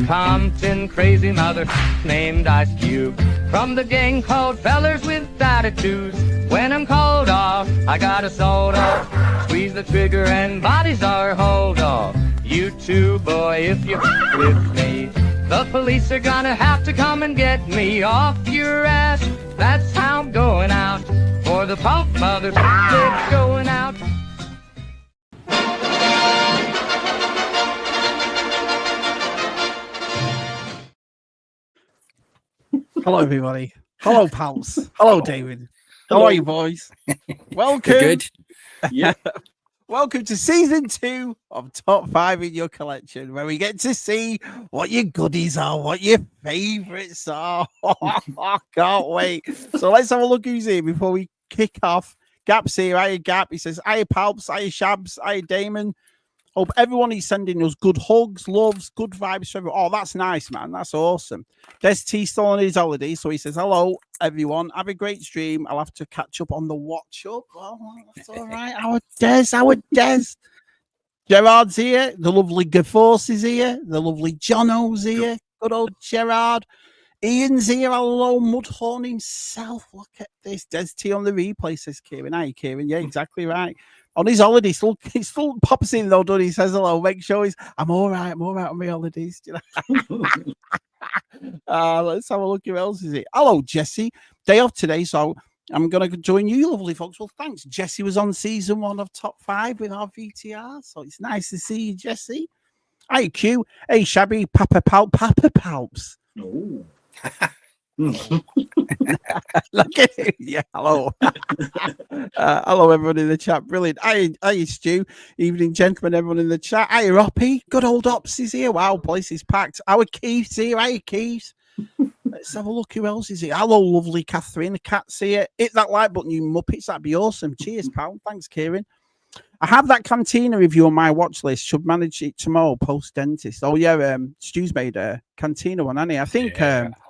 Compton crazy mother named Ice Cube. From the gang called Fellers with Attitudes. When I'm called off, I got a sold off. Squeeze the trigger and bodies are hauled off. You too, boy, if you with me, the police are gonna have to come and get me off your ass. That's how I'm going out. For the pulp mothers, it's going out. Hello, everybody. Hello, Palps. Hello, David. How are you, boys? Welcome. Good. Yeah. Welcome to season 2 of Top 5 in Your Collection, where we get to see what your goodies are, what your favourites are. I can't wait. So let's have a look who's here before we kick off. Gap's here. Hiya, Gap. He says, hiya, Palps. Hiya, Shabs. Hiya, Damon. Hope everyone is sending us good hugs, loves, good vibes for everyone. Oh, that's nice, man. That's awesome. Des T still on his holiday, so he says, hello, everyone. Have a great stream. I'll have to catch up on the watch up. Well, that's all right. Our Des. Gerard's here. The lovely Gaforce is here. The lovely Jono's here. Good old Gerard. Ian's here. Hello, Mudhorn himself. Look at this. Des T on the replay, says Kieran. Hi, Kieran. Yeah, exactly right. On his holidays, he still pops in though, doesn't he? Says hello, make sure I'm all right on my holidays. You know? Let's have a look who else is it. Hello, Jesse. Day off today, so I'm going to join you, lovely folks. Well, thanks. Jesse was on season 1 of Top 5 with our VTR, so it's nice to see you, Jesse. Hi, Q. Hey, Shabby, Papa Palps. Oh. Look at him. Yeah, hello. Hello, everyone in the chat. Brilliant. Hi, Stu. Evening, gentlemen, everyone in the chat. Hi, Roppy. Good old Ops is here. Wow, place is packed. Our Keith's here. Hi, Keith. Let's have a look who else is here. Hello, lovely Catherine. The cat's here. Hit that like button, you muppets. That'd be awesome. Cheers, pal. Thanks, Kieran. I have that Cantina review on my watch list. Should manage it tomorrow post dentist. Oh yeah, Stu's made a Cantina one, hasn't he? I think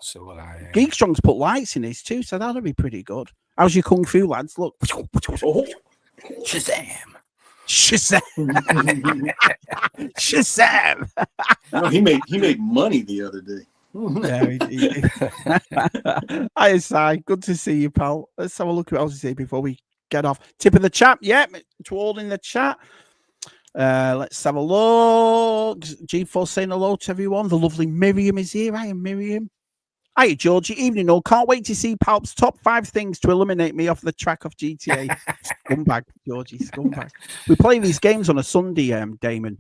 So will I. Geek Strong's put lights in his too, so that'll be pretty good. How's your kung fu, lads? Look, Oh. Shazam! Shazam! No, he made money the other day. Yeah, Hi, Si. Good to see you, pal. Let's have a look at what else is here before we get off. Tip of the chat, yeah, to all in the chat. Let's have a look. G4 saying hello to everyone. The lovely Miriam is here. Hi, Miriam. Hi, Georgie. Evening, all. Can't wait to see Palp's top 5 things to eliminate me off the track of GTA. Scumbag, Georgie, scumbag. We play these games on a Sunday, Damon.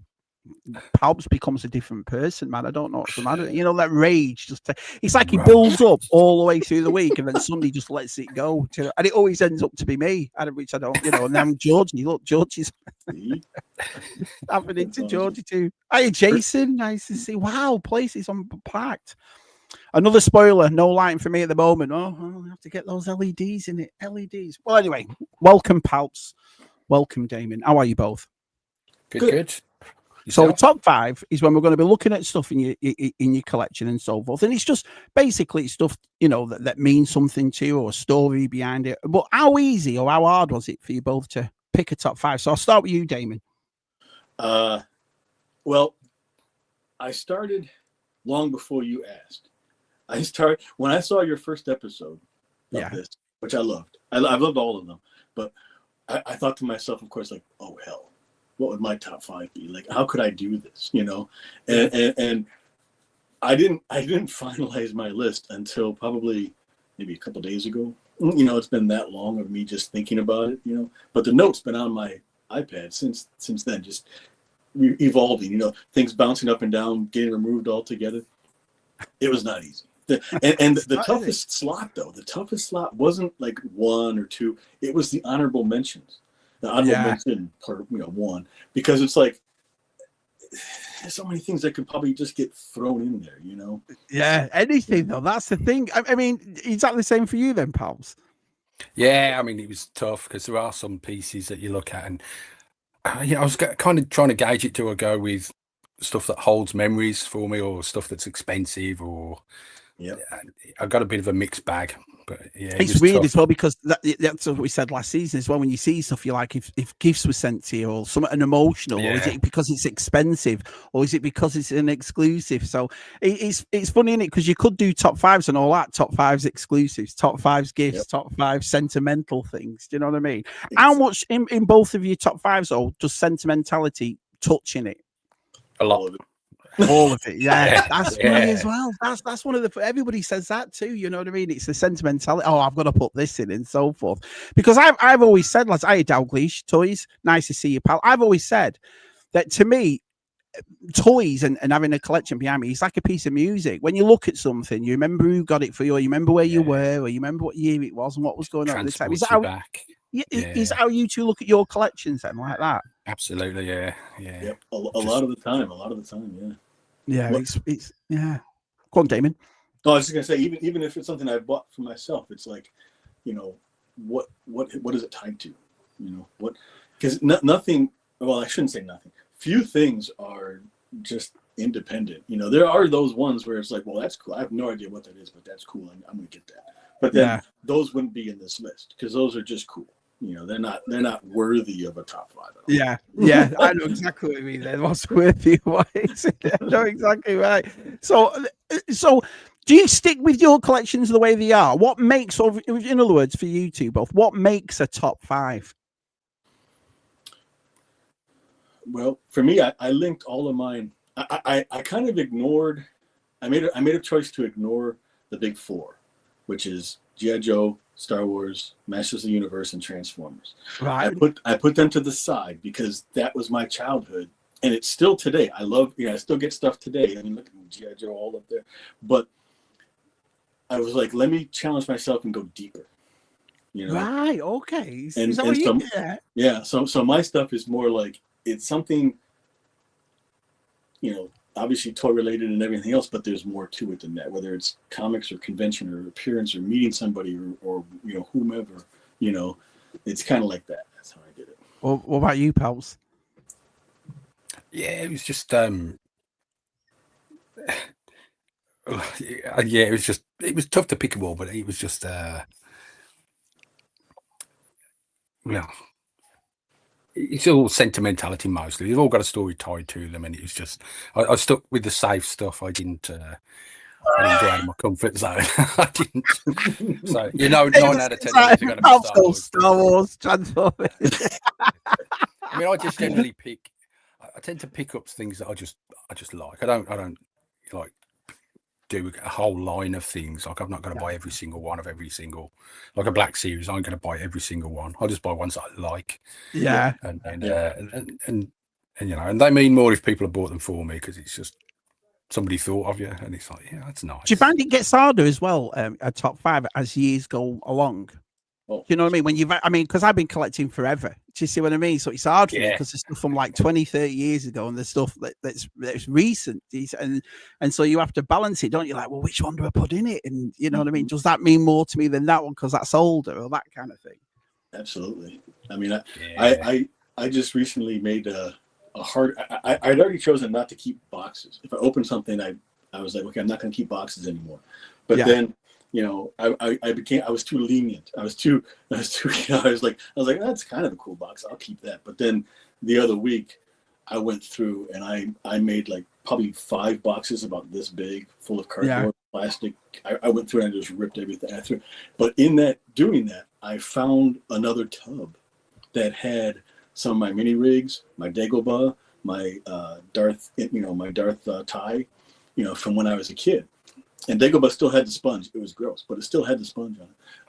Palps becomes a different person, man. I don't know what's the matter. You know, that rage it's like he builds up all the way through the week and then Sunday just lets it go. And it always ends up to be me, which I don't, you know. And then Georgie, look, Georgie's happening to Georgie too. Hi, Jason. Nice to see. Wow, places unpacked. Another spoiler, no lighting for me at the moment. Oh, I have to get those LEDs in it. LEDs. Well, anyway, welcome, Palps. Welcome, Damon. How are you both? Good. So the top 5 is when we're going to be looking at stuff in your collection and so forth, and it's just basically stuff, you know, that means something to you or a story behind it. But how easy or how hard was it for you both to pick a top 5? So I'll start with you, Damon. Well, I started long before you asked. When I saw your first episode of this, which I loved. I loved all of them, but I thought to myself, of course, like, oh hell. What would my top 5 be? Like, how could I do this? You know, and I didn't finalize my list until probably maybe a couple of days ago. You know, it's been that long of me just thinking about it. You know, but the note's been on my iPad since then, just evolving. You know, things bouncing up and down, getting removed altogether. It was not easy. The toughest slot though, the toughest slot wasn't like 1 or 2. It was the honorable mentions. The honorable mention part, 1, because it's like there's so many things that could probably just get thrown in there, you know. Yeah, anything though. That's the thing. I mean, is that the same for you then, Palps? Yeah, I mean, it was tough because there are some pieces that you look at, and I was kind of trying to gauge it. Do I go with stuff that holds memories for me, or stuff that's expensive, or Yeah, I got a bit of a mixed bag, but yeah, it's weird tough. as well, because that's what we said last season as well. When you see stuff, you're like, if gifts were sent to you or something emotional, or is it because it's expensive, or is it because it's an exclusive? So it's funny, isn't it? Because you could do top fives and all that, top fives exclusives, top fives gifts, top five sentimental things. Do you know what I mean? How much in both of your top fives, though, does sentimentality touch in it? A lot. All of it, yeah. That's me as well. That's one of the, everybody says that too, you know what I mean? It's the sentimentality. Oh, I've got to put this in and so forth. Because I've always said, lads, I Dalglish toys, nice to see you, pal. I've always said that to me, toys and having a collection behind me, it's like a piece of music. When you look at something, you remember who got it for you, or you remember where you were, or you remember what year it was and what was going on at the time. Is that how, is that how you two look at your collections then, like that? Absolutely, yeah. Yep. A lot of the time, yeah. Yeah, it's yeah. Go on, Damon. No, I was just gonna say, even if it's something I bought for myself, it's like, what is it tied to? What? Because nothing. Well, I shouldn't say nothing. Few things are just independent. There are those ones where it's like, well, that's cool. I have no idea what that is, but that's cool. I'm gonna get that. But then those wouldn't be in this list because those are just cool. They're not worthy of a top five. Yeah, I know exactly what you mean. They're most worthy ones. I know exactly right. So, do you stick with your collections the way they are? What makes, or in other words, for you two both, what makes a top five? Well, for me, I linked all of mine. I kind of ignored. I made a choice to ignore the big four, which is G.I. Joe, Star Wars, Masters of the Universe, and Transformers. Right. I put them to the side because that was my childhood, and it's still today. I love, I still get stuff today. I mean, look at G.I. Joe all up there. But I was like, let me challenge myself and go deeper. Right. Okay. So my stuff is more like, it's something, obviously toy related and everything else, but there's more to it than that, whether it's comics or convention or appearance or meeting somebody or whomever, it's kind of like that. That's how I did it. Well, what about you, Palps? Yeah, it was just it was tough to pick them all, but it was just it's all sentimentality mostly. They've all got a story tied to them, and it was just I stuck with the safe stuff. I didn't go out of my comfort zone. I didn't. So 9 out of 10 are going to be Star Wars, Transformers. I mean, I just generally pick. I tend to pick up things that I just like. I don't like do a whole line of things. Like I'm not going to buy every single one of every single, like a Black Series. I'm going to buy every single one. I'll just buy ones that I like. Yeah, and they mean more if people have bought them for me because it's just somebody thought of you, and it's like, yeah, that's nice. Do you find it gets harder as well, a top five as years go along? Do you know what I mean? Because I've been collecting forever. Do you see what I mean? So it's hard for me because there's stuff from like 20, 30 years ago, and there's stuff that's recent. And so you have to balance it, don't you? Like, well, which one do I put in it? And you know what I mean? Does that mean more to me than that one because that's older or that kind of thing? Absolutely. I mean, I just recently made a hard. I'd already chosen not to keep boxes. If I opened something, I was like, okay, I'm not going to keep boxes anymore. But then, I was too lenient. I was like, that's kind of a cool box. I'll keep that. But then the other week I went through and I made like probably 5 boxes about this big full of cardboard, plastic. I went through and I just ripped everything I threw. But doing that, I found another tub that had some of my mini rigs, my Dagobah, my Darth tie, from when I was a kid. And Dagobah still had the sponge. It was gross, but it still had the sponge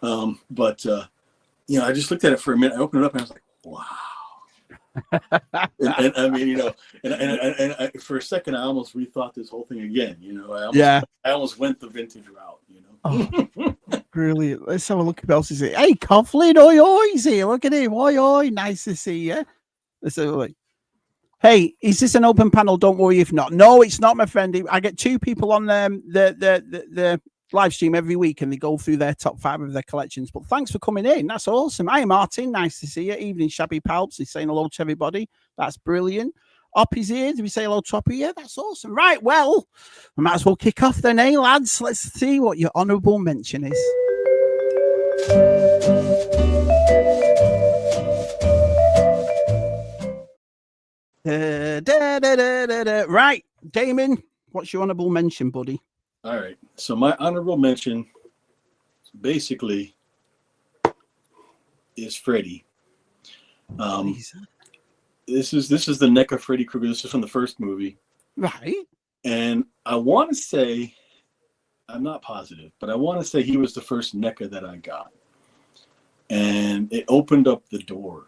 on it. I just looked at it for a minute. I opened it up and I was like, wow. and I mean, and I, for a second, I almost rethought this whole thing again. I almost went the vintage route. Oh, brilliant. Let's have a look at else is it. Hey, Coughlin, oi, he's here. Look at him. Oi, nice to see you. Let's have a look. Hey, is this an open panel? Don't worry if not. No, it's not, my friend. I get 2 people on the live stream every week, and they go through their top 5 of their collections. But thanks for coming in. That's awesome. Hi, Martin. Nice to see you. Evening, Shabby Palps. He's saying hello to everybody. That's brilliant. Oppie's here. Did we say hello to Oppie? Yeah, that's awesome. Right, well, we might as well kick off then, eh, lads? Let's see what your honourable mention is. Right, Damon, what's your honourable mention, buddy? All right. So my honorable mention basically is Freddy. This is the NECA Freddy Krueger. This is from the first movie. Right. And I want to say, I'm not positive, but I want to say he was the first NECA that I got. And it opened up the door,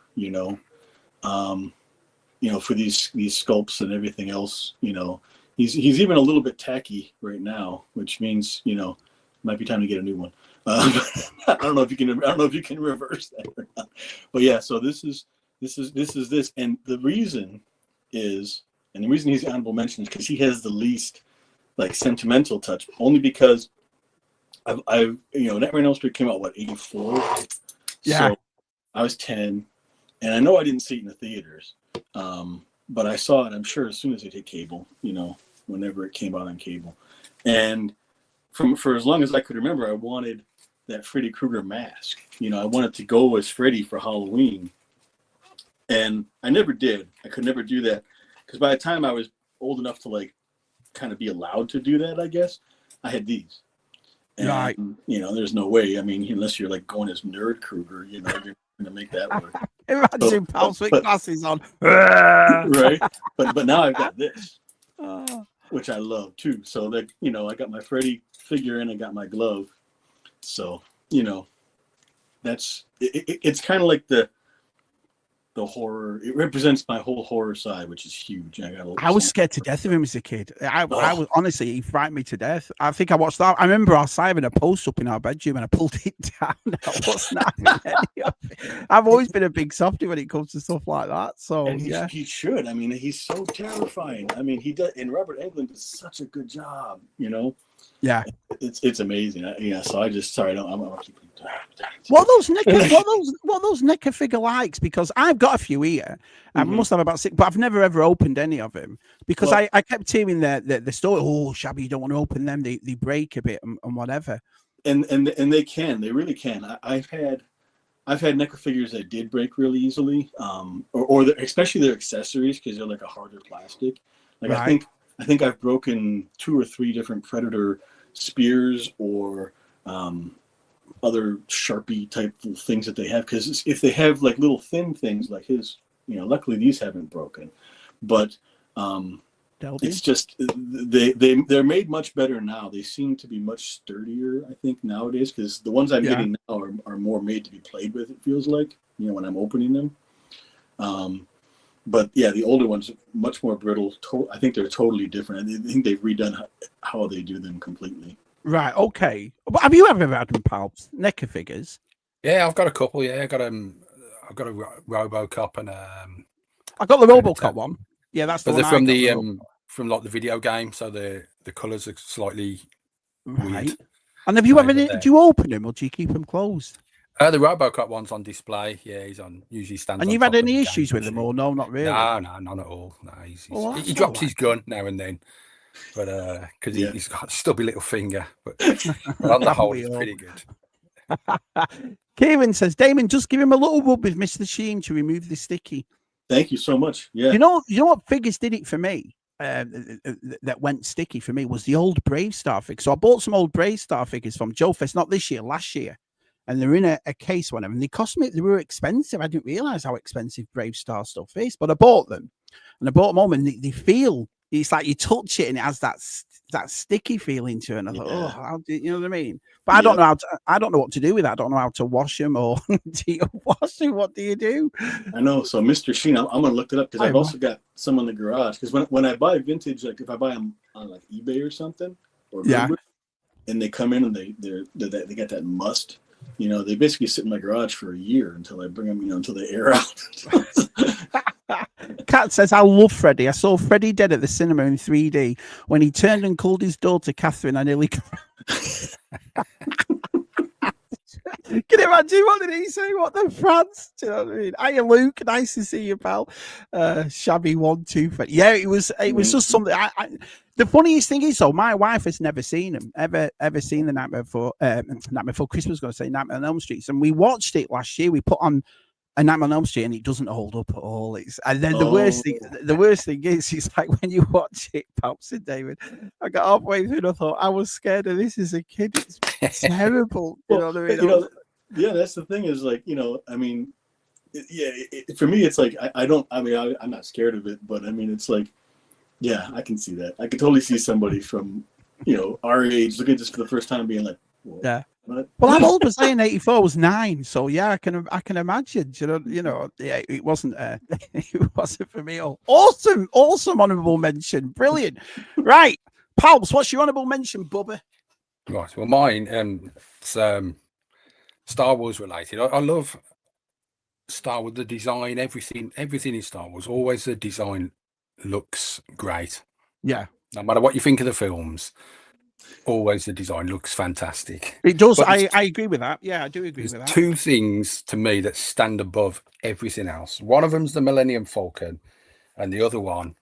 for these sculpts and everything else. He's even a little bit tacky right now, which means it might be time to get a new one. I don't know if you can reverse that or not. But yeah, so this is and the reason he's honorable mention is because he has the least like sentimental touch, only because I've Nightmare on Elm Street came out 84. Yeah. So I was 10, and I know I didn't see it in the theaters, but I saw it, I'm sure, as soon as it hit cable, whenever it came out on cable. And for as long as I could remember, I wanted that Freddy Krueger mask. I wanted to go as Freddy for Halloween. And I never did. I could never do that. Because by the time I was old enough to like kind of be allowed to do that, I guess, I had these. And, right. There's no way. I mean, unless you're like going as Nerd Krueger, you're going to make that work. Imagine Palps with glasses on. Right. But now I've got this, which I love too. So that, I got my Freddy figure and I got my glove. So, it's kind of like the horror. It represents my whole horror side, which is huge. I was scared to death of him as a kid. I was honestly, he frightened me to death. I think I watched that. I remember I was having a post up in our bedroom and I pulled it down. I wasn't having any of it. I've always been a big softie when it comes to stuff like that. So and he should. I mean, he's so terrifying. I mean, he does. And Robert Englund does such a good job. Yeah, it's amazing. So I just sorry. I'm keep. What those NECA figure likes, because I've got a few here. I must have about 6, but I've never ever opened any of them because I kept hearing the story. Oh, Shabby, you don't want to open them. They break a bit and whatever. And they really can. I've had NECA figures that did break really easily, or especially their accessories because they're like a harder plastic. Like right. I think I've broken 2 or 3 different Predator spears or other Sharpie type things that they have, because if they have like little thin things like his, luckily these haven't broken, but it's just they're made much better now. They seem to be much sturdier, I think, nowadays, because the ones I'm getting now are more made to be played with, it feels like, when I'm opening them. But yeah, the older ones much more brittle. I think they're totally different. I think they've redone how they do them completely. Right. Okay. But have you ever had them, Palps? NECA figures? Yeah, I've got a couple. Yeah, I've got a RoboCop and I got the RoboCop one. Yeah, that's the one. But they're from like the video game, so the colours are slightly weird. And have you ever? Do you open them or do you keep them closed? The RoboCop one's on display. Yeah, he's usually stands. And you've had any issues with them or no? Not really. No, none at all. No, he drops his gun now and then, but because he's got a stubby little finger. But on the whole, it's pretty good. Kieran says, Damon, just give him a little rub with Mr. Sheen to remove the sticky. Thank you so much. Yeah. You know what figures did it for me? That went sticky for me was the old Brave Star figure. So I bought some old Brave Star figures from Joe Fest, not this year, last year. And they're in a case, one of them. And they cost me, they were expensive. I didn't realize how expensive Brave Star stuff is, but I bought them. And I bought them home and they feel, it's like you touch it and it has that sticky feeling to it. And I thought, you know what I mean? But I don't know I don't know what to do with that. I don't know how to wash them or do you wash them? What do you do? I know. So Mr. Sheen, I'm going to look it up because I've also got some in the garage. Because when I buy vintage, like if I buy them on like eBay or something, or and they come in and they got that must. They basically sit in my garage for a year until I bring them, until they air out. Kat says, I love Freddy. I saw Freddy dead at the cinema in 3D. When he turned and called his daughter Catherine, I nearly... Can you imagine what did he say? What the France? Do you know what I mean? Hiya, Luke. Nice to see you, pal. Shabby 1, 2. Yeah, it was just something. The funniest thing is, though, my wife has never seen him, ever seen the Nightmare Before Christmas. I was going to say Nightmare on Elm Street, and we watched it last year. We put on A Nightmare on Elm Street, and it doesn't hold up at all. And then the worst thing is, it's like when you watch it, Palps and David. I got halfway through and I thought I was scared of this as a kid. It's terrible. You know what I mean? Yeah, that's the thing is like, I mean, for me, it's like I'm not scared of it, but I mean, it's like, yeah, I can see that. I could totally see somebody from, our age looking at this for the first time, being like, whoa, yeah. what? Well, I'm old. Was saying 84 I was 9, so yeah, I can imagine. Yeah, it wasn't for me. Awesome, honourable mention, brilliant. Right, Palps, what's your honourable mention, Bubba? Right, well, mine Star Wars related. I love Star Wars, the design, everything in Star Wars. Always the design looks great. Yeah. No matter what you think of the films, always the design looks fantastic. It does. I agree with that. Yeah, I do agree with that. Two things to me that stand above everything else. One of them's the Millennium Falcon, and the other one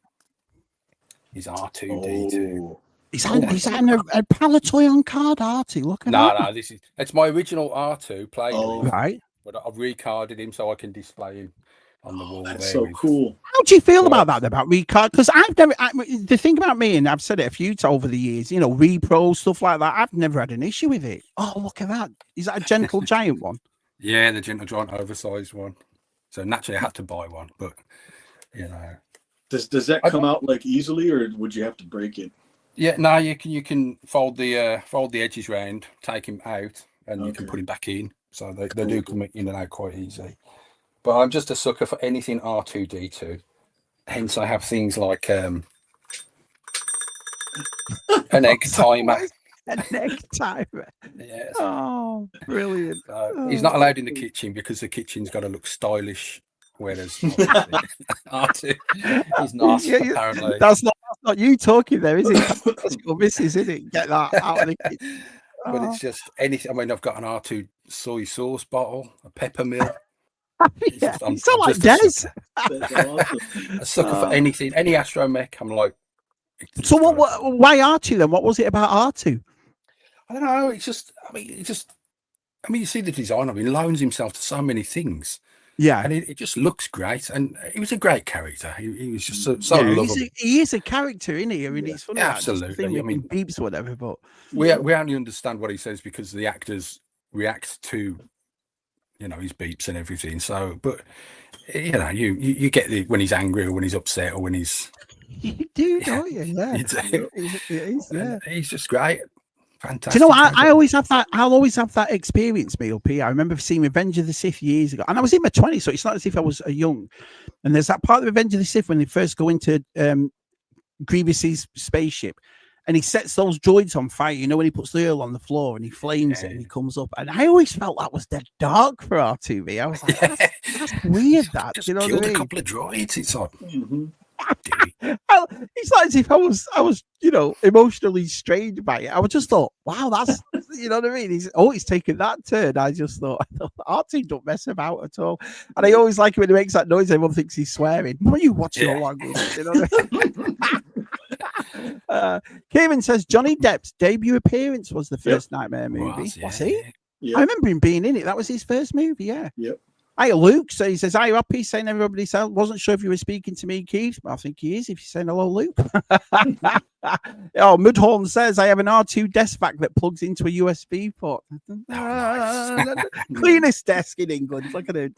is R2D2. Oh. Is that a Palatoy card, R2? Look at that. No, it's my original R2 playing. Right. But I've recarded him so I can display him on the wall. That's so cool. How do you feel about that, about recard? Because the thing about me, and I've said it a few times over the years, repro, stuff like that, I've never had an issue with it. Oh, look at that. Is that a Gentle Giant one? Yeah, the Gentle Giant oversized one. So naturally I had to buy one, but Does that come out like easily, or would you have to break it? Yeah, no, you can fold the edges round, take him out, and you can put him back in. So they do come in and out quite easy. But I'm just a sucker for anything R2D2. Hence, I have things like an egg timer. An egg timer. Yes. Oh, brilliant. He's not allowed in the kitchen because the kitchen's got to look stylish. Whereas R2 is not, apparently. That's not you talking there, is it? That's your missus, isn't it? Get that out of the kitchen. But it's just anything. I mean, I've got an R2 soy sauce bottle, a pepper mill. Yeah, I'm like Des. A sucker for anything, any astromech. I'm like. So why R2 then? What was it about R2? I don't know. It's just. I mean, you see the design. I mean, he loans himself to so many things. Yeah, and it just looks great, and he was a great character. He was just so lovable. He is a character, isn't he? I mean, it's funny. Absolutely. I mean, beeps, whatever. But we only understand what he says because the actors react to, his beeps and everything. So, but you get when he's angry or when he's upset or when he's. You do, don't you? Yeah. Yeah. He's just great. Fantastic. Do you know what? I always have that. I'll always have that experience, me up here. I remember seeing Revenge of the Sith years ago, and I was in my 20s, so it's not as if I was young. And there's that part of Revenge of the Sith when they first go into Grievous's spaceship, and he sets those droids on fire. When he puts the oil on the floor and he flames it, and he comes up. And I always felt that was dead dark for R2V. I was like, that's weird. That just killed a couple of droids. It's like. It's like as if I was, emotionally strained by it. I just thought, wow, that's, you know what I mean? He's taken that turn. I thought R2 don't mess about at all. And I always like it when he makes that noise. Everyone thinks he's swearing. Why are you watching your language? You know what I mean? Kieran says Johnny Depp's debut appearance was the first Nightmare movie. Was he? Yeah. I remember him being in it. That was his first movie. Yeah. Yep. Hi, Luke. So he says, hi, up. He's saying everybody else. Wasn't sure if you were speaking to me, Keith. I think he is if you're saying hello, Luke. Mudhorn says, I have an R2 desk vac that plugs into a USB port. Cleanest desk in England. Look at it.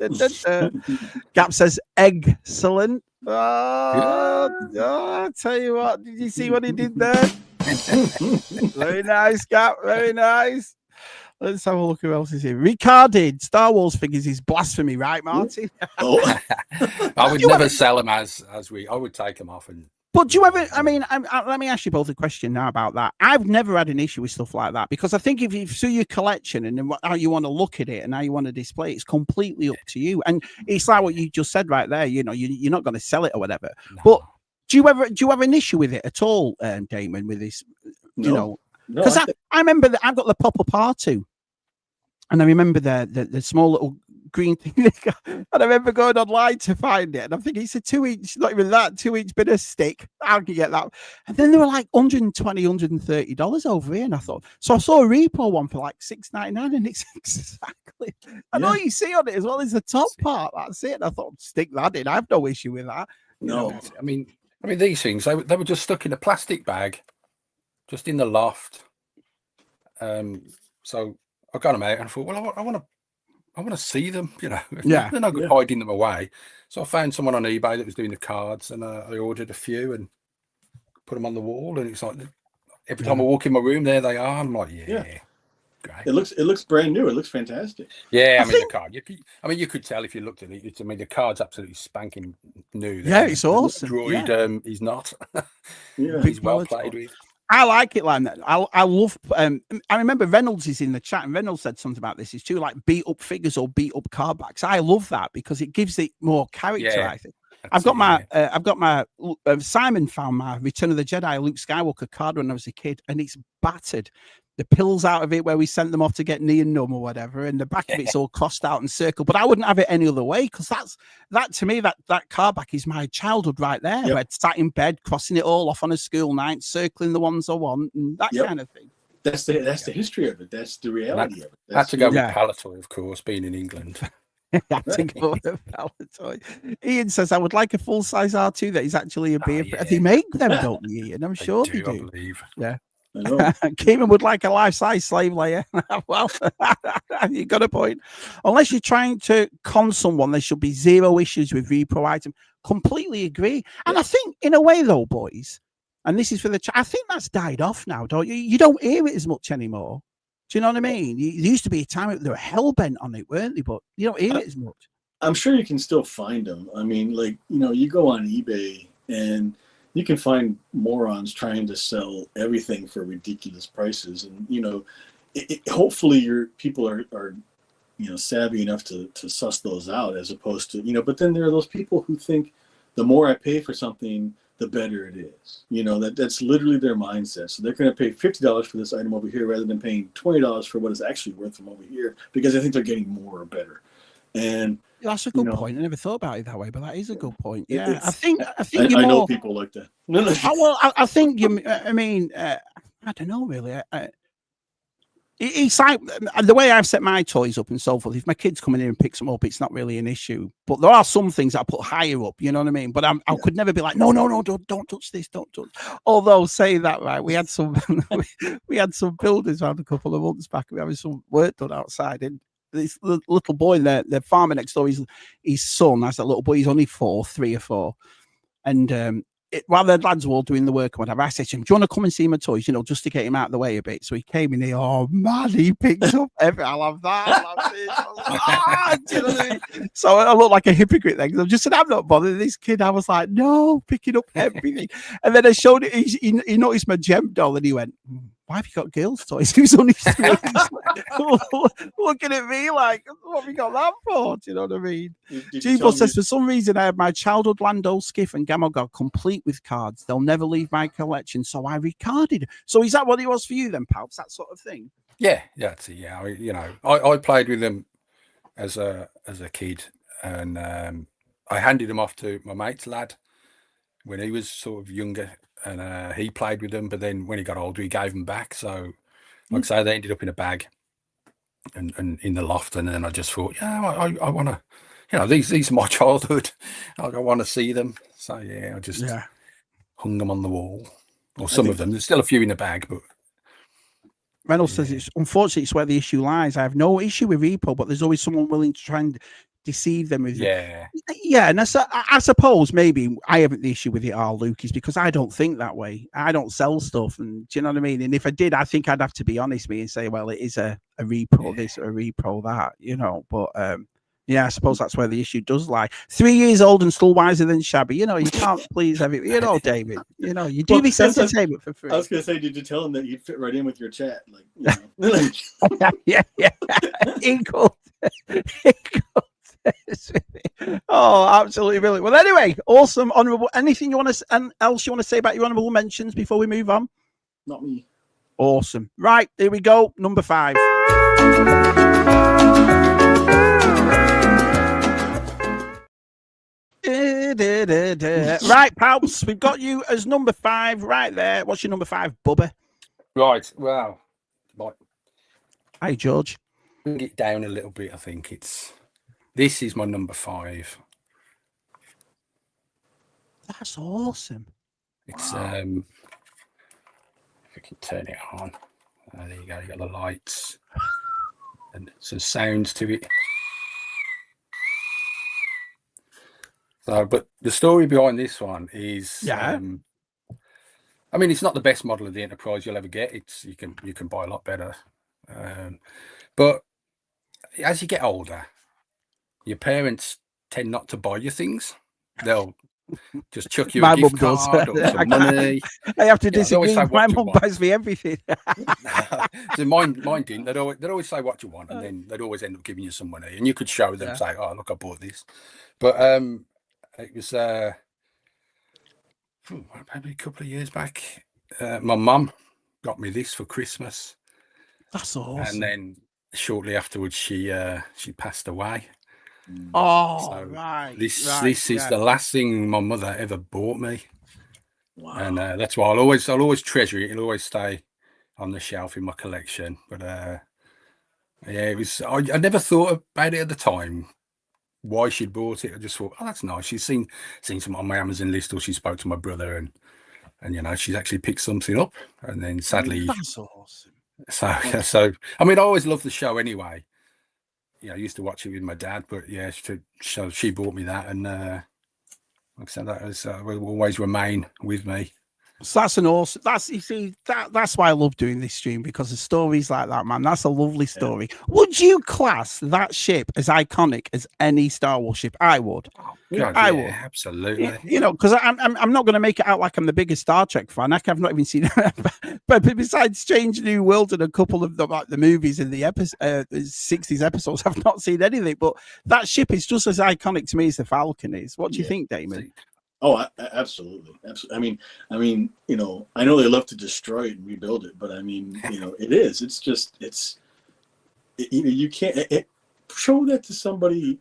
Gap says, excellent. I tell you what, did you see what he did there? Very nice, Gap. Very nice. Let's have a look who else is here. Ricarded Star Wars figures is blasphemy, right, Martin? I would never sell them as I would take them off. But do you ever? I mean, let me ask you both a question now about that. I've never had an issue with stuff like that because I think if you see your collection and how you want to look at it and how you want to display it, it's completely up to you. And it's like what you just said right there. You're not going to sell it or whatever. No. But do you have an issue with it at all, Damon? With this, No. Because I remember that I've got the pop-up R2 And I remember the small little green thing they got, and I remember going online to find it, and I'm thinking it's a 2-inch, not even that, 2-inch bit of stick. How can you get that? And then they were like $120, $130 over here, and I thought, so I saw a repo one for like $6.99, and it's exactly, and all you see on it as well is the top part. That's it. And I thought, stick that in. I have no issue with that. No, I mean these things they were just stuck in a plastic bag, just in the loft. So I got them out and I thought, well, I want to see them, you know. Yeah. They're not good hiding them away. So I found someone on eBay that was doing the cards, and I ordered a few and put them on the wall. And it's like every time I walk in my room, there they are. I'm like, great. It looks brand new. It looks fantastic. Yeah, I mean the card. You could tell if you looked at it. I mean the card's absolutely spanking new. Yeah, it's awesome. Droid, he's not. Yeah, he's well played with. I like it like that. I love. I remember Reynolds is in the chat, and Reynolds said something about this. It's too like beat up figures or beat up card backs. I love that because it gives it more character. Yeah, I think. I've got my Simon found my Return of the Jedi Luke Skywalker card when I was a kid, and it's battered. The pills out of it where we sent them off to get knee and numb or whatever, and the back of it's all crossed out and circled. But I wouldn't have it any other way because that to me that card back is my childhood right there. Yep. I'd sat in bed crossing it all off on a school night, circling the ones I want, and that kind of thing. That's the history of it. That's the reality of it. I had to go with Palatoy, of course, being in England. I had to go with Palatoy. Ian says, I would like a full size R2 that is actually a beer. They make them, don't they, Ian? I'm sure they do. I believe. Yeah. Keeman would like a life-size slave layer. Well, you got a point. Unless you're trying to con someone, there should be zero issues with repro item. Completely agree. And I think, in a way, though, boys, and this is for the I think that's died off now, don't you? You don't hear it as much anymore. Do you know what I mean? There used to be a time they were hell-bent on it, weren't they? But you don't hear it as much. I'm sure you can still find them. I mean, like, you go on eBay and you can find morons trying to sell everything for ridiculous prices. And, hopefully your people are savvy enough to suss those out as opposed to, but then there are those people who think the more I pay for something, the better it is. That's literally their mindset. So they're going to pay $50 for this item over here rather than paying $20 for what it's actually worth from over here because I think they're getting more or better. And that's a good point. I never thought about it that way, but that is a good point. Yeah, I think I know people like that. Well, I think you. I mean, I don't know really. It's like the way I've set my toys up and so forth. If my kids come in here and pick them up, it's not really an issue. But there are some things I put higher up. You know what I mean? But I could never be like, no, don't touch this, don't touch. Although saying that, right, we had some we had some builders around a couple of months back. We were having some work done outside, and this little boy, the farmer next door, his son has a little boy. He's only 3 or 4, and while the lads were all doing the work and whatever, I said to him, do you want to come and see my toys, just to get him out of the way a bit? So he came in here, oh man, he picked up everything. I love that. I love this. Do you know what I mean? So I look like a hypocrite then. I just said, I'm not bothered. This kid, I was like, no, picking up everything. And then I showed it, he noticed my gem doll and he went, why have you got girls' toys? He was only 3. Looking at me like, what have you got that for? Do you know what I mean? G-Ball says, for some reason, I have my childhood Lando, Skiff, and Gamogod complete with cards. They'll never leave my collection, so I recarded. So is that what it was for you then, Palps? That sort of thing? Yeah, that's it. Yeah, I played with them as a kid, and I handed them off to my mate's lad when he was sort of younger. And he played with them, but then when he got older, he gave them back. So, like I say, they ended up in a bag and in the loft. And then I just thought, I want to, these are my childhood. I want to see them. So yeah, I just hung them on the wall, or some of them. There's still a few in the bag, but. Reynolds says it's unfortunately it's where the issue lies. I have no issue with repo, but there's always someone willing to try and deceive them with and I suppose maybe I haven't the issue with it all, Luke, is because I don't think that way. I don't sell stuff, and do you know what I mean? And if I did, I think I'd have to be honest with me and say, well, it is a repro this or a repro that, but I suppose that's where the issue does lie. 3 years old and still wiser than Shabby. You can't please everybody. David. You do this entertainment for free. I was going to say, did you tell him that you'd fit right in with your chat? Yeah. Equal. Oh, absolutely brilliant. Well, anyway, awesome. Honorable. Anything else you want to say about your honorable mentions before we move on? Not me. Awesome. Right, here we go. Number 5. Right, Palps, we've got you as number 5 right there. What's your number 5, Bubba? Right. Well, like, Hi, George. bring it down a little bit. I think this is my number 5. That's awesome. It's if we can turn it on. There you go. You got the lights and some sounds to it. So, but the story behind this one is, I mean, it's not the best model of the Enterprise you'll ever get. You can buy a lot better, but as you get older, your parents tend not to buy you things. They'll just chuck you a gift card or some money. I have to disagree. My mum buys me everything. So mine didn't. They'd always say what you want, and then they'd always end up giving you some money, and you could show them, say, "Oh, look, I bought this." But it was maybe a couple of years back. My mum got me this for Christmas. That's awesome. And then shortly afterwards, she passed away. Oh, so right. This is the last thing my mother ever bought me. Wow. And that's why I'll always treasure it. It'll always stay on the shelf in my collection. But yeah, it was. I never thought about it at the time. Why she'd bought it? I just thought, oh, that's nice. She's seen some on my Amazon list, or she spoke to my brother, and she's actually picked something up. And then sadly, that's awesome. So I mean, I always loved the show anyway. I used to watch it with my dad, but yeah, so she bought me that, and like I said, that will always remain with me. So that's an awesome. That's why I love doing this stream, because of stories like that, man. That's a lovely story. Yeah. Would you class that ship as iconic as any Star Wars ship? I would. Oh, God, I would, absolutely. Because I'm not going to make it out like I'm the biggest Star Trek fan. I've not even seen it. But besides Strange New World and a couple of the movies in the 60s episodes, I've not seen anything. But that ship is just as iconic to me as the Falcon is. What do you think, Damon? Oh, absolutely. I mean, I know they love to destroy it and rebuild it, but I mean, it is. It's just, you can't show that to somebody,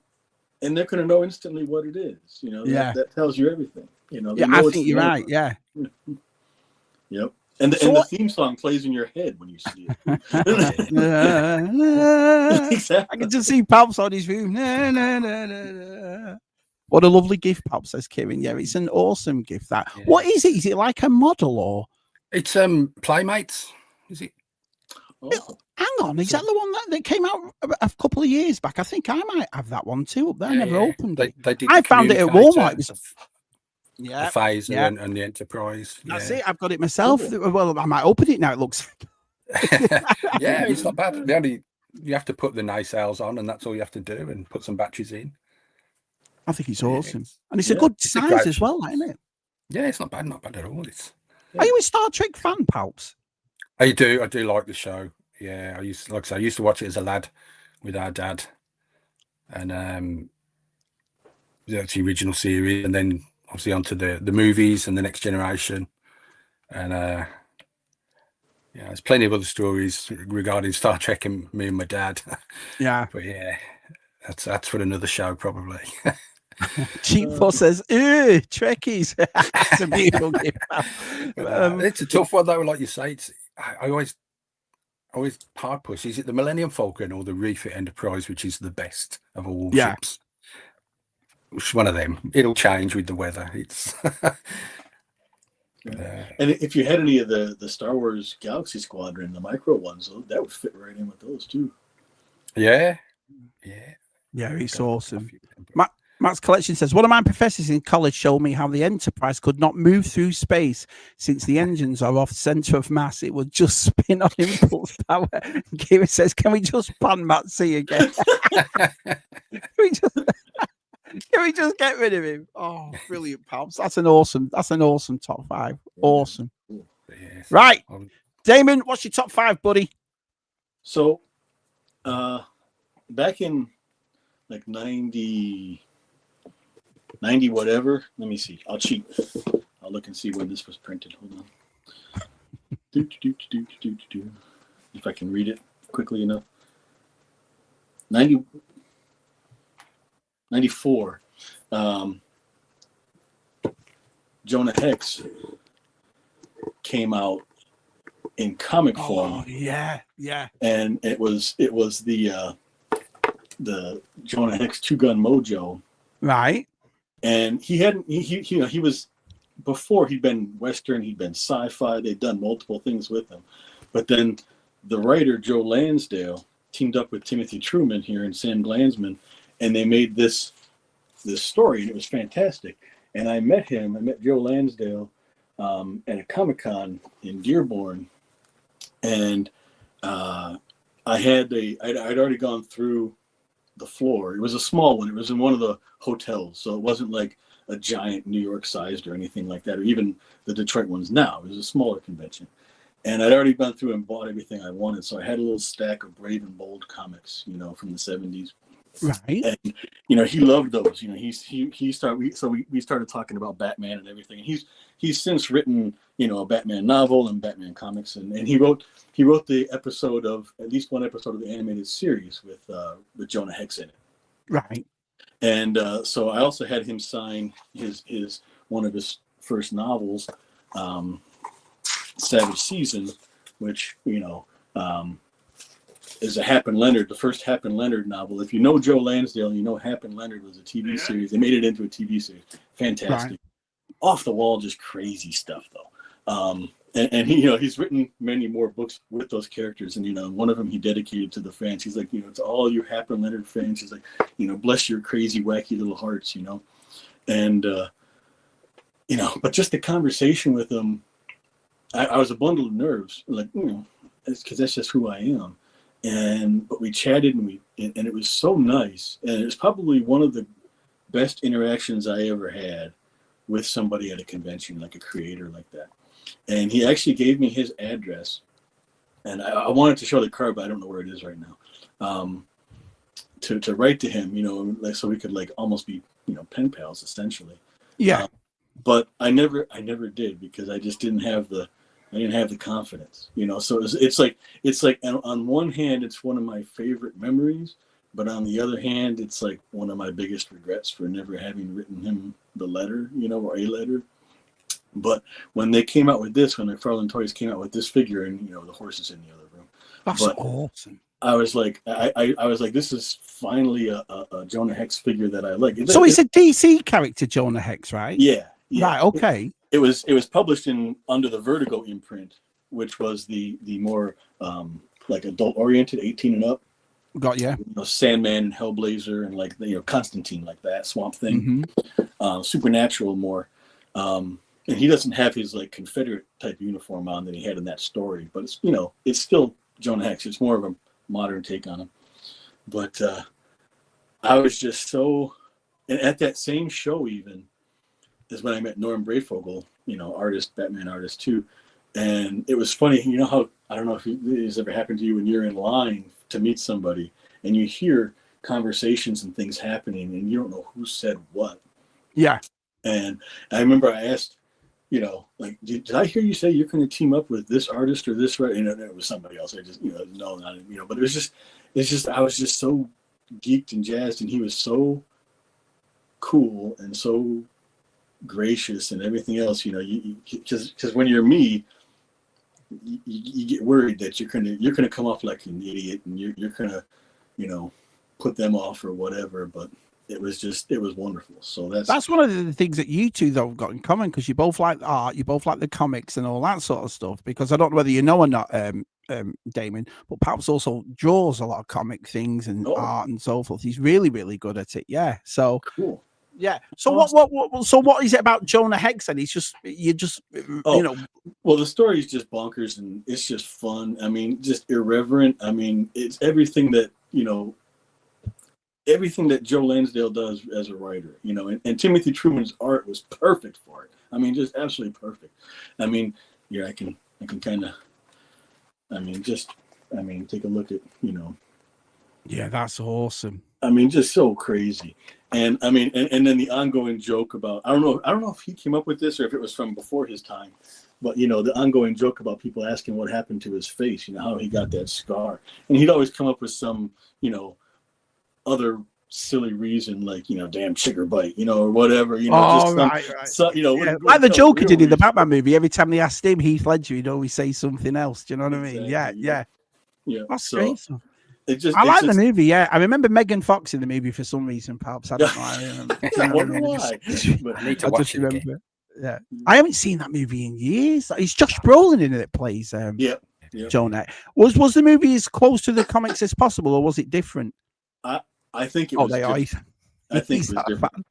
and they're going to know instantly what it is. That tells you everything. I think you're right. Yeah. Yep. And the theme song plays in your head when you see it. Exactly. I can just see Palps on his room. What a lovely gift, Palps, says Kieran. Yeah, it's an awesome gift. That. Yeah. What is it? Is it like a model or? It's Playmates. Is it? Oh. Hang on, is that the one that came out a couple of years back? I think I might have that one too up there. I never opened it. I found it at Walmart. It was the Phaser and the Enterprise. That's it. I've got it myself. Ooh. Well, I might open it now. It looks. Yeah, it's not bad. You have to put the nacelles on, and that's all you have to do, and put some batteries in. I think it's awesome, and it's a good size as well, isn't it? Yeah, it's not bad at all. Are you a Star Trek fan, Palps? I do like the show. Yeah, I used to watch it as a lad with our dad, and the original series, and then obviously onto the movies and the Next Generation, and there's plenty of other stories regarding Star Trek and me and my dad. Yeah, but yeah, that's for another show probably. Cheap Boss says, "Ew, Trekkies." It's a beautiful gift. It's a tough one though, like you say. I always hard push. Is it the Millennium Falcon or the Refit Enterprise, which is the best of all ships? Which one of them? It'll change with the weather. It's. And if you had any of the Star Wars Galaxy Squadron, the micro ones, that would fit right in with those too. Yeah, it's awesome. Matt's collection says, one of my professors in college showed me how the Enterprise could not move through space since the engines are off center of mass. It would just spin on impulse power. Kira says, can we just pan Matt C again? Can we just get rid of him? Oh, brilliant, Palps. That's an awesome top 5. Awesome. Yes. Right. Damon, what's your top 5, buddy? So back in like 90 whatever. Let me see. I'll cheat. I'll look and see when this was printed. Hold on. If I can read it quickly enough. 94, Jonah Hex came out in comic form. Oh yeah, yeah. And it was the Jonah Hex Two Gun Mojo. Right. And he was, before he'd been Western, he'd been sci-fi. They'd done multiple things with him. But then the writer, Joe Lansdale, teamed up with Timothy Truman here and Sam Glanzman, and they made this story, and it was fantastic. And I met Joe Lansdale at a Comic-Con in Dearborn, and I'd already gone through the floor. It was a small one. It was in one of the hotels, so it wasn't like a giant New York sized or anything like that, or even the Detroit ones now. It was a smaller convention. And I'd already gone through and bought everything I wanted. So I had a little stack of Brave and Bold comics, from the 70s. Right. And, he loved those. We started talking about Batman and everything. And he's since written, a Batman novel and Batman comics. And he wrote the episode of, at least one episode of the animated series with Jonah Hex in it. Right. And so I also had him sign one of his first novels, Savage Season, which is a Hap and Leonard, the first Hap and Leonard novel. If you know Joe Lansdale, Hap and Leonard was a TV series. They made it into a TV series. Fantastic, right. Off the wall, just crazy stuff though. And he's written many more books with those characters, and one of them he dedicated to the fans. He's like, to all you Hap and Leonard fans, he's like, bless your crazy, wacky little hearts, and but just the conversation with him, I was a bundle of nerves, like, it's because that's just who I am. But we chatted and it was so nice. And it was probably one of the best interactions I ever had with somebody at a convention, like a creator like that. And he actually gave me his address, and I wanted to show the card, but I don't know where it is right now. To write to him, so we could almost be, pen pals essentially. Yeah. But I never did, because I just didn't have the confidence, So it's like on one hand, it's one of my favorite memories, but on the other hand, it's like one of my biggest regrets for never having written him the letter, or a letter. But when they came out with this, when McFarlane Toys came out with this figure, and the horse is in the other room. That's awesome. I was like, I was like, this is finally a Jonah Hex figure that I like. So it's a DC character, Jonah Hex, right? Yeah. Right. Okay. It was published under the Vertigo imprint, which was the more adult oriented, 18 and up. Got you. Sandman and Hellblazer and Constantine, like that, Swamp Thing, Supernatural more. And he doesn't have his Confederate type uniform on that he had in that story, but it's it's still Jonah Hex. It's more of a modern take on him. But I was just so, and at that same show even is when I met Norm Brayfogle, Batman artist too. And it was funny, how, I don't know if this ever happened to you when you're in line to meet somebody and you hear conversations and things happening and you don't know who said what. Yeah. And I remember I asked, did I hear you say you're going to team up with this artist or this, right? It was somebody else. I just, no, not, but it's just, I was just so geeked and jazzed, and he was so cool and so gracious and everything else, because when you're me, you get worried that you're gonna come off like an idiot, and you're gonna, put them off or whatever, but it was wonderful. So that's one of the things that you two though have got in common, because you both like art, you both like the comics and all that sort of stuff. Because I don't know whether you know or not, Damon, but Palps also draws a lot of comic things and art and so forth. He's really, really good at it. Yeah. So cool. Yeah. So what is it about Jonah Hex? And Well, the story is just bonkers and it's just fun. I mean, just irreverent. I mean, it's everything that Joe Lansdale does as a writer, and Timothy Truman's art was perfect for it. I mean, just absolutely perfect. I mean, I can kind of, take a look at, Yeah, that's awesome. I mean, just so crazy. And I mean, and then the ongoing joke about, I don't know if he came up with this or if it was from before his time, but the ongoing joke about people asking what happened to his face, how he got that scar. And he'd always come up with some, other silly reason, like, you know, damn chigger bite, you know, or whatever, you know, just some, right. so, you know, Like the Joker did in the reason. Batman movie. Every time they asked him, Heath Ledger, he'd always say something else. Do you know what I mean? Exactly, yeah. That's So great stuff. it's I like just, the movie. Yeah, I remember Megan Fox in the movie for some reason. Perhaps I don't know. I remember. I wonder why. But I need to I watch just it again. remember. Yeah, I haven't seen that movie in years. It's Josh Brolin in it that plays yeah. Jonah. Was the movie as close to the comics as possible, or was it different? I think it Oh, was they are. different. I think He's it was not a different. fan.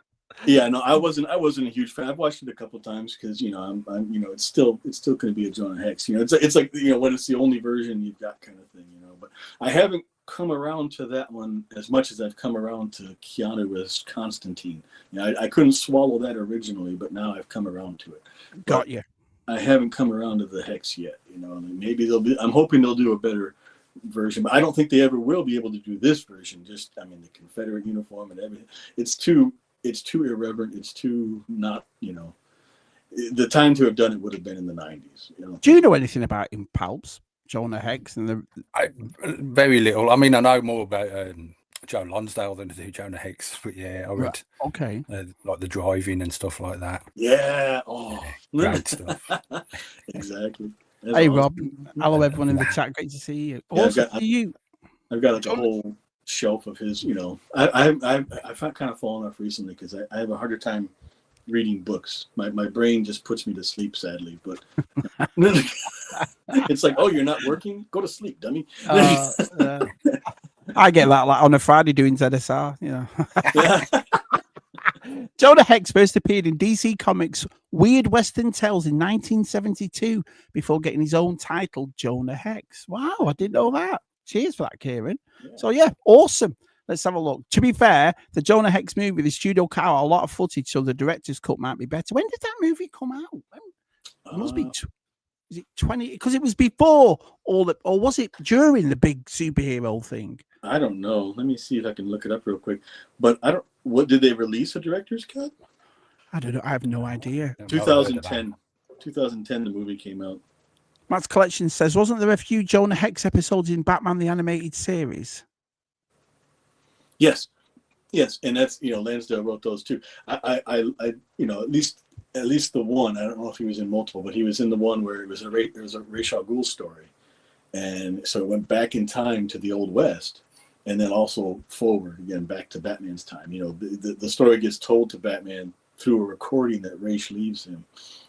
Yeah, no, I wasn't a huge fan. I've watched it a couple times because, you know, I'm you know, it's still going to be a Jonah Hex. You know, it's like, you know, when it's the only version you've got kind of thing, you know. But I haven't come around to that one as much as I've come around to Keanu as Constantine. You know, I couldn't swallow that originally, but now I've come around to it. Got you. I haven't come around to the Hex yet. You know, I mean, maybe I'm hoping they'll do a better version, but I don't think they ever will be able to do this version. Just, I mean, the Confederate uniform and everything. It's too irreverent. It's too not, you know, the time to have done it would have been in the 90s. You know? Do you know anything about him, Palps? Jonah Hex and Very little. I mean, I know more about Joe Lonsdale than I do Jonah Hex, but yeah, I read like the driving and stuff like that. Yeah. Oh, great stuff. Exactly. That's hey, awesome. Rob. Hello, everyone in the chat. Great to see you. Yeah, Also, I've got like a whole shelf of his. You know, I've kind of fallen off recently because I have a harder time reading books. My brain just puts me to sleep, sadly. But it's like, oh, you're not working? Go to sleep, dummy. I get that like on a Friday doing ZSR. You know. Jonah Hex first appeared in DC Comics' Weird Western Tales in 1972 before getting his own title, Jonah Hex. Wow, I didn't know that. Cheers for that, Kieran. Yeah. So yeah, awesome. Let's have a look. To be fair, the Jonah Hex movie, the studio cut out a lot of footage, so the director's cut might be better. When did that movie come out? It must be. Is it 20? Because it was before all the, or was it during the big superhero thing? I don't know. Let me see if I can look it up real quick. But I don't. What did they release a director's cut? I don't know. I have no idea. 2010. 2010, the movie came out. Matt's Collection says, wasn't there a few Jonah Hex episodes in Batman the Animated Series? Yes, and that's, you know, Lansdale wrote those too. I you know, at least the one. I don't know if he was in multiple, but he was in the one where it was a Ra's al Ghul story, and so it went back in time to the Old West, and then also forward again back to Batman's time. You know, the story gets told to Batman through a recording that Ra's leaves him.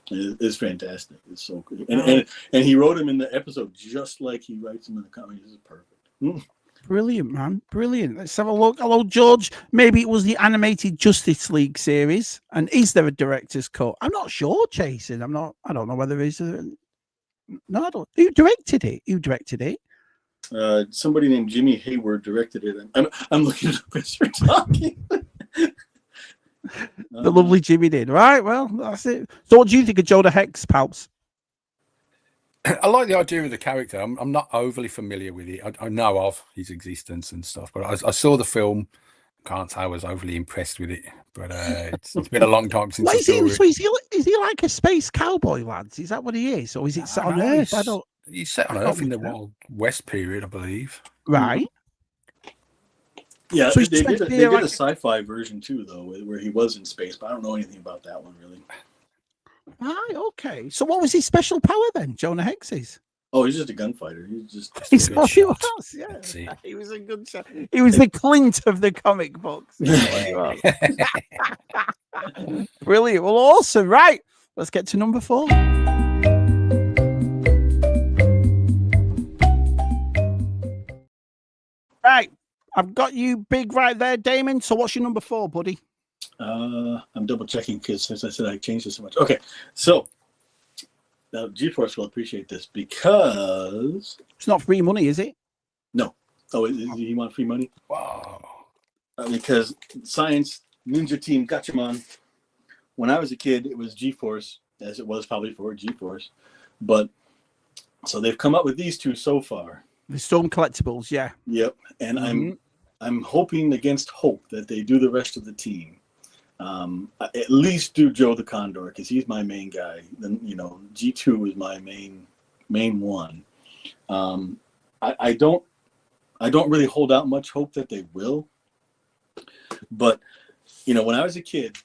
It's fantastic. It's so good, and he wrote him in the episode just like he writes him in the comic. This is perfect. Brilliant, man. Brilliant. Let's have a look. Hello, George. Maybe it was the animated Justice League series. And is there a director's cut? I'm not sure, Jason. I don't know whether there's a... No, I don't. Who directed it? Somebody named Jimmy Hayward directed it. I'm looking at the as you're talking. The lovely Jimmy did. Right, well, that's it. So what do you think of Jonah Hex, Palps? I like the idea of the character. I'm not overly familiar with it. I know of his existence and stuff, but I saw the film. Can't say I was overly impressed with it, but it's been a long time since I saw it. So is he like a space cowboy, lads? Is that what he is? Or is it set on Earth? He's set on Earth in the Wild West period, I believe. Right. Yeah, so they did a sci-fi version too, though, where he was in space, but I don't know anything about that one, really. Right, okay. So what was his special power then, Jonah Hex's? Oh, he's just a gunfighter. He was, yeah. He was a good shot. He was the Clint of the comic books. Brilliant. Well, awesome. Right. Let's get to number 4. Right. I've got you big right there, Damon. So what's your number 4, buddy? I'm double checking because, as I said, I changed it so much. Okay, so now GeForce will appreciate this because it's not free money, is it? No. Oh, you want free money? Wow. Because Science Ninja Team Gatchaman. When I was a kid, it was GeForce, as it was probably for GeForce, but so they've come up with these two so far. The Storm Collectibles, yeah. Yep, and I'm hoping against hope that they do the rest of the team. At least do Joe the Condor because he's my main guy. Then G2 is my main one. I don't really hold out much hope that they will, But, you know, when I was a kid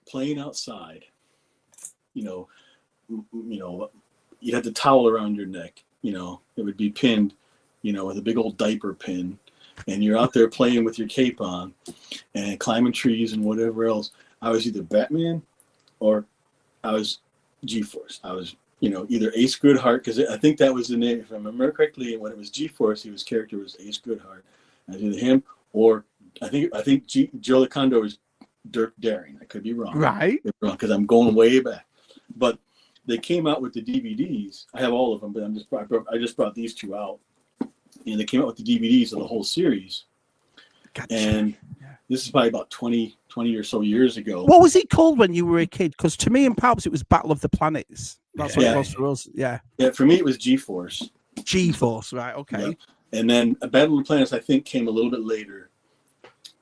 playing outside, you know, you had the towel around your neck, you know, it would be pinned, you know, with a big old diaper pin, and you're out there playing with your cape on and climbing trees and whatever else. I was either Batman or I was G-Force. I was, you know, either Ace Goodheart, because I think that was the name, if I remember correctly, when it was G-Force, his character was Ace Goodheart. I was either him or I think Joe LeCondo was Dirk Daring. I could be wrong. Right. Because I'm going way back. But they came out with the DVDs. I have all of them, but I just brought these two out. And they came out with the DVDs of the whole series. Gotcha. And this is probably about 20 or so years ago. What was it called when you were a kid? Because to me and Palps, it was Battle of the Planets. That's what it was for us. Yeah. Yeah, for me, it was G-Force. G-Force, right. Okay. Yeah. And then Battle of the Planets, I think, came a little bit later.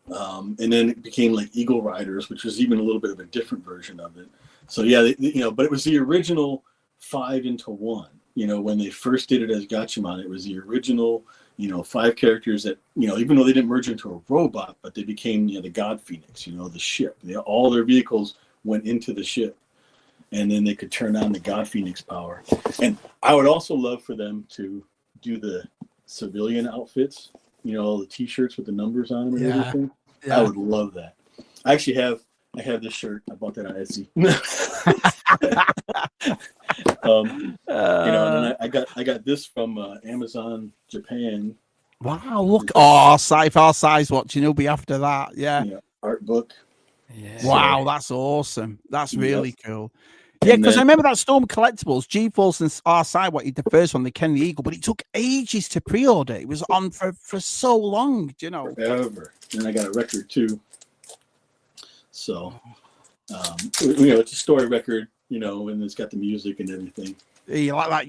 And then it became like Eagle Riders, which was even a little bit of a different version of it. So yeah, you know, but it was the original 5 into 1. You know, when they first did it as Gatchaman, it was the original, you know, 5 characters that, you know, even though they didn't merge into a robot, but they became, you know, the God Phoenix, you know, the ship. All their vehicles went into the ship, and then they could turn on the God Phoenix power. And I would also love for them to do the civilian outfits, you know, the T-shirts with the numbers on them and everything. Yeah. I would love that. I actually have this shirt. I bought that on Etsy. You know, and then I got this from Amazon Japan. Wow! Look, sci-fi size watching. He'll be after that. Yeah. Art book. Yeah. Wow, that's awesome. That's really cool. Yeah, because I remember that Storm Collectibles, G-Force and R-Side, what the first one, the Ken the Eagle, but it took ages to pre-order. It was on for so long, do you know? Forever. And I got a record too. So, you know, it's a story record, you know, and it's got the music and everything. You like that?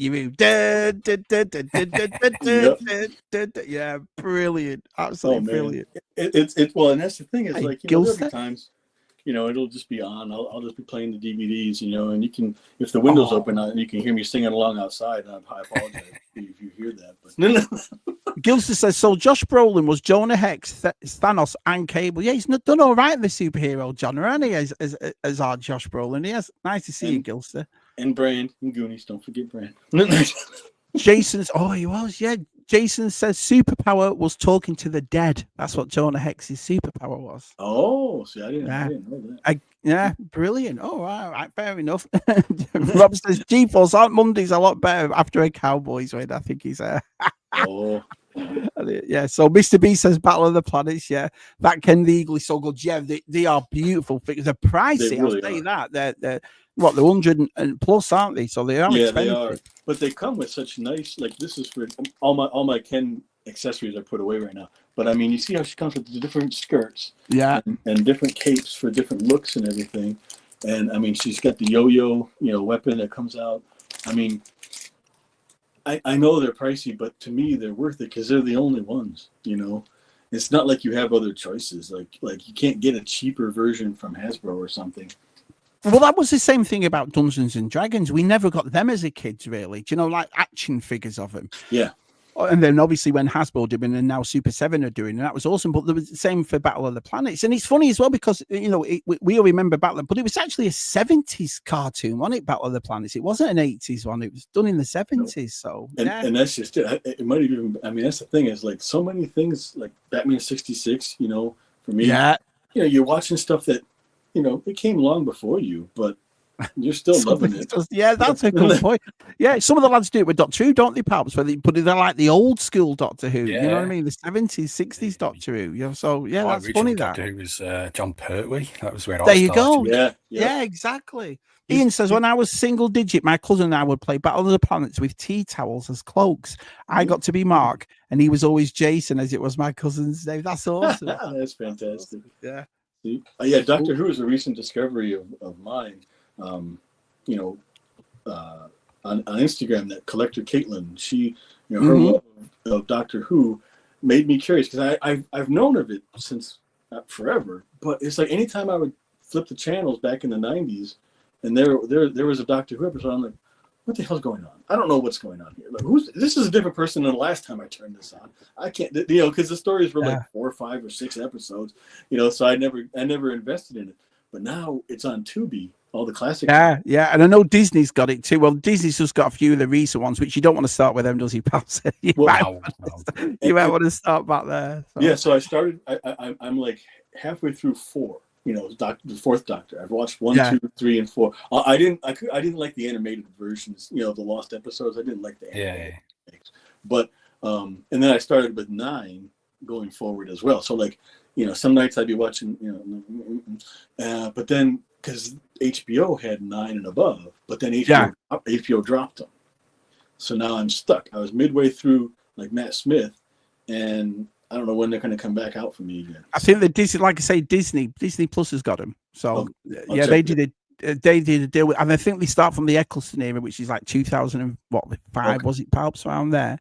Yeah, brilliant. Absolutely brilliant. It's well, and that's the thing is, like, you know, there'll be times, you know, it'll just be on. I'll just be playing the DVDs, you know, and you can, if the window's open, and you can hear me singing along outside. And I apologize if you hear that. But Gilster says, so Josh Brolin was Jonah Hex, Thanos, and Cable. Yeah, he's not done all right in the superhero genre, hasn't he? As our Josh Brolin. Yes, nice to see you, Gilster. And Brand and Goonies. Don't forget Brand. Jason's. Oh, he was. Yeah. Jason says superpower was talking to the dead. That's what Jonah Hex's superpower was. Oh, see, I didn't know that. Yeah, brilliant. Oh, all right, fair enough. Rob says G-Force aren't Mondays a lot better after a Cowboys win. I think he's Oh. Yeah, so Mr. B says Battle of the Planets. Yeah, that Ken the Eagle is so good. Yeah, they are beautiful figures. They're pricey. I'll say that. They're what, they're 100 and plus, aren't they? So they are expensive. They are. But they come with such nice, like, this is for all my Ken accessories I put away right now. But I mean, you see how she comes with the different skirts, and different capes for different looks and everything. And I mean, she's got the yo-yo, you know, weapon that comes out. I mean, I know they're pricey, but to me they're worth it because they're the only ones. You know, it's not like you have other choices. Like you can't get a cheaper version from Hasbro or something. Well, that was the same thing about Dungeons and Dragons. We never got them as a kids, really. Do you know, like action figures of them? Yeah. And then obviously when Hasbro did it, and now Super 7 are doing it, that was awesome. But there was the same for Battle of the Planets. And it's funny as well because, you know, we all remember Battle, but it was actually a 70s cartoon, wasn't it, Battle of the Planets? It wasn't an 80s one. It was done in the 70s. So, and that's just it. It might have even, I mean, that's the thing is, like, so many things, like Batman 66, you know, for me, you know, you're watching stuff that, you know, it came long before you, but you're still loving it. Yeah, that's a good point. Yeah, some of the lads do it with Doctor Who, don't they, Palps? But they're like the old school Doctor Who. You know what I mean? The 70s, 60s Doctor Who. You know, so yeah, that's funny. That Doctor Who was John Pertwee. That was where there you go. Yeah, exactly. Ian says, when I was single digit, my cousin and I would play Battle of the Planets with tea towels as cloaks. I got to be Mark, and he was always Jason, as it was my cousin's name. That's awesome. That's fantastic. Yeah. Yeah, Doctor Who is a recent discovery of mine. You know, on Instagram, that collector Caitlin, she, you know, her love of Doctor Who made me curious because I've known of it since forever. But it's like anytime I would flip the channels back in the 90s, and there was a Doctor Who episode, I'm like, what the hell's going on? I don't know what's going on here. Like, this is a different person than the last time I turned this on. I can't, because the stories were like 4 or 5 or 6 episodes, so I never invested in it. But now it's on Tubi, all the classic. Yeah, and I know Disney's got it too. Well, Disney's just got a few of the recent ones, which you don't want to start with them, does he, Palps? You might want to start back there. So. Yeah, so I started. I'm like halfway through 4. The 4th Doctor. I've watched 1, 2, 3, and 4. I didn't like the animated versions. The lost episodes. I didn't like the animated things. But and then I started with 9 going forward as well. So like some nights I'd be watching but then because HBO had 9 and above, but then HBO dropped them. So now I'm stuck. I was midway through like Matt Smith, and I don't know when they're going to come back out for me again. I think that Disney, like I say, Disney Plus has got them. So they did a deal with, and I think they start from the Eccleston era, which is like 2005, was it, Palps, around there?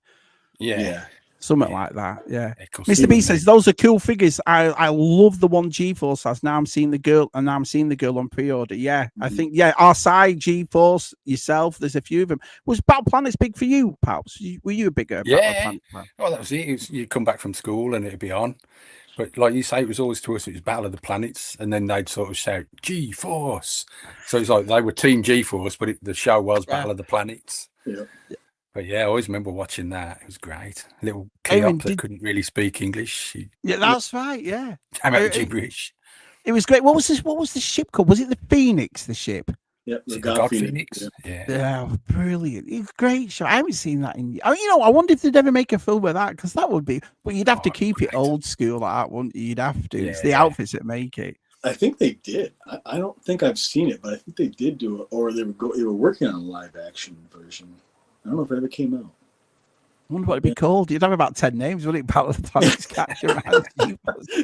Yeah. Something like that, yeah. Mr. B says those are cool figures. I love the one G-Force has. Now I'm seeing the girl, on pre-order. Yeah, I think our side G-Force, yourself. There's a few of them. Was Battle Planets big for you, Palps? Were you a bigger? Battle Planet fan? Well, that was it. You'd come back from school and it'd be on. But like you say, it was always to us. It was Battle of the Planets, and then they'd sort of shout G-Force. So it's like they were Team G-Force, but the show was Battle of the Planets. Yeah. But yeah, I always remember watching that. It was great. A little kid that couldn't really speak English. That's right. Yeah, came out gibberish. It was great. What was this? What was the ship called? Was it the Phoenix? The ship? Yeah, the God Phoenix. Yeah, brilliant. It's a great show. I haven't seen that in. I wonder if they'd ever make a film of that, because that would be. But you'd have to keep it old school like that, wouldn't you? You'd have to. It's the outfits that make it. I think they did. I don't think I've seen it, but I think they did do it, or they were working on a live action version. I don't know if it ever came out. I wonder what it'd be called. You'd have about 10 names, wouldn't it? Battle of the Planets Catcher.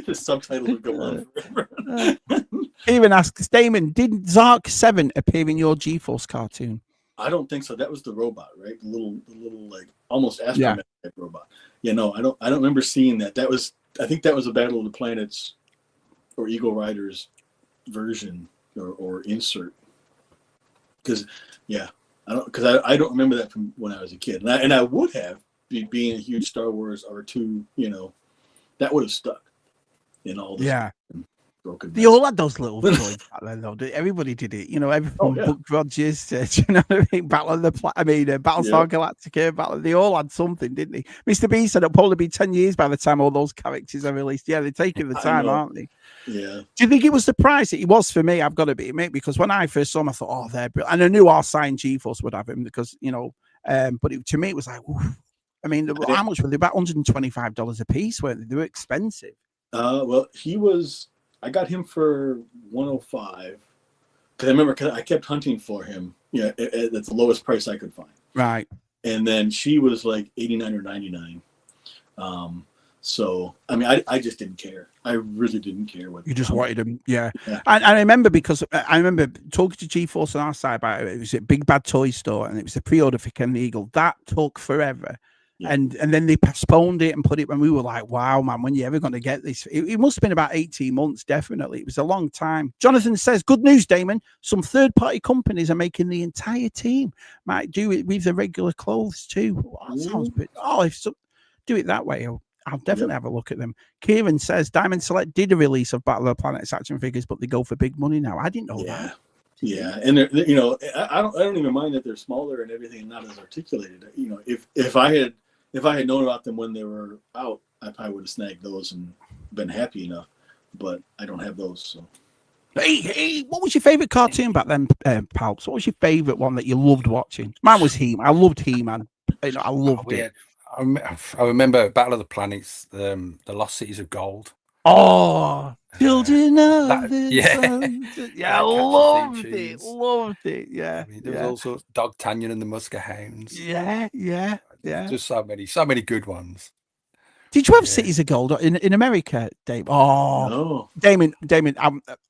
The subtitle would go on forever. Even asks Damon, did Zark 7 appear in your G-Force cartoon? I don't think so. That was the robot, right? The little like almost astronaut type robot. Yeah, no, I don't remember seeing that. I think that was a Battle of the Planets or Eagle Riders version or insert. Because I don't remember that from when I was a kid, and I would have, being a huge Star Wars R2, that would have stuck in all this broken. They all had those little toys back then, though. Everybody did it, everything. Buck Rogers, do you know what I mean? Battlestar Galactica, they all had something, didn't they? Mr. B said it'll probably be 10 years by the time all those characters are released. Yeah, they're taking the time, aren't they? Yeah. Do you think it was the price? It was for me. I've got to be, mate, because when I first saw them, I thought, they're brilliant. And I knew our signed G-Force would have him because, but to me, it was like, oof. I mean, how much were they? About $125 a piece, weren't they? They were expensive. Well, I got him for $105 because I kept hunting for him. At the lowest price I could find. Right. And then she was like $89 or $99. So I mean, I just didn't care. I really didn't care what you just wanted them. Yeah. And I remember because I remember talking to G-Force on our side about it. It was a Big Bad Toy Store, and it was a pre-order for Ken the Eagle. That took forever. Yeah. And then they postponed it and put it when we were like, wow, man, when are you ever going to get this? It must have been about 18 months, definitely. It was a long time. Jonathan says, good news, Damon. Some third-party companies are making the entire team. Might do it with the regular clothes, too. Oh, that sounds good. Do it that way. I'll definitely have a look at them. Kieran says, Diamond Select did a release of Battle of the Planets action figures, but they go for big money now. I didn't know that. Yeah, and I don't even mind that they're smaller and everything, and not as articulated. If I had known about them when they were out, I probably would have snagged those and been happy enough. But I don't have those. So, hey, what was your favorite cartoon back then, Palps? What was your favorite one that you loved watching? Mine was He-Man. I loved He-Man. I loved it. I remember Battle of the Planets, the Lost Cities of Gold. Oh, children of the sun. Yeah, I loved it. Yeah, I mean, there was also Dog Tanyan and the Musker Hounds. Yeah. Just so many good ones. Did you have Cities of Gold in America, Dave? Oh, no. Damon,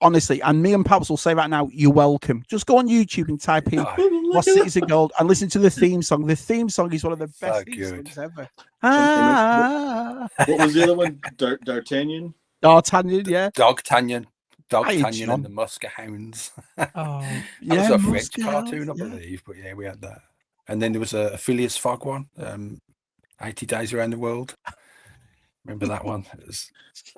honestly, and me and Palps will say right now, you're welcome. Just go on YouTube and type in Lost Cities of Gold and listen to the theme song. The theme song is one of the best theme songs ever. What was the other one? D'Artagnan? D'Artagnan, yeah. Dog Tanyan and the Musker Hounds. Oh, that was a French cartoon, I believe, but we had that. And then there was a Phileas Fogg one, 80 Days Around the World. Remember that one? It was...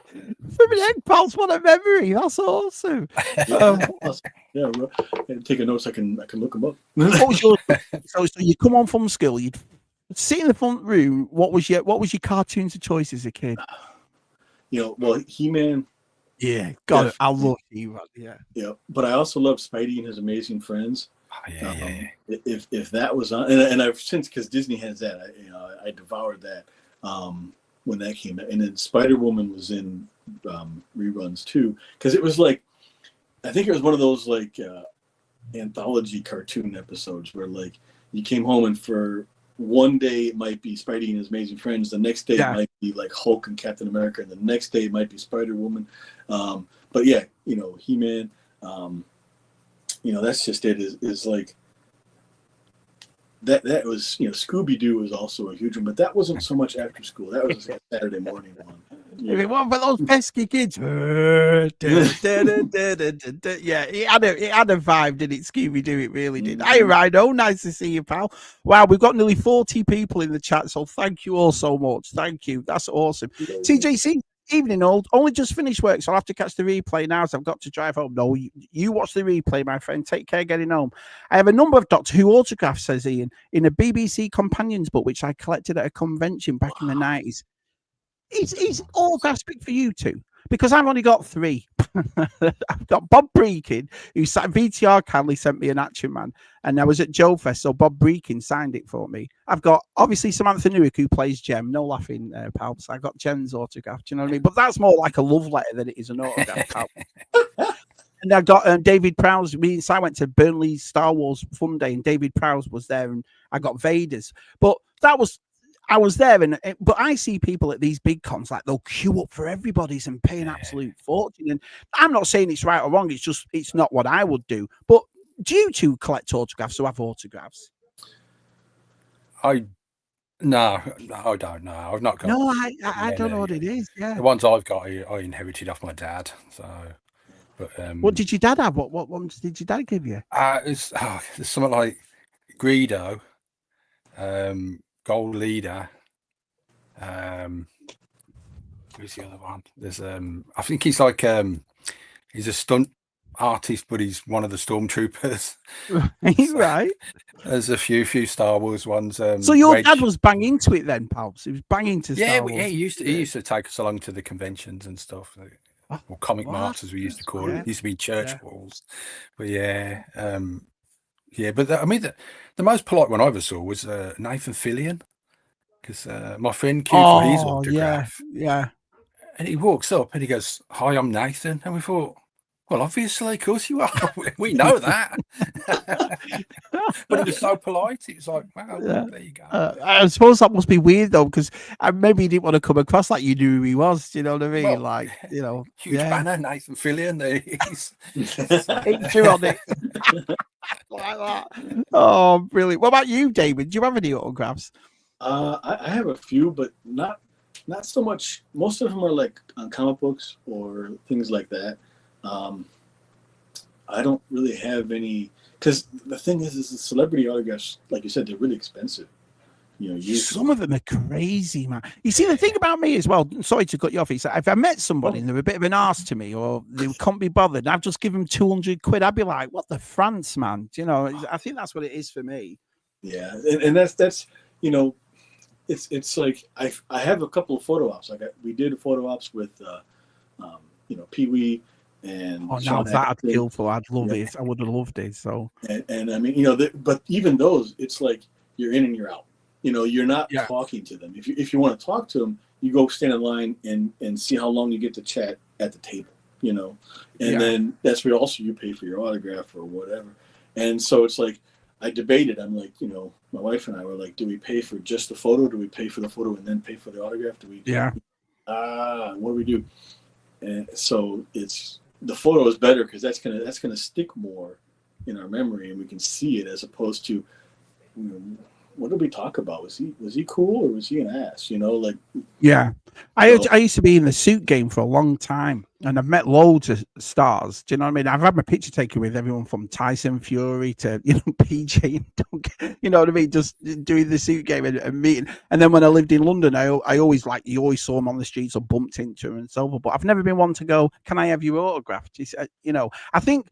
Flipping heck, Palps, what a memory! That's awesome. Yeah, take a note so I can look them up. What was your so you come on from school, you'd sit in the front room. What was your cartoons of choice as a kid? Well, He-Man. Yeah, God, I love He-Man. Yeah, but I also love Spidey and His Amazing Friends. Oh, yeah. If that was on, and I've since, because Disney has that, I devoured that when that came out, and then Spider-Woman was in reruns too, because it was like, I think it was one of those like anthology cartoon episodes where like you came home and for one day it might be Spidey and His Amazing Friends, the next day it might be like Hulk and Captain America, and the next day it might be Spider-Woman. But yeah, He-Man. That's just it. Is like that was Scooby-Doo was also a huge one, but that wasn't so much after school. That was a Saturday morning one. If it wasn't for those pesky kids, yeah, it had a vibe, didn't it? Scooby-Doo, it really did. Hey, Rhino, nice to see you, pal. Wow, we've got nearly 40 people in the chat, so thank you all so much. Thank you. That's awesome. TJC, evening, old. Only just finished work, so I'll have to catch the replay now, so I've got to drive home. No, you watch the replay, my friend. Take care getting home. I have a number of Doctor Who autographs, says Ian, in a BBC Companions book, which I collected at a convention back in the 90s. Is autographs big for you too? Because I've only got 3. I've got Bob Breakin, who VTR kindly sent me an Action Man, and I was at Joe Fest, so Bob Breakin signed it for me. I've got obviously Samantha Newick, who plays Jem. No laughing, Palps. I got Jem's autograph. Do you know what I mean? But that's more like a love letter than it is an autograph. And I got David Prowse. Me and Si went to Burnley's Star Wars Fun Day, and David Prowse was there, and I got Vader's. But I was there, but I see people at these big cons, like they'll queue up for everybody's and pay an absolute fortune. And I'm not saying it's right or wrong. It's not what I would do. But do you two collect autographs or have autographs? I don't know. I've not got. No, I don't know what it is. Yeah, the ones I've got, I inherited off my dad. So, but what did your dad have? What ones did your dad give you? It's something like Greedo. Gold Leader. Who's the other one? There's I think he's like he's a stunt artist, but he's one of the stormtroopers. Right. There's a few Star Wars ones. So your dad was banging into it then, Palps? He was banging to Star Wars. Yeah, he used to take us along to the conventions and stuff. Or comic marts, as we used to call it. It used to be church balls. But yeah. But the most polite one I ever saw was Nathan Fillion, because my friend queued for his autograph. Yeah. And he walks up and he goes, "Hi, I'm Nathan." And we thought, well, obviously, of course you are. We know that. But it was so polite. It was like, wow, there you go. I suppose that must be weird though, because maybe he didn't want to come across like you knew who he was. Do you know what I mean? Well, huge banner, Nathan Fillion. He's picture on it. Like that. Oh, brilliant. What about you, David? Do you have any autographs? I have a few, but not so much. Most of them are like on comic books or things like that. I don't really have any, because the thing is the celebrity autographs, like you said, they're really expensive. Some of them are crazy, man. You see, the thing about me as well, sorry to cut you off, is that if I met somebody and they're a bit of an arse to me, or they can't be bothered, I've just given them 200 quid, I'd be like, what the France, man? I think that's what it is for me. Yeah, and that's it's like I have a couple of photo ops. We did photo ops with Pee Wee and now that I'd kill for. I'd love it. I would have loved it. So and I mean, but even those, it's like you're in and you're out. You're not talking to them. If you want to talk to them, you go stand in line and see how long you get to chat at the table. And then that's where also you pay for your autograph or whatever. And so it's like, I debated. I'm like, my wife and I were like, do we pay for just the photo? Do we pay for the photo and then pay for the autograph? What do we do? And so the photo is better because that's gonna stick more in our memory and we can see it, as opposed to what did we talk about? Was he cool or was he an ass? You know, like yeah. I used to be in the suit game for a long time, and I've met loads of stars. Do you know what I mean? I've had my picture taken with everyone from Tyson Fury to PJ and Dunk. You know what I mean? Just doing the suit game and meeting. And then when I lived in London, I always you always saw him on the streets or bumped into him and so forth. But I've never been one to go, "Can I have your autograph?" I think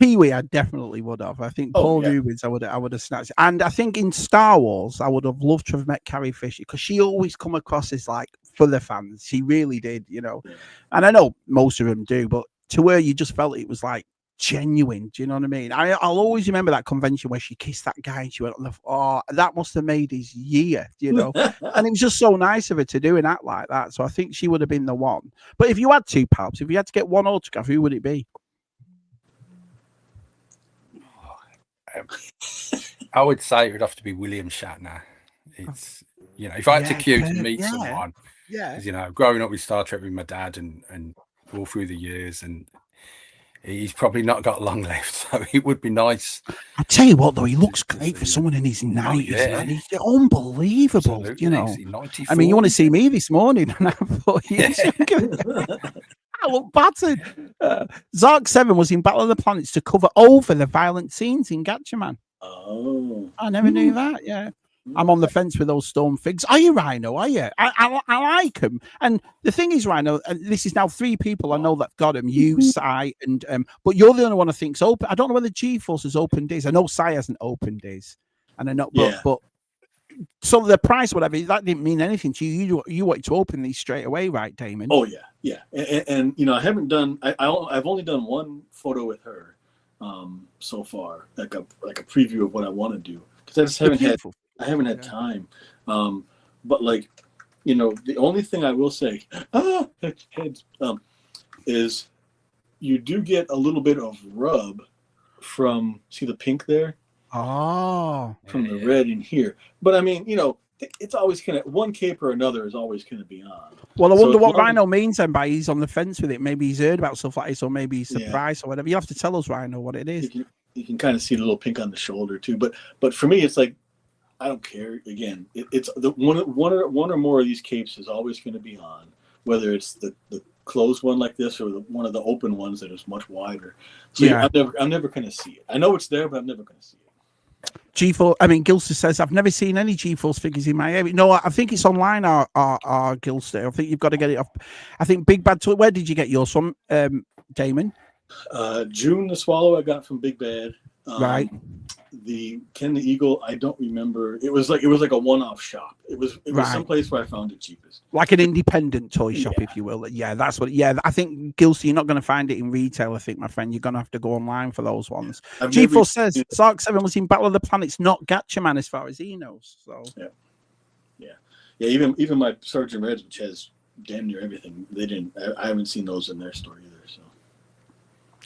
Pee Wee, I definitely would have. I think Paul Rubens, I would have snatched. And I think in Star Wars, I would have loved to have met Carrie Fisher because she always come across as like for the fans. She really did, And I know most of them do, but to her, you just felt it was like genuine. Do you know what I mean? I'll always remember that convention where she kissed that guy and she went, "Oh, that must have made his year," And it was just so nice of her to do an act like that. So I think she would have been the one. But if you had two Palps, if you had to get one autograph, who would it be? I would say it would have to be William Shatner. It's if I had to queue to meet someone, growing up with Star Trek with my dad and all through the years, and he's probably not got long left, so it would be nice. I tell you what, though, he looks great for someone in his 90s. Man. He's unbelievable. Absolutely. I mean, you want to see me this morning, and I thought, I look battered. Zark 7 was in Battle of the Planets to cover over the violent scenes in Gatchaman. Oh, I never knew that. Yeah, I'm on the fence with those Storm figs. Are you, Rhino? Are you? I like them. And the thing is, Rhino, and this is now 3 people I know that got them. You, Sai, and but you're the only one I think's open. I don't know whether G-Force has opened his. I know Sai hasn't opened his, and I know, but so the price, whatever, that didn't mean anything to you. You wanted to open these straight away, right, Damon? Oh yeah. And I haven't done. I've only done one photo with her so far, like a preview of what I want to do, because I just haven't had time. But the only thing I will say is you do get a little bit of rub from, see the pink there? Oh, from the red in here. But I mean, it's always kind of one cape or another is always going to be on. Well, I wonder what Rhino means then by he's on the fence with it. Maybe he's heard about stuff like this, or maybe he's surprised or whatever. You have to tell us, Rhino, what it is. You can kind of see the little pink on the shoulder too. But for me, it's like, I don't care. Again, it's the one or more of these capes is always going to be on, whether it's the closed one like this or one of the open ones that is much wider. So I'm never going to see it. I know it's there, but I'm never going to see it. G4, I mean, Gilster says, I've never seen any G-Force figures in my area. No, I think it's online, our Gilster. I think you've got to get it off. I think Big Bad, where did you get yours from, Damon? June the Swallow I got from Big Bad. Right. The Ken the Eagle, I don't remember. It was like a one-off shop. It was someplace where I found it cheapest. Like an independent toy shop, if you will. Yeah, that's what. Yeah, I think Gilsey, you're not going to find it in retail. I think, my friend, you're going to have to go online for those ones. G4 says Sark 7 was in Battle of the Planets, not Gatchaman, as far as he knows. So yeah. Even my Sergeant Reds, which has damn near everything, they didn't. I haven't seen those in their store either. So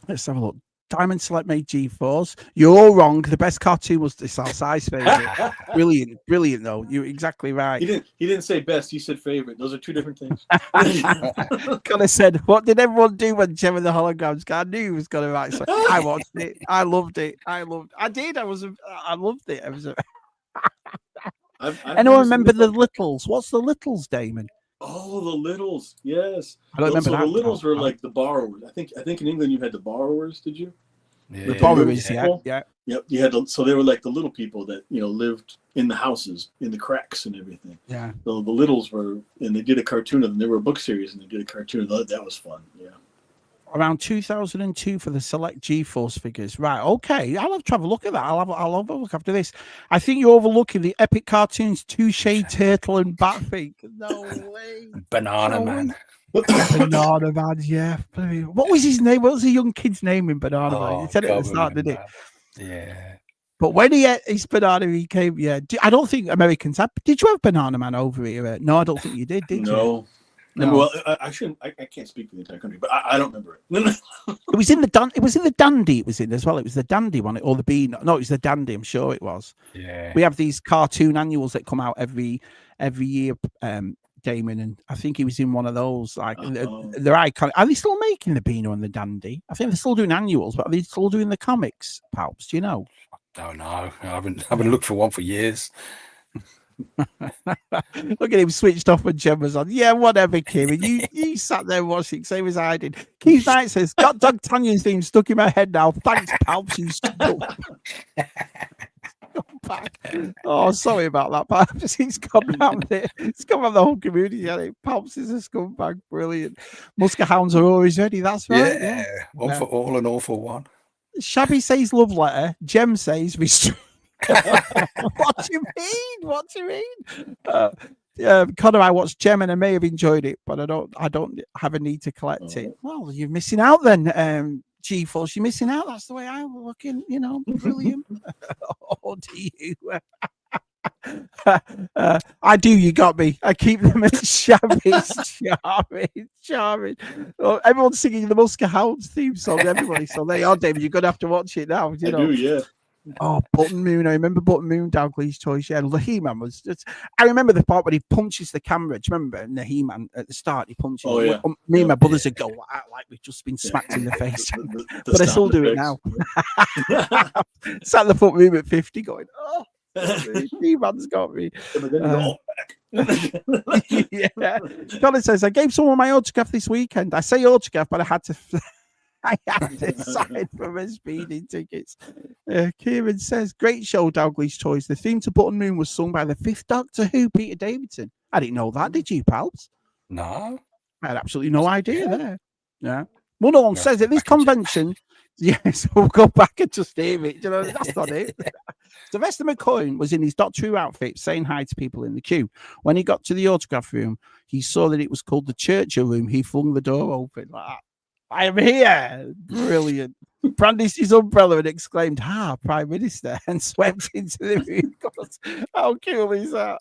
let's have a look. Diamond Select made G-Force. You're all wrong. The best cartoon was this Sai's favorite. Brilliant though. You're exactly right. He didn't say best. He said favorite. Those are two different things. Kind of said, what did everyone do when Gem of the Holograms? I knew he was going to write. So I watched it. I loved it. I loved it. It was. Anyone remember the Littles? What's the Littles, Damon? Oh, the Littles, yes. I don't remember that. The Littles were like the borrowers. I think in England you had the borrowers. Did you? Yeah. The borrowers, yeah. Yep. You had so they were like the little people that lived in the houses, in the cracks and everything. Yeah. So the Littles were, and they did a cartoon of them. They were a book series, and they did a cartoon of them. That was fun. Yeah. Around 2002 for the select G-Force figures. Right, okay. I'll have to have a look at that. I'll have a look after this. I think you're overlooking the epic cartoons Touche, Turtle, and Batfink. No way. Banana Man. Banana Man, yeah. What was his name? What was the young kid's name in Banana Man? He said it at the start, didn't he? Yeah. But when he ate his banana, he came, I don't think Americans had. Did you have Banana Man over here? No, I don't think you did you? No. Well, I shouldn't. I can't speak for the entire country, but I don't remember it. It was in the Dandy. It was in as well. It was the Dandy one, or the Bean. No, it was the Dandy. I'm sure it was. Yeah. We have these cartoon annuals that come out every year, Damon, and I think he was in one of those. Like they're iconic. Are they still making the Beano and the Dandy? I think they're still doing annuals, but are they still doing the comics? Palps, do you know? Oh no, I haven't looked for one for years. Look at him switched off when Jem was on. Yeah, whatever, Kieran. You sat there watching, same as I did. Keith Knight says, got Doug Tanyan's theme stuck in my head now. Thanks, Palps, you back. Oh, sorry about that, Palps. He's gone round it. It's gone around the whole community. Palps is a scumbag. Brilliant. Musker Hounds are always ready. That's right. Yeah. One for all and all for one. Shabby says love letter. Jem says restraint. What do you mean? What do you mean? Connor, I watched Gem and I may have enjoyed it, but I don't have a need to collect it. Well, you're missing out then, G-Force. You're missing out. That's the way I'm looking, brilliant. Oh, do you? I do, you got me. I keep them as Shabby. Charming. Oh, everyone's singing the Musker Hounds theme song, everybody. So there you are, David. You're going to have to watch it now. I do, yeah. Oh, Button Moon. I remember Button Moon, Dalgley's choice. Yeah, the He-Man was just... I remember the part when he punches the camera. Do you remember? And the He-Man at the start, he punches. Oh, yeah. Me and my brothers would go like we've just been smacked in the face. But I still do it now. Sat the foot room at 50 going, oh, He-Man's got me. Yeah. Colin says, I gave someone my autograph this weekend. I say autograph, but I had to sign for my speeding tickets. Kieran says, great show, Dalgley's Choice. The theme to Button Moon was sung by the fifth Doctor Who, Peter Davidson. I didn't know that, did you, Palps? No. I had absolutely no idea there. Yeah. Well, no one says at this convention. Yes, we'll go back and just hear it. That's not it. Sylvester McCoy was in his Doctor Who outfit saying hi to people in the queue. When he got to the autograph room, he saw that it was called the Churchill Room. He flung the door open like that. I am here. Brilliant. Brandished his umbrella and exclaimed, Prime Minister, and swept into the room. How cool is that?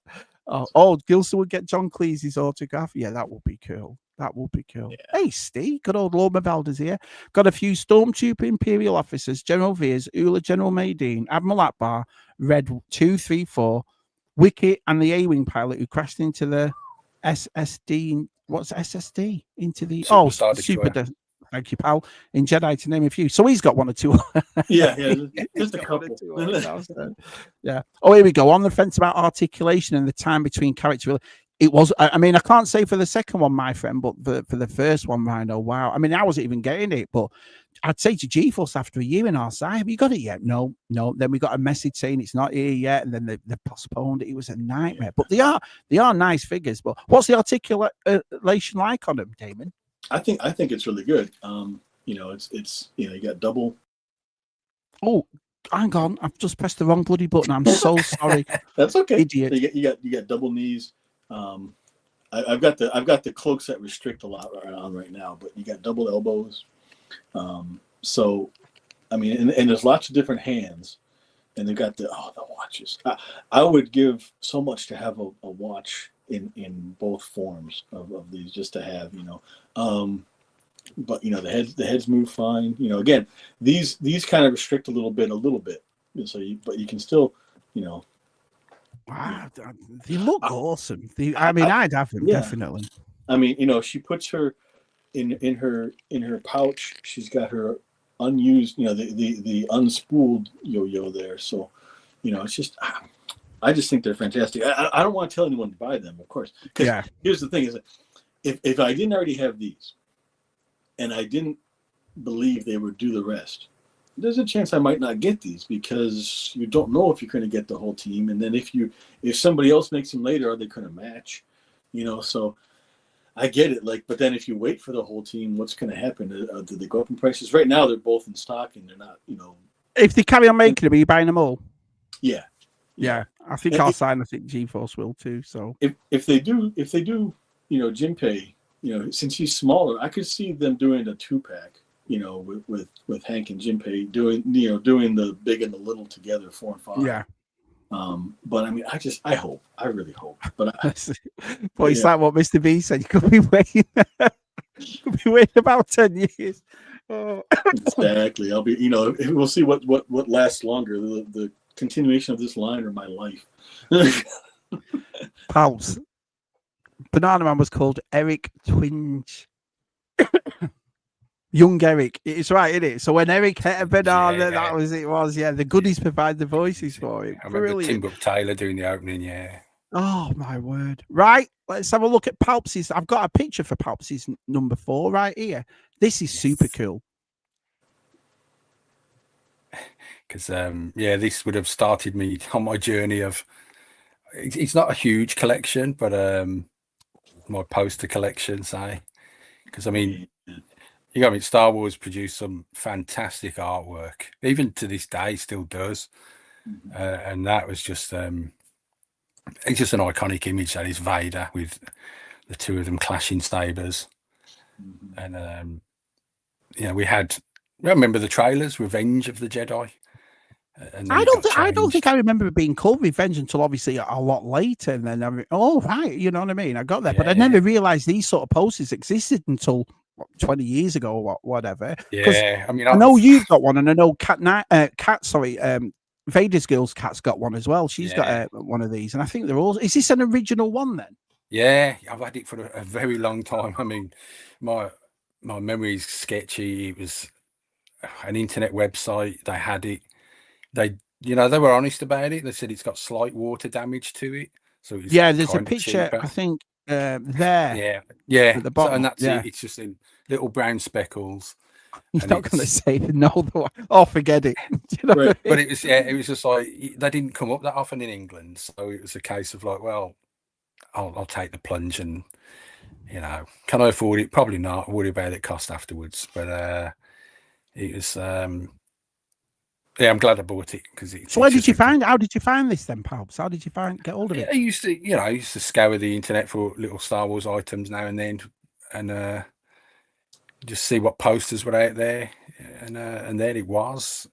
Oh, Gilson would get John Cleese's autograph. Yeah, that would be cool. That would be cool. Yeah. Hey, Steve, good old Lord Mabalda's here. Got a few Stormtrooper Imperial officers, General Veers, Ula General Maydean, Admiral Akbar, Red 234, Wicket, and the A-Wing pilot who crashed into the SSD. What's SSD? Into the Super. Thank you, pal. In Jedi, to name a few. So he's got one or two. Yeah, just a couple. Yeah. Oh, here we go. On the fence about articulation and the time between character. It was. I mean, I can't say for the second one, my friend, but for the first one, Rhino. Wow. I mean, I wasn't even getting it, but I'd say to G-Force after a year in our side, have you got it yet? No. Then we got a message saying it's not here yet, and then they postponed it. It was a nightmare. But they are nice figures. But what's the articulation like on them, Damon? I think it's really good. It's you got double. Oh, hang on! I've just pressed the wrong bloody button. I'm so sorry. That's okay. Idiot. You got double knees. I've got the cloaks that restrict a lot on right now, but you got double elbows. So, I mean, and there's lots of different hands, and they've got the watches. I would give so much to have a watch in both forms of these, just to have, but the heads move fine. Again, these kind of restrict a little bit. So but you can still, Wow, they look awesome. I'd have them definitely. I mean, she puts her in her pouch. She's got her unused, the unspooled yo-yo there. So, it's just. I just think they're fantastic. I don't want to tell anyone to buy them, of course. Because here's the thing: is that if I didn't already have these, and I didn't believe they would do the rest, there's a chance I might not get these, because you don't know if you're going to get the whole team, and then if somebody else makes them later, are they going to match? So I get it. But then if you wait for the whole team, what's going to happen? Do they go up in prices? Right now, they're both in stock, and they're not. If they carry on making them, are you buying them all? Yeah. Yeah, I think I'll sign. I think G-Force will too. So if they do, Jinpei, since he's smaller, I could see them doing a 2-pack, with Hank and Jinpei doing the big and the little together, 4 and 5. Yeah. But I mean, I really hope. But it's like what Mr. B said. You could be waiting about 10 years. Oh. Exactly. I'll be. We'll see what lasts longer. The continuation of this line or my life. Palps. Banana Man was called Eric Twinge. Young Eric. It's right, isn't it? So when Eric hit a banana, Yeah. that was it. Was yeah. The goodies provide the voices for it. I remember Brilliant. Tim Buck Taylor doing the opening. Yeah. Oh my word! Right, let's have a look at Palps's. I've got a picture for Palps's number 4 right here. This is super cool. Because this would have started me on my journey of. It's not a huge collection, but my poster collection, say. Because I mean, Star Wars produced some fantastic artwork, even to this day, still does, and that was just it's just an iconic image. That is Vader with the two of them clashing sabers, and we had. I remember the trailers, Revenge of the Jedi. I don't think I remember it being called Revenge until obviously a lot later. And then right, you know what I mean? I got there, but I never realized these sort of posters existed until 20 years ago or whatever. Yeah, I mean, I know you've got one, and I know Vader's girl's Cat's got one as well. She's got one of these, and I think they're all. Is this an original one then? Yeah, I've had it for a very long time. I mean, my memory's sketchy. It was an internet website. They had it. They were honest about it. They said it's got slight water damage to it. So it's there's a picture, I think, there. Yeah. At the bottom, and that's it. It's just in little brown speckles. You're not going to say no. Forget it. But it was just like they didn't come up that often in England, so it was a case of like, well, I'll take the plunge, and can I afford it? Probably not. Worry about it cost afterwards. But it was. I'm glad I bought it because. So how did you find this then, Palps? How did you get hold of it? I used to scour the internet for little Star Wars items now and then, and just see what posters were out there, and there it was.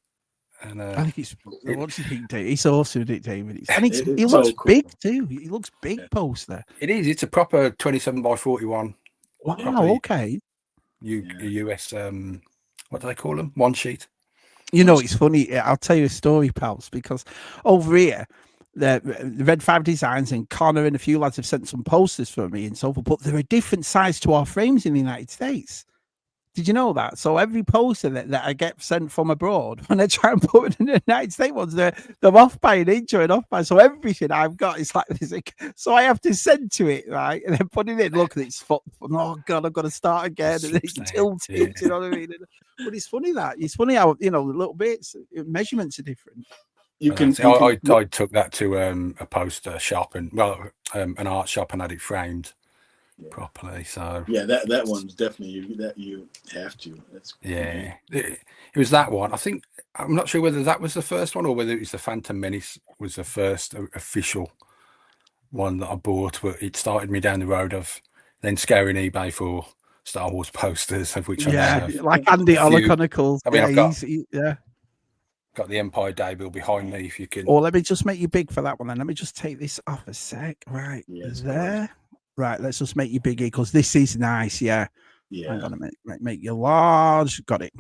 And I think what do you think, Dave? It's awesome, isn't it, David? And it so looks cool. big too. It looks big poster. It is. It's a proper 27x41. Wow. Okay. US. What do they call them? One sheet. It's funny. I'll tell you a story, Palps, because over here, the Red 5 Designs and Connor and a few lads have sent some posters for me and so forth, but they're a different size to our frames in the United States. Did you know that? So every poster that I get sent from abroad, when I try and put it in the United States ones, they're off by an inch or an off by. So everything I've got is like this. So I have to send to it, right? And then put it in, look, it's oh God, I've got to start again. And it's tilted, you know what I mean? But it's funny how, the little bits, measurements are different. I took that to a poster shop and an art shop and had it framed properly. So that one's definitely that you have to. That's it was that one. I think I'm not sure whether that was the first one or whether it was the Phantom Menace was the first official one that I bought, but it started me down the road of then scouring eBay for Star Wars posters, of which I have like Andy Chronicles. I mean, I've got the Empire Day Bill behind me. If you can, let me just make you big for that one. Then let me just take this off a sec. Right there. Right, let's just make you bigger because this is nice. Yeah. I'm gonna make you large. Got it.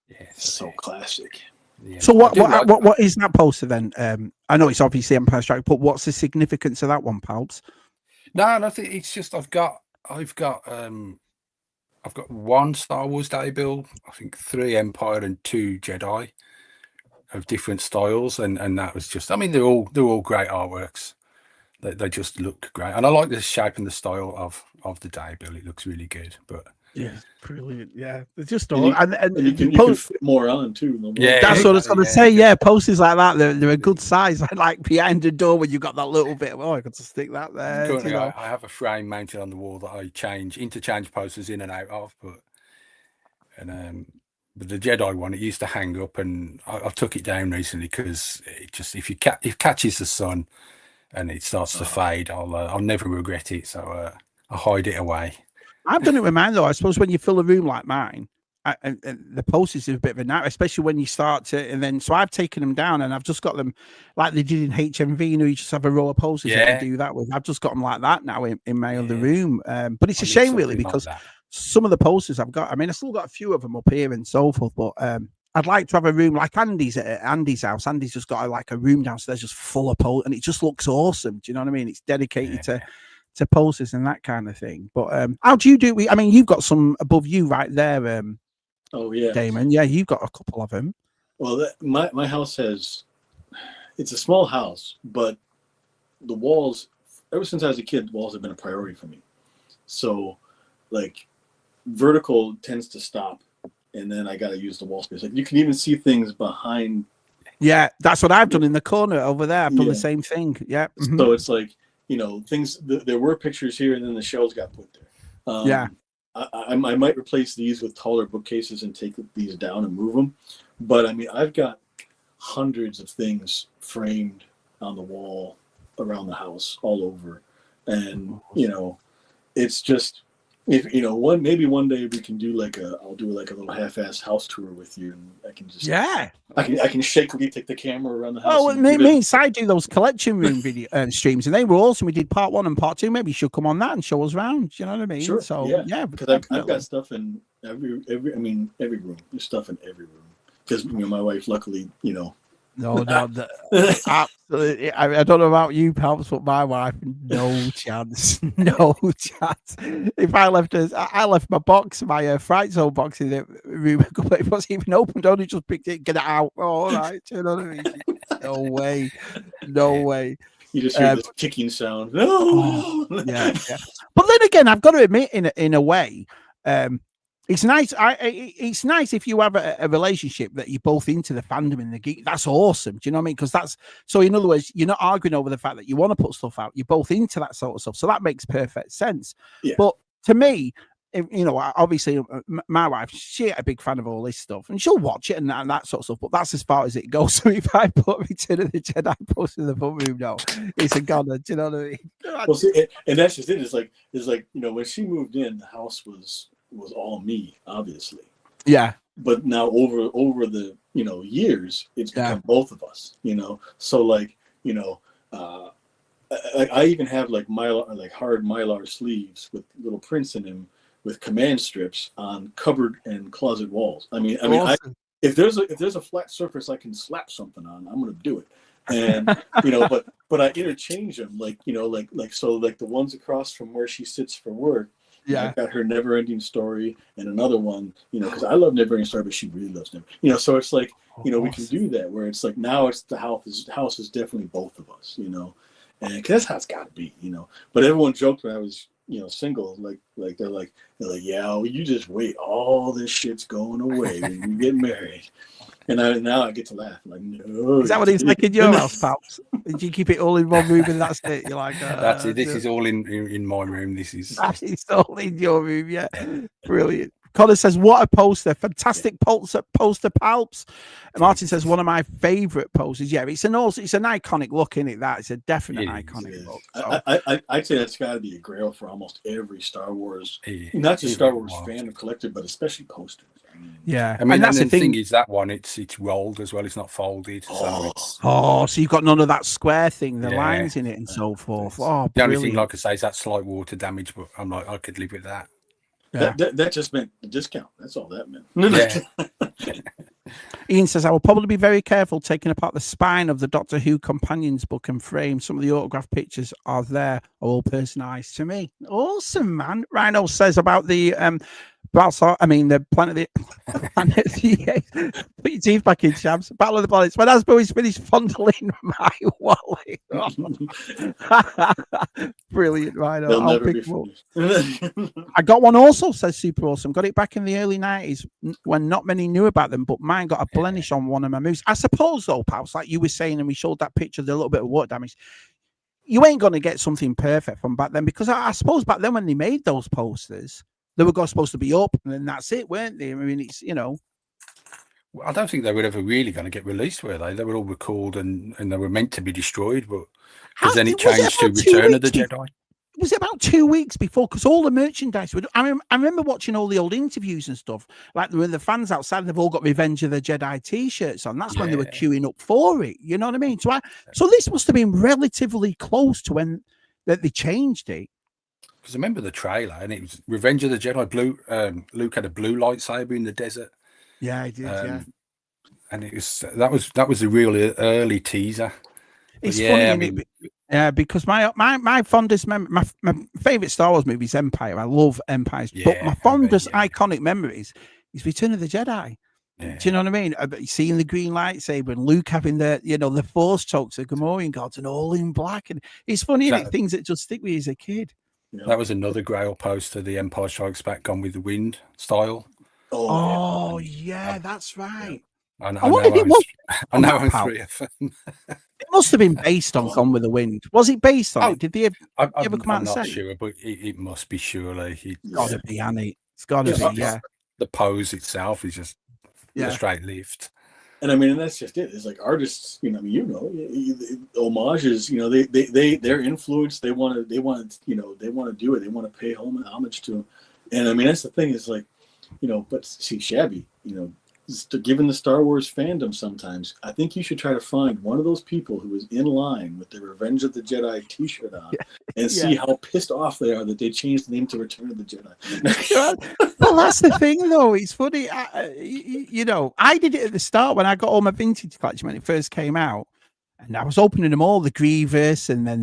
Yeah, so classic. Yeah. So what is that poster then? I know it's obviously Empire Strikes, but what's the significance of that one, Palps? No, nothing. It's just I've got one Star Wars Day Bill, I think 3 Empire and 2 Jedi of different styles, and that was just. I mean, they're all great artworks. They just look great, and I like the shape and the style of the Day Bill. It looks really good, but brilliant. Yeah, they're just all and you can fit more on too. That's what I was going to say. Yeah, posters like that, they're a good size. Like behind the door when you got that little bit. I got to stick that there. Currently, I have a frame mounted on the wall that I interchange posters in and out of, but the Jedi one, it used to hang up, and I took it down recently because it just if it catches the sun. And it starts to fade. I'll never regret it, so I hide it away. I've done it with mine though. I suppose when you fill a room like mine, and the posters are a bit of a nightmare, especially when you start to. And then so I've taken them down, and I've just got them like they did in HMV. You just have a row of posters you can do that with. I've just got them like that now in my other room. But it's a shame really because some of the posters I've got. I mean, I still got a few of them up here and so forth, but. I'd like to have a room like Andy's at Andy's house. Andy's just got a room downstairs just full of posters, and it just looks awesome. Do you know what I mean? It's dedicated to posters and that kind of thing. But how do you do it? I mean, you've got some above you right there, Oh yeah, Damon. Yeah, you've got a couple of them. Well, my house it's a small house, but the walls, ever since I was a kid, the walls have been a priority for me. So, like, vertical tends to stop, and then I got to use the wall space. Like, you can even see things behind. Yeah, that's what I've done in the corner over there. I've done the same thing. Yeah. So it's like, things. There were pictures here, and then the shelves got put there. Yeah. I might replace these with taller bookcases and take these down and move them. But I mean, I've got hundreds of things framed on the wall around the house, all over, and it's just, if maybe one day we can do I'll do like a little half-ass house tour with you, and I can just I can shakily take the camera around the house. Oh, me and Si do those collection room video streams, and they were awesome. We did part 1 and part 2. Maybe you should come on that and show us around. You know what I mean? Sure. So yeah, because I've got stuff in every room. There's stuff in every room because my wife, luckily, No, absolutely. I don't know about you, Palps, but my wife, no chance, no chance. If I left my box, my Fright Zone box in the room, it wasn't even opened. Only just picked it, get it out. Oh, all right, you know what I mean? No way, no way. You just hear this kicking sound. No. Yeah. But then again, I've got to admit, in a way, it's nice. It's nice if you have a relationship that you're both into the fandom and the geek. That's awesome. Do you know what I mean? Because that's so. In other words, you're not arguing over the fact that you want to put stuff out. You're both into that sort of stuff. So that makes perfect sense. Yeah. But to me, obviously, my wife, she's a big fan of all this stuff, and she'll watch it and that sort of stuff. But that's as far as it goes. So if I put Return of the Jedi post in the fun room, no, it's a goner. Do you know what I mean? Well, see, and that's just it. It's like when she moved in, the house was all me, obviously. Yeah. But now over the years, it's become both of us. So I even have like hard Mylar sleeves with little prints in them with command strips on cupboard and closet walls. Awesome. If there's a flat surface I can slap something on, I'm gonna do it. And but I interchange them so the ones across from where she sits for work. Yeah, I've got her Never Ending Story and another one, because I love Never Ending Story, but she really loves Never. So it's like, we can do that where it's like now it's the house is definitely both of us, and cause that's how it's got to be, But everyone joked when I was, single, like they're like, yeah, well, you just wait, all this shit's going away when you get married. And now I get to laugh. I'm like, no. Is that what it's like in your house, Palps? Did you keep it all in one room and that's it? You're like, that's it. This is all in my room. It's all in your room. Yeah, brilliant. Connor says, "What a poster! Fantastic poster, Palps." And Martin says, "One of my favorite posters." Yeah, it's an iconic look, isn't it? It's a definite iconic look. So. I'd say that's got to be a grail for almost every Star Wars, not just Star Wars fan or collector, but especially posters. Yeah, and that's the thing is that one. It's rolled as well. It's not folded. So you've got none of that square thing, the lines in it, and so forth. Oh, the only thing, like I say, is that slight water damage, but I'm like, I could live with that. Yeah. That just meant the discount. That's all that meant. Yeah. Ian says, I will probably be very careful taking apart the spine of the Doctor Who Companions book and frame. Some of the autograph pictures are all personalised to me. Awesome, man. Rhino says about the the Planet of the Apes. Put your teeth back in, Shabs. Battle of the Planets. When Hasbro is finished fondling my wallet. Brilliant, Rhino. I'll pick one. I got one also, says Super Awesome. Got it back in the early 90s when not many knew about them, but mine got a blemish on one of my moves. I suppose, though, Palps, like you were saying, and we showed that picture of the little bit of water damage, you ain't going to get something perfect from back then, because I suppose back then when they made those posters, they were supposed to be up, and then that's it, weren't they? I mean, it's, Well, I don't think they were ever really going to get released, were they? They were all recalled and they were meant to be destroyed, but because then it changed to Return of the Jedi. Was it about 2 weeks before? Because all the merchandise I remember watching all the old interviews and stuff. Like, there were the fans outside, and they've all got Revenge of the Jedi T-shirts on. That's when they were queuing up for it. You know what I mean? So this must have been relatively close to when that they changed it. Because I remember the trailer, and it was Revenge of the Jedi. Luke had a blue lightsaber in the desert. Yeah, he did. And it was that was a really early teaser. It's funny, because my fondest memory, my favorite Star Wars movie is Empire. I love Empires, but my fondest iconic memories It's Return of the Jedi. Yeah. Do you know what I mean? Seeing the green lightsaber and Luke having the Force chokes, the Gamorrean gods, and all in black. And it's funny, isn't it? Things that just stick with you as a kid. Yeah. That was another Grail poster, the Empire Strikes Back Gone with the Wind style. Oh yeah, that's right. I wonder if it was. I know I'm 3 of them. It must have been based on Gone with the Wind. Was it based on it? Did they ever come out I'm and not say? sure, but it must be surely. It's got to be, Annie. It's got to be, yeah. The pose itself is just straight lived. And I mean, and that's just it. It's like artists, homages. They're influenced. They want to do it. They want to pay homage to them. And I mean, that's the thing. Is like, but see, Shabby, given the Star Wars fandom, sometimes I think you should try to find one of those people who is in line with the Revenge of the Jedi T-shirt on, and see how pissed off they are that they changed the name to Return of the Jedi. Well, that's the thing, though. It's funny. I did it at the start when I got all my vintage collection when it first came out, and I was opening them all, the Grievous, and then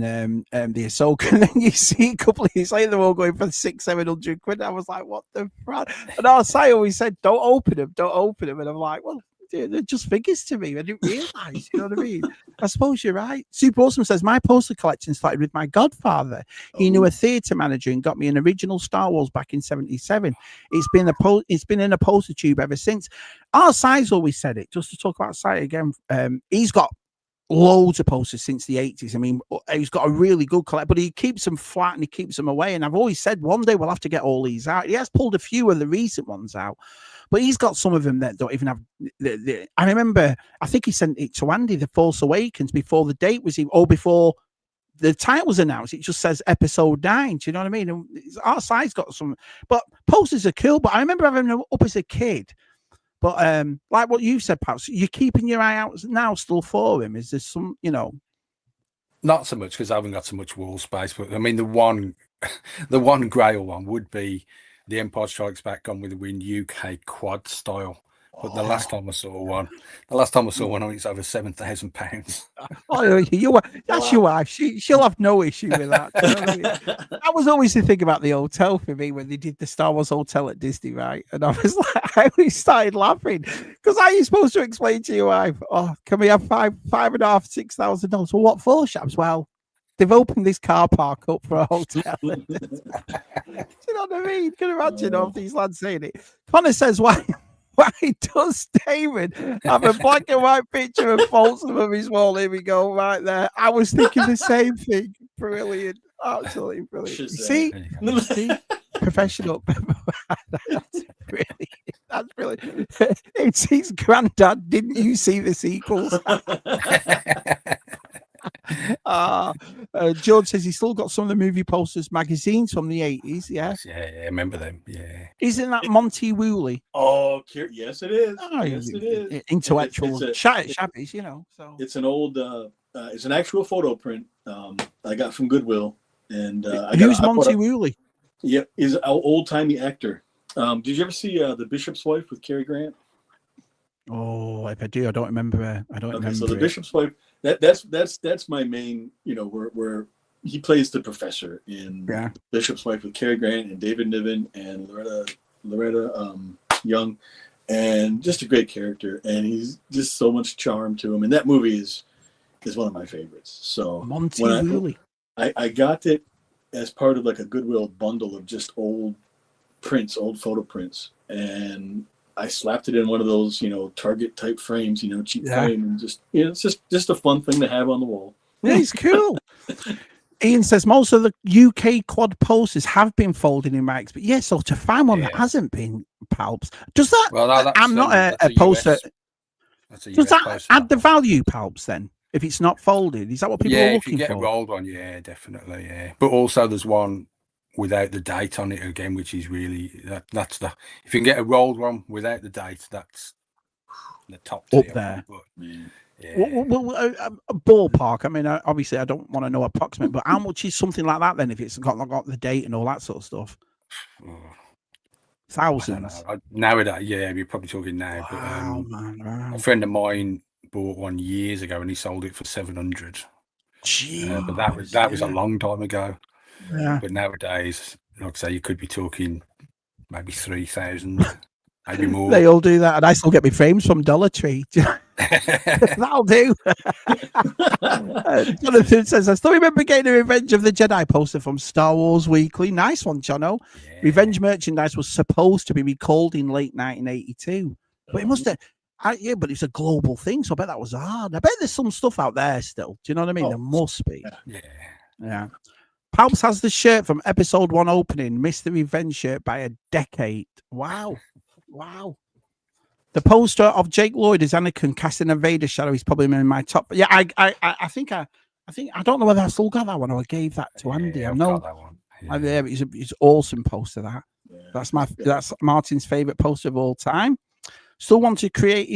the Ahsoka, and then you see a couple of years later they're all going for £600-700. I was like, what the fuck? And I always said, don't open them, and I'm like, well, they're just figures to me. I didn't realise, you know what I mean? I suppose you're right. Super Awesome says, my poster collection started with my godfather. He knew a theatre manager and got me an original Star Wars back in 77. It's been in a poster tube ever since. Our Size always said it, just to talk about Size again. He's got loads of posters since the 80s. I mean, he's got a really good collection, but he keeps them flat and he keeps them away. And I've always said one day we'll have to get all these out. He has pulled a few of the recent ones out, but he's got some of them that don't even have. I remember, I think he sent it to Andy, The Force Awakens, before the date was even, or before the title was announced. It just says Episode 9. Do you know what I mean? And our side's got some, but posters are cool. But I remember having them up as a kid. But like what you said, Palps, you're keeping your eye out now still for him. Is there some, Not so much because I haven't got so much wall space. But I mean, the one Grail one would be the Empire Strikes Back Gone with the Wind UK quad style. But the last time I saw one, I think it's over £7,000. Oh, that's your wife. She'll have no issue with that. You know what I mean? That was always the thing about the hotel for me when they did the Star Wars hotel at Disney, right? And I was like, I always started laughing because how are you supposed to explain to your wife, oh, can we have $5,500, $6,000? Well, what for, Shabs? Well, they've opened this car park up for a hotel. Do you know what I mean? You can imagine all these lads saying it. Connor says, why does Damon have a black and white picture of Folsom of his wall? Here we go, right there. I was thinking the same thing. Brilliant. Absolutely brilliant. See? Professional. That's brilliant. It's his granddad. Didn't you see the sequels? George says he's still got some of the movie posters magazines from the 80s. Yeah, I remember them. Yeah, isn't that Monty Woolley? Oh, yes, it is. Oh, yes, it is. Intellectual shabbies, So it's an old, it's an actual photo print I got from Goodwill, and who's Monty Woolley? Yeah, he's an old-timey actor. Did you ever see The Bishop's Wife with Cary Grant? Oh, if I do, I don't remember. So The Bishop's Wife. That's my main. Where he plays the professor in Bishop's Wife with Cary Grant and David Niven and Loretta Young, and just a great character. And he's just so much charm to him. And that movie is one of my favorites. So Monty Woolley. I got it as part of like a Goodwill bundle of just old photo prints, and I slapped it in one of those, Target type frames, cheap frame, and just, it's just a fun thing to have on the wall. Yeah, it's cool. Ian says most of the UK quad posters have been folded in my but yes, so to find one that hasn't been, Palps, does that? Well, I'm not a poster. Does that add the value, Palps? Then, if it's not folded, is that what people are looking for? Yeah, if you get a rolled one, yeah, definitely, yeah. But also, there's one without the date on it again, which is really that's the if you can get a rolled one without the date, that's the top up there. But, well, a ballpark. I mean, obviously, I don't want to know approximate, but how much is something like that then? If it's got the date and all that sort of stuff, thousands. Nowadays, yeah, you're probably talking now. Wow, but, man! A friend of mine bought one years ago, and he sold it for $700. But that was a long time ago. Yeah. But nowadays, like I say, you could be talking maybe 3,000. maybe more. They all do that, and I still get my frames from Dollar Tree. That'll do. Jonathan says, I still remember getting a Revenge of the Jedi poster from Star Wars Weekly. Nice one, Jono. Yeah. Revenge merchandise was supposed to be recalled in late 1982, but it must have. Yeah, but it's a global thing, so I bet that was hard. I bet there's some stuff out there still. Do you know what I mean? There must be. Yeah. Palps has the shirt from episode 1 opening, missed the Revenge shirt by a decade. Wow. The poster of Jake Lloyd as Anakin casting a Vader shadow is probably in my top. Yeah, I think I don't know whether I still got that one or I gave that to Andy. Yeah, I know that one. Yeah, it's awesome poster. That's Martin's favorite poster of all time. Still want to create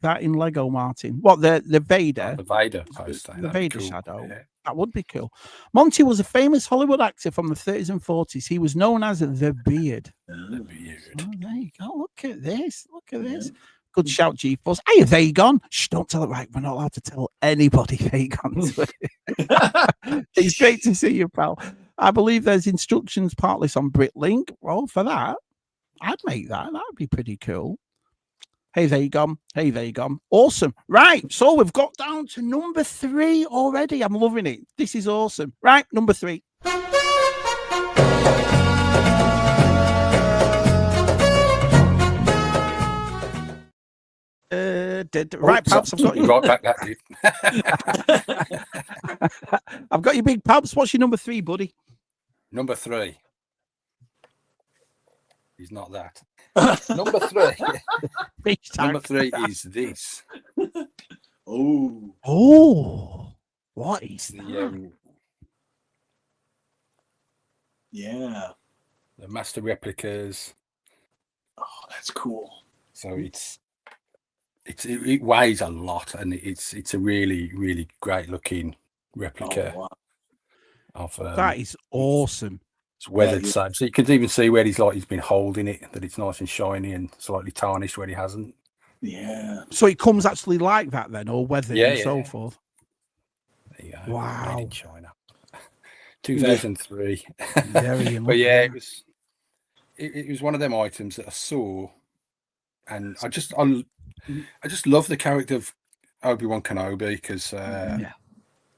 that in Lego, Martin. What, the Vader? The Vader poster. The Vader cool. shadow. Yeah. That would be cool. Monty was a famous Hollywood actor from the 30s and 40s. He was known as the Beard. The Beard. Oh, there you go. Look at this. Good shout, G-Force. Hey, Vagon. Shh, don't tell it right. We're not allowed to tell anybody Vagon. It's great to see you, pal. I believe there's instructions partly on BritLink. Well, for that, I'd make that. That would be pretty cool. Hey, Vagon. Awesome. Right. So we've got down to number 3 already. I'm loving it. This is awesome. Right. Number 3. Right, Palps, I've got you. Right back that dude. I've got you, big Palps. What's your number 3, buddy? Number 3. He's not that. Number 3. Number 3 is this. Oh, what is that? The master replicas. Oh, that's cool. So it weighs a lot, and it's a really, really great looking replica. Oh, wow. Of that is awesome. It's weathered, so you can even see where he's been holding it, that it's nice and shiny and slightly tarnished where he hasn't. Yeah. So it comes actually like that then, or weathered and so forth. There you go. Wow. Made in China. 2003. But yeah, it was one of them items that I saw, and I just love the character of Obi-Wan Kenobi, because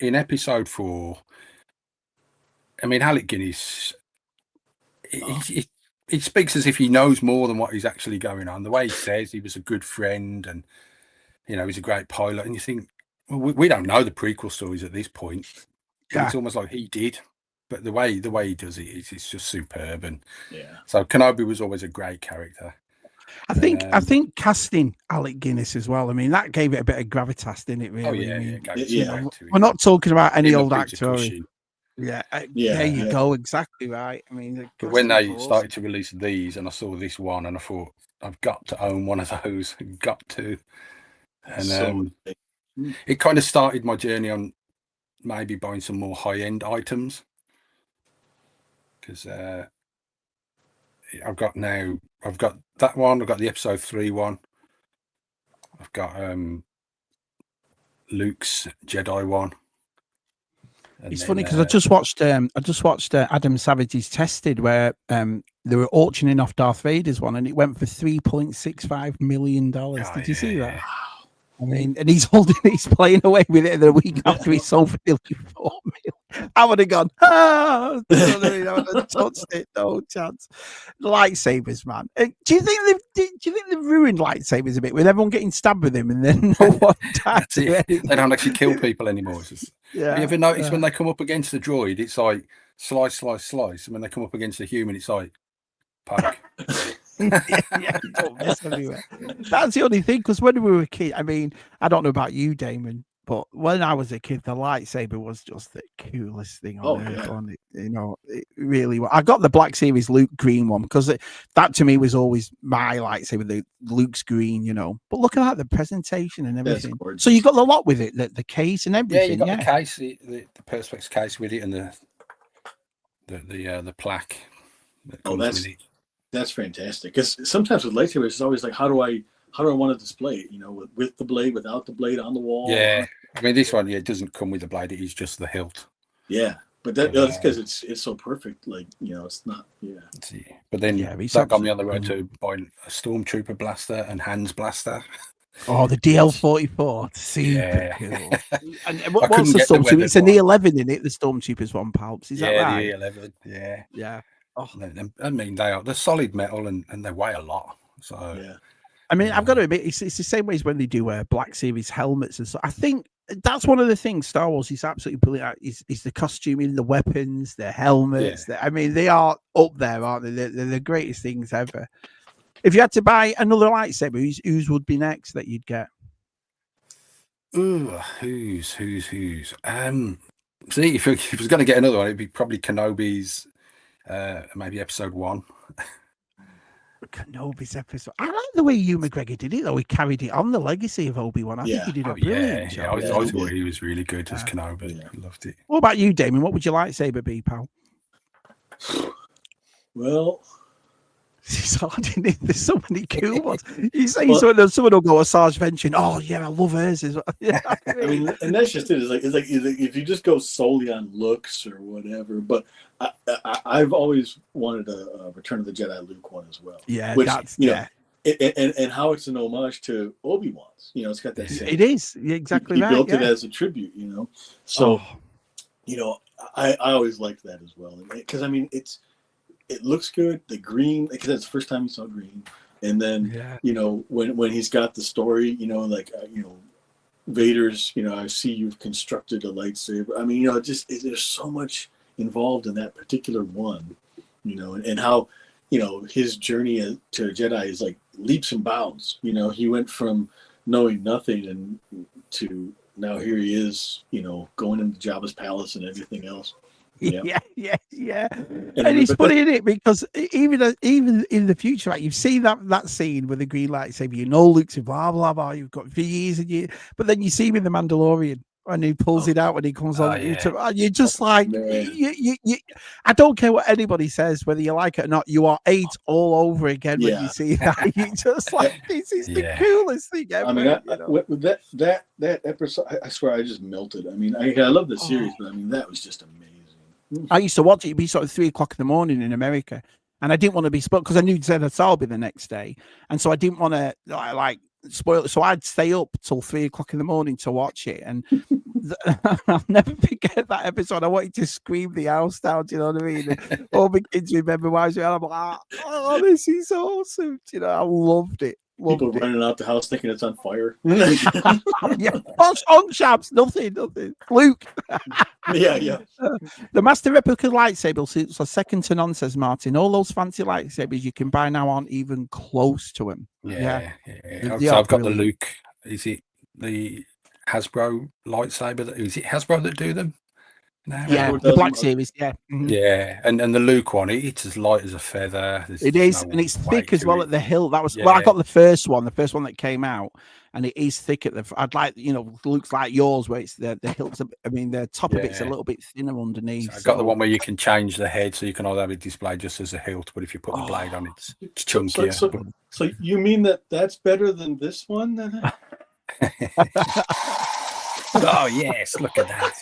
in episode 4, I mean, Alec Guinness, he speaks as if he knows more than what is actually going on. The way he says he was a good friend, and he's a great pilot, and you think, well, we don't know the prequel stories at this point. It's almost like he did, but the way he does it's just superb. And so Kenobi was always a great character. I think casting Alec Guinness as well. I mean, that gave it a bit of gravitas, didn't it? Really? We're not talking about any old actor. There you go. Exactly right. I mean, when they started to release these, and I saw this one, and I thought, I've got to own one of those. Got to. And it kind of started my journey on maybe buying some more high-end items, because I've got that one. I've got the episode 3 one. I've got Luke's Jedi one. It's funny because I just watched Adam Savage's Tested, where they were auctioning off Darth Vader's one, and it went for $3.65 million. Did you see that? I mean, and he's playing away with it, and the week after he sold for nearly $4 million. I would have gone, I would have touched it, no chance. Lightsabers, man. Do you think they've ruined lightsabers a bit, with everyone getting stabbed with them and then no one died? They don't actually kill people anymore. Have you ever noticed when they come up against the droid, it's like slice, slice, slice, and when they come up against a human, it's like poke. Don't mess everywhere. That's the only thing, because when we were a kid, I mean, I don't know about you, Damon, but when I was a kid, the lightsaber was just the coolest thing on earth. It really was. I got the Black Series Luke green one, because that to me was always my lightsaber, the Luke's green, But look at that, the presentation and everything. So you got the lot with it, the case and everything. Yeah, you got the case, the Perspex case with it, and the plaque. That's fantastic. Because sometimes with lightsabers, it's always like, how do I want to display it? With the blade, without the blade, on the wall. Yeah, I mean, this one, it doesn't come with the blade; it is just the hilt. Yeah, But that's because it's so perfect. Like, it's not. Yeah. But then that got me on the road to buying a Stormtrooper blaster and Hans blaster. Oh, the DL-44, super cool. And what's the Stormtrooper? It's an E11 in it. The Stormtroopers one, Palps. Is that right? The E11. Yeah. Yeah. Oh. I mean, they're solid metal and they weigh a lot. So yeah. I mean, I've got to admit, it's the same way as when they do Black Series helmets and so. I think that's one of the things Star Wars is absolutely brilliant at, is the costuming, the weapons, the helmets. I mean, they are up there, aren't they? They're the greatest things ever. If you had to buy another lightsaber, whose would be next that you'd get? Ooh, who's? See, if I was going to get another one, it'd be probably Kenobi's, maybe episode 1. Kenobi's episode. I like the way Hugh McGregor did it, though. He carried it on, the legacy of Obi-Wan. I think he did a brilliant job. I thought he was really good as Kenobi. I loved it. What about you, Damon? What would your lightsaber be, pal? Well, it's hard, isn't it? There's so many cool ones. You say someone will go Asajj Ventress. Oh yeah, I love hers as well. I mean, and that's just it. It's like if you just go solely on looks or whatever. But I've always wanted a Return of the Jedi Luke one as well. Yeah, and how it's an homage to Obi-Wan's. It's got that. It is exactly he right. He built it as a tribute. So I always liked that as well, because I mean it looks good. The green, because that's the first time you saw green, and then when he's got the story, Vader's, I see you've constructed a lightsaber. I mean, there's so much involved in that particular one, and how his journey to a Jedi is like leaps and bounds. He went from knowing nothing and to now here he is, going into Jabba's palace and everything else. Yeah. And he's funny in it because even in the future, right, you've seen that scene with the green lightsaber, Luke's blah blah blah. You've got for years and years, but then you see him in the Mandalorian and he pulls it out when he comes on YouTube. And you're just like, I don't care what anybody says, whether you like it or not. You are 8 all over again when you see that. You just like, this is the coolest thing ever. I mean, with that episode, I swear I just melted. I mean, I love the series, but I mean that was just amazing. I used to watch it. It'd be sort of 3 o'clock in the morning in America, and I didn't want to be spoiled because I knew Zed I'll be the next day, and so I didn't want to spoil it. So I'd stay up till 3 o'clock in the morning to watch it, and I'll never forget that episode. I wanted to scream the house down. Do you know what I mean? And all the kids remember why and I'm like, "Oh, this is awesome!" I loved it. People running out the house thinking it's on fire. On Shabs, nothing. Luke. Yeah. The Master Replica lightsaber suits are second to none, says Martin. All those fancy lightsabers you can buy now aren't even close to him. Yeah. So I've got the Luke. Is it the Hasbro lightsaber? Is it Hasbro that do them? No, the Black Series, yeah, and the Luke one, it's as light as a feather. It is, and it's thick as well at the hilt. That was I got the first one that came out, and it is thick at the. I'd like Luke's like yours, where it's the hilts. I mean, the top of it's a little bit thinner underneath. So I got the one where you can change the head, so you can either have it displayed just as a hilt, but if you put the blade on, it's chunkier. So you mean that's better than this one? Then? Oh yes, look at that.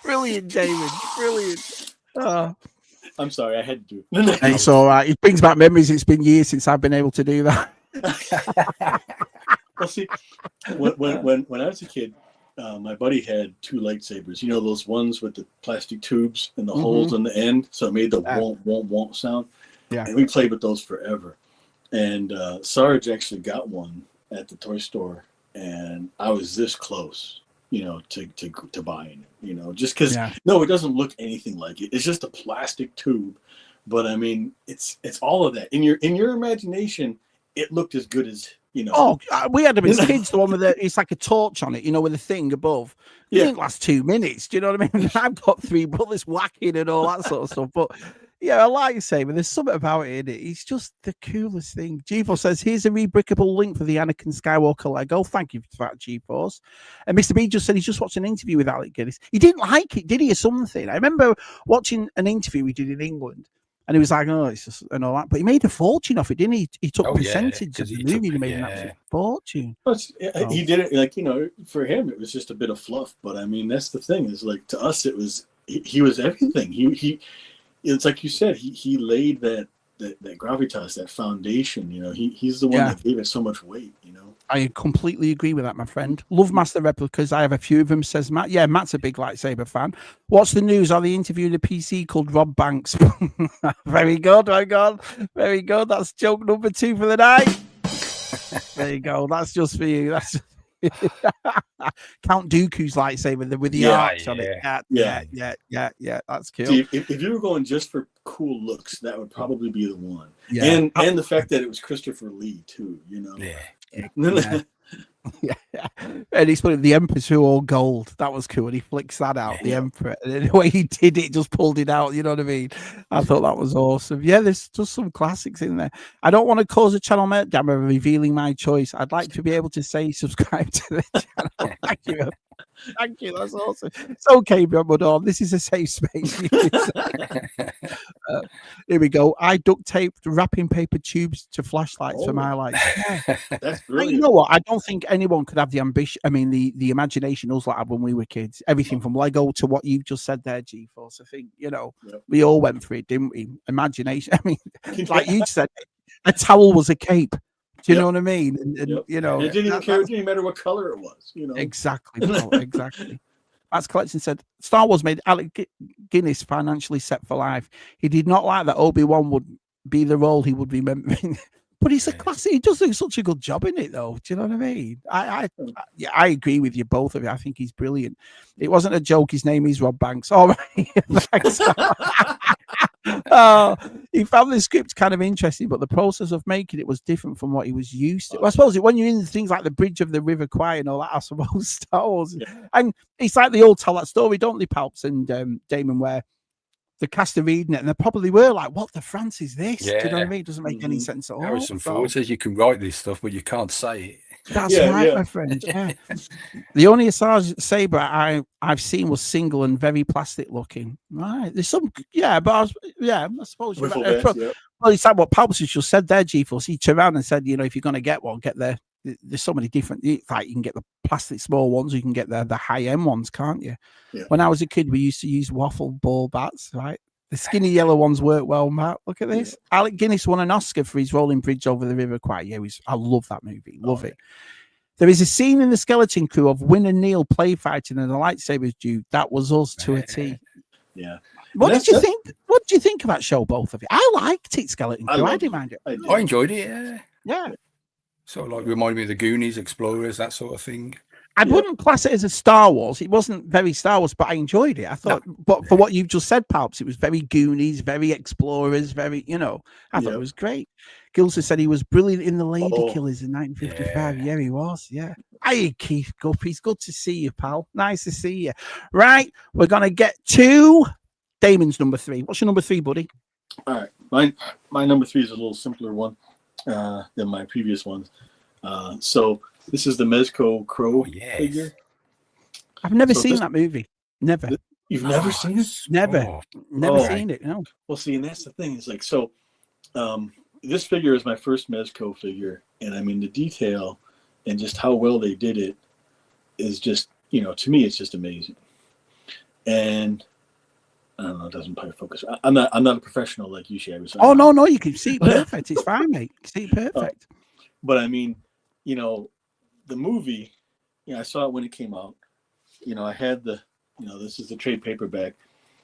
Brilliant, David. Brilliant. I'm sorry, I had to do it. It's all right. It brings back memories. It's been years since I've been able to do that. Well, see, when I was a kid, my buddy had 2 lightsabers. Those ones with the plastic tubes and the holes in the end, so it made the womp womp womp sound. Yeah. And we played with those forever. And Sarge actually got one at the toy store, and I was this close. To buying it, just because it doesn't look anything like it. It's just a plastic tube, but I mean, it's all of that in your imagination. It looked as good as Oh, we had them as kids. The one with it's like a torch on it, with a thing above. It didn't last 2 minutes. Do you know what I mean? I've got 3 bullets whacking and all that sort of stuff, but. Yeah, I like you saying, but there's something about it in it. It's just the coolest thing. GeForce says, here's a rebrickable link for the Anakin Skywalker Lego. Thank you for that, GeForce. And Mr. B just said he's just watched an interview with Alec Guinness. He didn't like it, did he, or something? I remember watching an interview we did in England, and he was like, oh, it's just and all that. But he made a fortune off it, didn't he? He took percentage of the movie and he made an absolute fortune. He did it, for him, it was just a bit of fluff. But I mean, that's the thing, is like, to us, it was he was everything. He it's like you said, he laid that gravitas, that foundation. You know, he's the one that gave it so much weight. You know, I completely agree with that, my friend. Love Master replicas. I have a few of them, says Matt. Yeah, Matt's a big lightsaber fan. What's the news? Are they interviewing a PC called Rob Banks? Very good, my God. Very good. That's joke number 2 for the night. There you go. That's just for you. That's Count Dooku's lightsaber with the arcs on it. Yeah. That's cool. See, if you were going just for cool looks, that would probably be the one. Yeah. And the fact that it was Christopher Lee too, you know. Yeah. And he's putting the Emperor's who all gold. That was cool. And he flicks that out, the Emperor. And the way he did it, just pulled it out. You know what I mean? I thought that was awesome. Yeah, there's just some classics in there. I don't want to cause a channel meltdown by revealing my choice. I'd like to be able to say subscribe to the channel. Thank you. Thank you. That's awesome. It's okay, Madonna. This is a safe space. Here we go. I duct taped wrapping paper tubes to flashlights for my lights. That's brilliant. You know what? I don't think anyone could have the ambition. I mean, the imagination us had when we were kids. Everything from Lego to what you've just said there, G-Force. I think, you know, we all went through it, didn't we? Imagination. I mean, like you said, a towel was a cape. Do you know what I mean? And you know, it didn't even care. It didn't matter what color it was. You know, exactly. Exactly. As Collection said, Star Wars made Alec Guinness financially set for life. He did not like that Obi-Wan would be the role he would be remembering. But he's a classic. He does do such a good job in it, though. Do you know what I mean? I agree with you both of you. I think he's brilliant. It wasn't a joke. His name is Rob Banks. All right. Thanks. He found the script kind of interesting, but the process of making it was different from what he was used to. I suppose when you're in things like the Bridge of the River Kwai and all that, I suppose Star Wars. And it's like they all tell that story, don't they, Palps and Damon, where the cast are reading it and they probably were like, what the France is this? Do you know what I mean? It doesn't make any sense at all. Harrison Ford says you can write this stuff, but you can't say it. That's right, my friend. Yeah. The only Asajj saber I've seen was single and very plastic looking. Right. There's some, but I suppose. Well, it's like what Palps just said there, G-Force. He turned around and said, you know, if you're going to get one, get there. There's so many different, like you can get the plastic small ones, you can get the high-end ones, can't you? Yeah. When I was a kid, we used to use waffle ball bats, right? The skinny yellow ones work well, Matt. Look at this. Yeah. Alec Guinness won an Oscar for his role in Bridge over the River Kwai. Yeah, I love that movie. Love it. There is a scene in the Skeleton Crew of Win and Neil play fighting and the lightsabers dude. That was us to a T. Yeah. What did you think? What did you think of that show, both of you? I liked it, Skeleton Crew. I didn't mind it. I enjoyed it. Yeah. Sort of like reminded me of the Goonies, Explorers, that sort of thing. I wouldn't class it as a Star Wars. It wasn't very Star Wars, but I enjoyed it. I thought, but for what you've just said, Palps, it was very Goonies, very Explorers, very, you know, I thought it was great. Gilser said he was brilliant in The Lady Killers in 1955. Yeah, he was. Yeah. Hey, Keith Guppies. Good to see you, pal. Nice to see you. Right. We're going to get to Damon's number 3. What's your number 3, buddy? All right. My number 3 is a little simpler one than my previous ones. So this is the Mezco Crow figure. I've never seen that movie. Never. You've never seen it? Never. Never seen it. No. Well, see, and that's the thing. It's like, so this figure is my first Mezco figure. And I mean, the detail and just how well they did it is just, you know, to me, it's just amazing. And I don't know, it doesn't probably focus. I'm not a professional like you, Shabby. So no, you can see it perfect. It's fine, mate. You can see it perfect. But I mean, you know, the movie, you know, I saw it when it came out. You know, I had this is the trade paperback.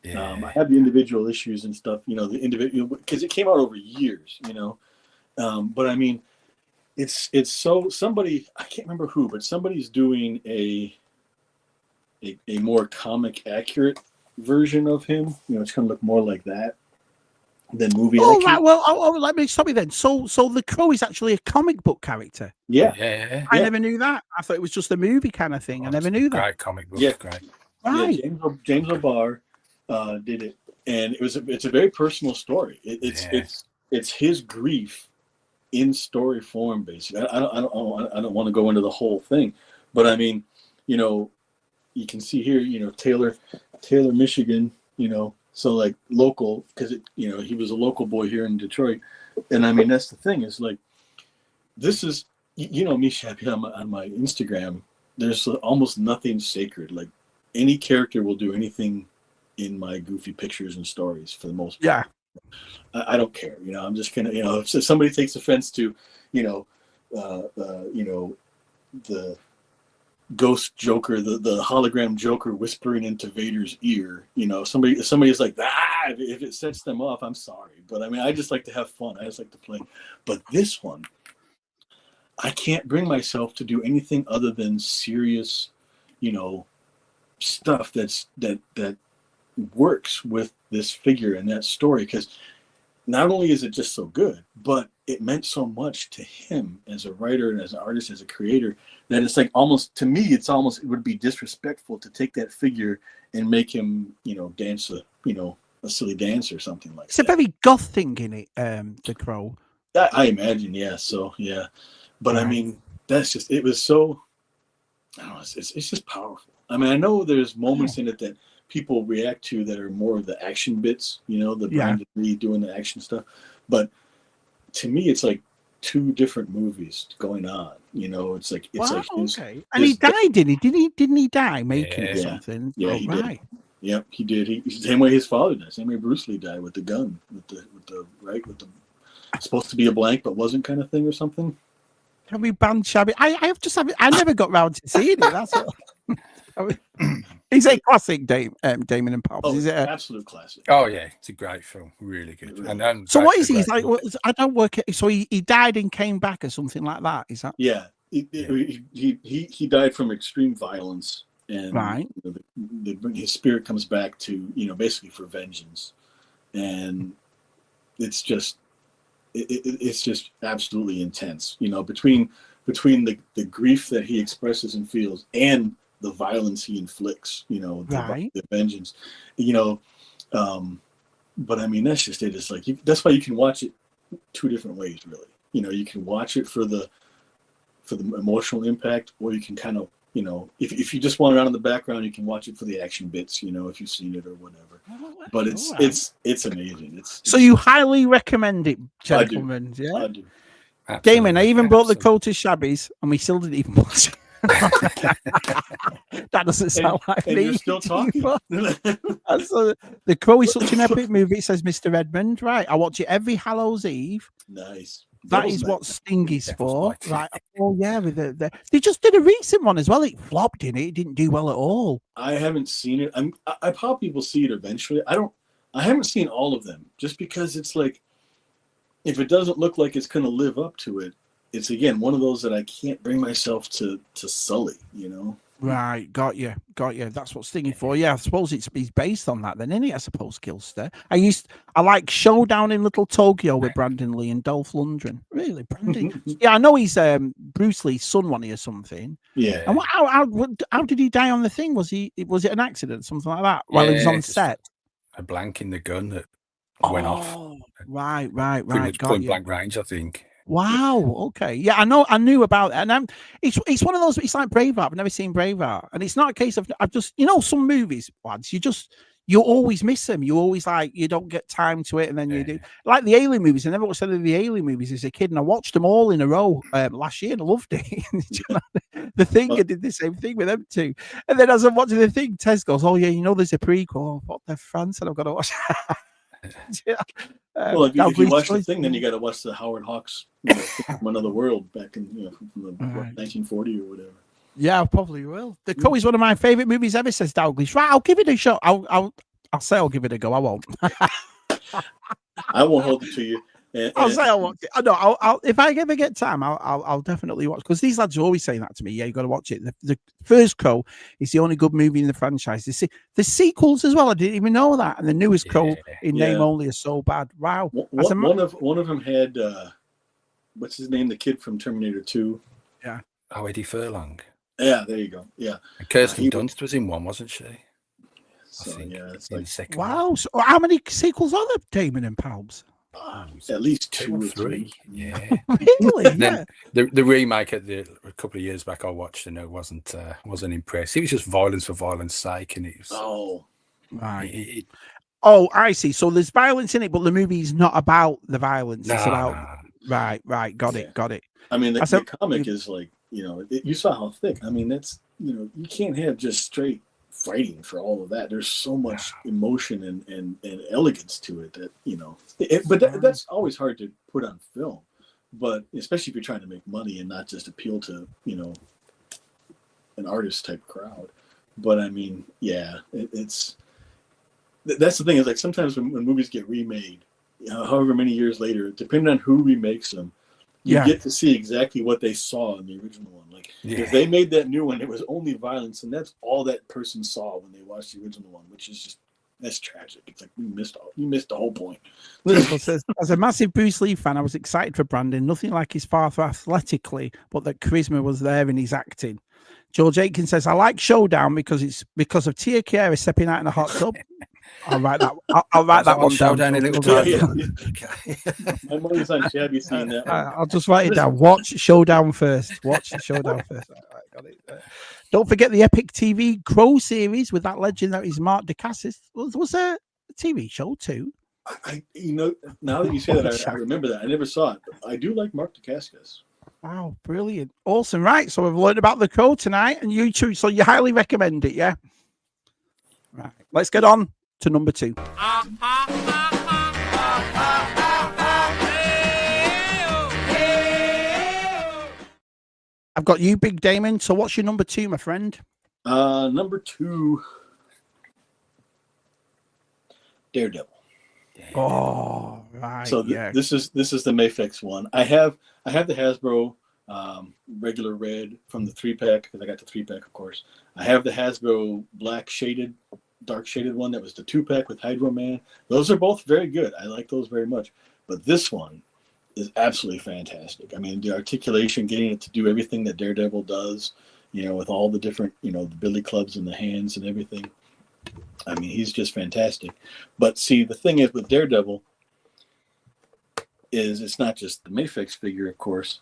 Yeah. I had the individual issues and stuff, you know, the individual, because it came out over years, you know. But I mean, it's so somebody, I can't remember who, but somebody's doing a more comic accurate version of him. You know, it's going to look more like that than movie. Right. Well, let me stop you then. So the Crow is actually a comic book character. Yeah. I never knew that. I thought it was just a movie kind of thing. I never knew that. Great comic book. Yeah, great. Right. Yeah, James O'Barr did it, and it's a very personal story. It's his grief in story form, basically. I don't want to go into the whole thing, but I mean, you know, you can see here, you know, Taylor, Michigan, you know, so like local, because you know, he was a local boy here in Detroit, and I mean, that's the thing, is like, this is, you know me, Shabby, on my Instagram, there's almost nothing sacred. Like, any character will do anything in my goofy pictures and stories for the most Yeah. part. I don't care. I'm just gonna, if somebody takes offense to, the ghost Joker, the hologram Joker whispering into Vader's ear, somebody's like, if it sets them off, I'm sorry. But I mean, I just like to have fun. I just like to play. But this one, I can't bring myself to do anything other than serious, stuff that works with this figure and that story, because not only is it just so good, but it meant so much to him as a writer and as an artist, as a creator, that it's like almost, to me, it would be disrespectful to take that figure and make him, dance a silly dance or something like that. It's a very goth thing in it, the Crow. I imagine, yeah. So, yeah. But I mean, it was so, I don't know, it's just powerful. I mean, I know there's moments in it that people react to that are more of the action bits, the Brandon Lee doing the action stuff. But to me, it's like two different movies going on. It's like okay. And he died, didn't he? Didn't he die making it something? Yeah, he did. Yep, he did. Same way his father died. Same way Bruce Lee died with the gun, with the supposed to be a blank but wasn't kind of thing or something. Can we ban Shabby? I never got round to seeing it. That's all. Is it a classic, Damon and Palps? Oh, is it absolute classic? Oh yeah, it's a great film, really good. Really. And so what is he? He's like, I don't work. So he died and came back or something like that. Is that? Yeah, he died from extreme violence, and his spirit comes back to basically for vengeance, and it's just absolutely intense. Between the grief that he expresses and feels and the violence he inflicts, the vengeance, but I mean, that's just it. It's like, that's why you can watch it two different ways, really. You can watch it for the emotional impact, or you can kind of, if you just want it on in the background, you can watch it for the action bits, if you've seen it or whatever. But it's amazing. So you highly recommend it, gentlemen? I do. Yeah. I do. Absolutely. Damon, I even brought the Crow to Shabby's, and we still didn't even watch it. That doesn't sound like and me. you're still talking. So, the Crow is such an epic movie, says Mr. Edmund. Right, I watch it every Hallows Eve. Nice. That is what Sting is for. Right. Oh yeah, with they just did a recent one as well. It flopped in it. It didn't do well at all. I haven't seen it. I probably will see it eventually. I haven't seen all of them, just because it's like, if it doesn't look like it's going to live up to it, it's again one of those that I can't bring myself to sully. Right, got you. That's what Sting is for. Yeah, I suppose it's based on that then, isn't it? I suppose, Gilster. I like Showdown in Little Tokyo with Brandon Lee and Dolph Lundgren. Really, Brandon? Yeah, I know he's Bruce Lee's son, one or something. Yeah. And how did he die on the thing? Was it an accident, something like that, while he was on set? A blank in the gun that went off. Right. Point blank range, I think. Wow. Okay. Yeah, I knew about it, and it's one of those. It's like Braveheart. I've never seen Braveheart, and it's not a case of I've just some movies, lads. You always miss them. You always you don't get time to it, and then you do. Like the Alien movies. I never watched any of the Alien movies as a kid, and I watched them all in a row last year, and I loved it. The Thing, I did the same thing with them too. And then as I'm watching The Thing, Tess goes, "Oh yeah, there's a prequel." What the France, and I've got to watch. Yeah. Well, if you watch The Thing, then you got to watch the Howard Hawks from Another World back in from the 1940 or whatever. Yeah, I probably will. The Crow is one of my favorite movies ever, says Dalglish. Right, I'll give it a shot. I'll say I'll give it a go. I won't. I won't hold it to you. I'll say I'll watch it. I'll if I ever get time, I'll definitely watch, because these lads are always saying that to me. Yeah, you got to watch it. The first Crow is the only good movie in the franchise. The sequels as well. I didn't even know that. And the newest Crow in name only is so bad. Wow. One of them had what's his name? The kid from Terminator 2. Yeah. Oh, Eddie Furlong. Yeah, there you go. Yeah. And Kirsten Dunst was in one, wasn't she? So, I think. Yeah, it's in like, the second wow. one. So how many sequels are there, Damon and Palps? At least 2 or 3. 3. Yeah. Really? Then the remake a couple of years back I watched, and it wasn't impressed. It was just violence for violence sake, and it was right. I see. So there's violence in it, but the movie's not about the violence. It's about right. Got it. I mean, the comic is like, you saw how thick. I mean, that's you can't have just straight fighting for all of that. There's so much emotion and elegance to it that, you know, that's always hard to put on film, but especially if you're trying to make money and not just appeal to, you know, an artist type crowd. But I mean, yeah, that's the thing, is like sometimes when movies get remade, you know, however many years later, depending on who remakes them, you get to see exactly what they saw in the original one. Like if they made that new one, it was only violence, and that's all that person saw when they watched the original one, which is just, that's tragic. It's like you missed the whole point. Says, as a massive Bruce Lee fan, I was excited for Brandon. Nothing like his father athletically, but that charisma was there in his acting. George Aiken says, I like Showdown because it's because of Tia Carey stepping out in a hot tub. I'll write that. I'll write that one down. Showdown in Little Dragon. Okay. My money's on Shabby seeing that one. I'll just write it down. Watch Showdown first. Watch Showdown first. Right, got it. Don't forget the epic TV Crow series with that legend that is Mark Dacascos. Was there a TV show too? You know, now that you say that, I remember that. I never saw it, but I do like Mark Dacascos. Wow, brilliant. Awesome. Right. So we've learned about the Crow tonight, and you too. So you highly recommend it, yeah? Right. Let's get on to number 2. I've got you, Big Damon. So what's your number 2, my friend? Number 2, Daredevil. Oh, right. So this is the Mayfix one. I have the Hasbro regular red from the 3-pack, because I got the 3-pack, of course. I have the Hasbro black shaded, dark shaded one that was the 2-pack with Hydro Man. Those are both very good. I like those very much. But this one is absolutely fantastic. I mean, the articulation, getting it to do everything that Daredevil does, you know, with all the different, you know, the billy clubs in the hands and everything. I mean, he's just fantastic. But see, the thing is with Daredevil is it's not just the Mayfix figure, of course.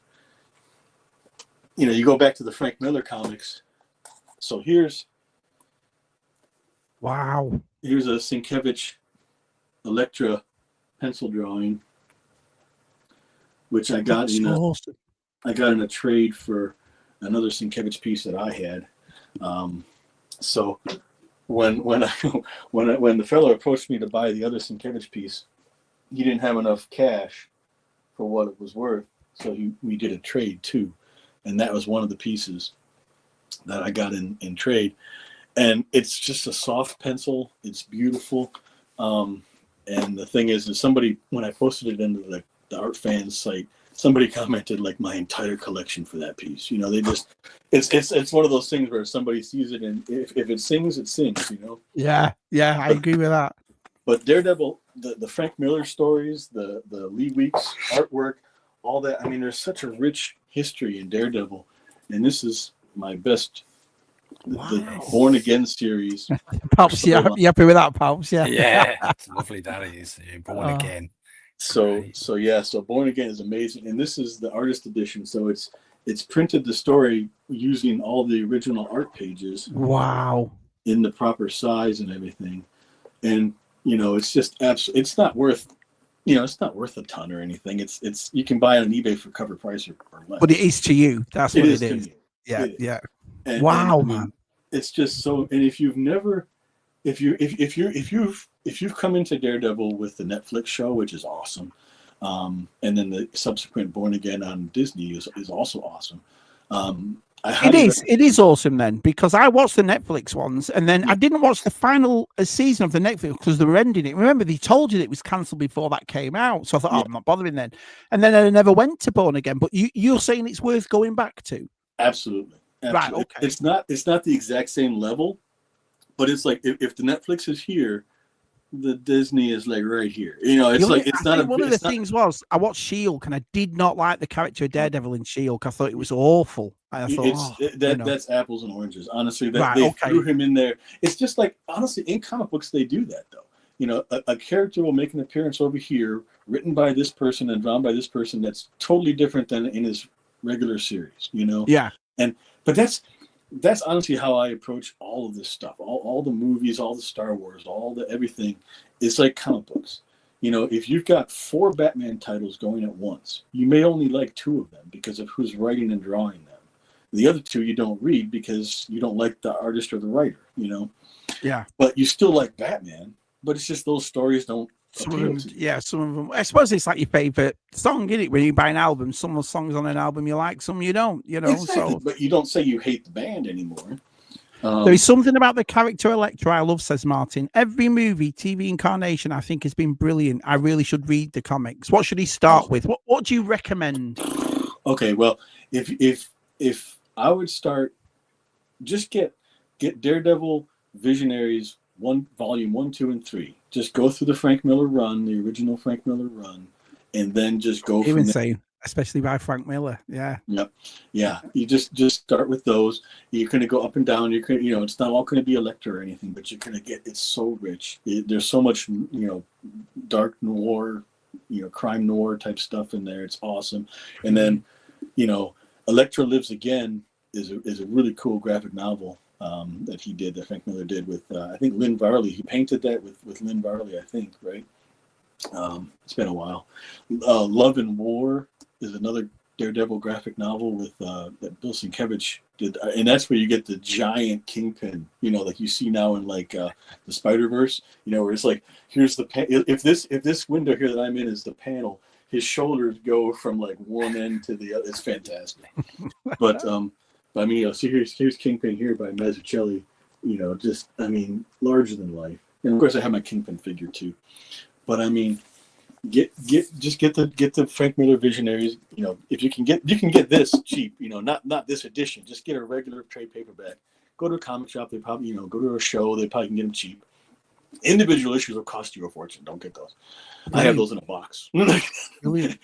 You know, you go back to the Frank Miller comics. So here's a Sienkiewicz Elektra pencil drawing, which I got in a trade for another Sienkiewicz piece that I had. So when the fellow approached me to buy the other Sienkiewicz piece, he didn't have enough cash for what it was worth, so we did a trade too, and that was one of the pieces that I got in trade. And it's just a soft pencil. It's beautiful. And the thing is somebody, when I posted it into the Art Fans site, somebody commented like my entire collection for that piece. You know, they just, it's one of those things where somebody sees it, and if it sings, it sings, you know? Yeah, I agree with that. But Daredevil, the Frank Miller stories, the Lee Weeks artwork, all that, I mean, there's such a rich history in Daredevil. And this is my best, the Born Again series. Palps, you happy with that, Palps? Yeah, it's lovely, that is. Born Again. So Born Again is amazing, and this is the artist edition. So it's printed the story using all the original art pages. Wow. In the proper size and everything, and you know, it's just absolutely. It's not worth a ton or anything. It's you can buy it on eBay for cover price or less. But it is to you. That's what it is. Yeah. And, man. I mean, it's just so. And if you've never, if you've come into Daredevil with the Netflix show, which is awesome, and then the subsequent Born Again on Disney is also awesome. It is awesome then, because I watched the Netflix ones, and then I didn't watch the final season of the Netflix because they were ending it. Remember, they told you that it was cancelled before that came out, so I thought, I'm not bothering then. And then I never went to Born Again. But you're saying it's worth going back to? Absolutely. Right. Okay. It's not the exact same level, but it's like if the Netflix is here, the Disney is like right here. You know, it's like it's not a. One of the things was I watched She-Hulk, and I did not like the character of Daredevil in She-Hulk. I thought it was awful. I thought that's apples and oranges. Honestly, they threw him in there. It's just like, honestly, in comic books they do that though. You know, a character will make an appearance over here, written by this person and drawn by this person, that's totally different than in his regular series. You know. Yeah. But that's honestly how I approach all of this stuff. All the movies, all the Star Wars, all the everything. It's like comic books. You know, if you've got 4 Batman titles going at once, you may only like 2 of them because of who's writing and drawing them. The other 2 you don't read because you don't like the artist or the writer, you know. Yeah. But you still like Batman, but it's just those stories don't. Some of them, some of them. I suppose it's like your favorite song, isn't it? When you buy an album, some of the songs on an album you like, some you don't. You know, exactly. so. But you don't say you hate the band anymore. There is something about the character Elektra I love, says Martin. Every movie, TV incarnation, I think has been brilliant. I really should read the comics. What should he start with? What do you recommend? Okay, well, if I would start, just get Daredevil Visionaries volume 1, 2, and 3. Just go through the Frank Miller run, the original Frank Miller run, and then just go from insane, especially by Frank Miller. Yeah. Yep. Yeah. You just start with those. You're gonna go up and down. You're gonna, it's not all gonna be Elektra or anything, but you're gonna get. It's so rich. There's so much, dark noir, crime noir type stuff in there. It's awesome. And then, Elektra Lives Again is a really cool graphic novel that he did, that Frank Miller did with I think Lynn Varley. He painted that with Lynn Varley, I think, right? It's been a while. Love and War is another Daredevil graphic novel with that Bill Sienkiewicz did, and that's where you get the giant Kingpin, like you see now in like the Spider-Verse, where it's like, here's the if this window here that I'm in is the panel, his shoulders go from like one end to the other. It's fantastic. But I mean, so here's Kingpin here by Mazzucchelli, just, I mean, larger than life. And of course I have my Kingpin figure too. But I mean, get the Frank Miller Visionaries. If you can get this cheap. Not this edition. Just get a regular trade paperback. Go to a comic shop. They probably go to a show. They probably can get them cheap. Individual issues will cost you a fortune. Don't get those. Brilliant. I have those in a box. Brilliant.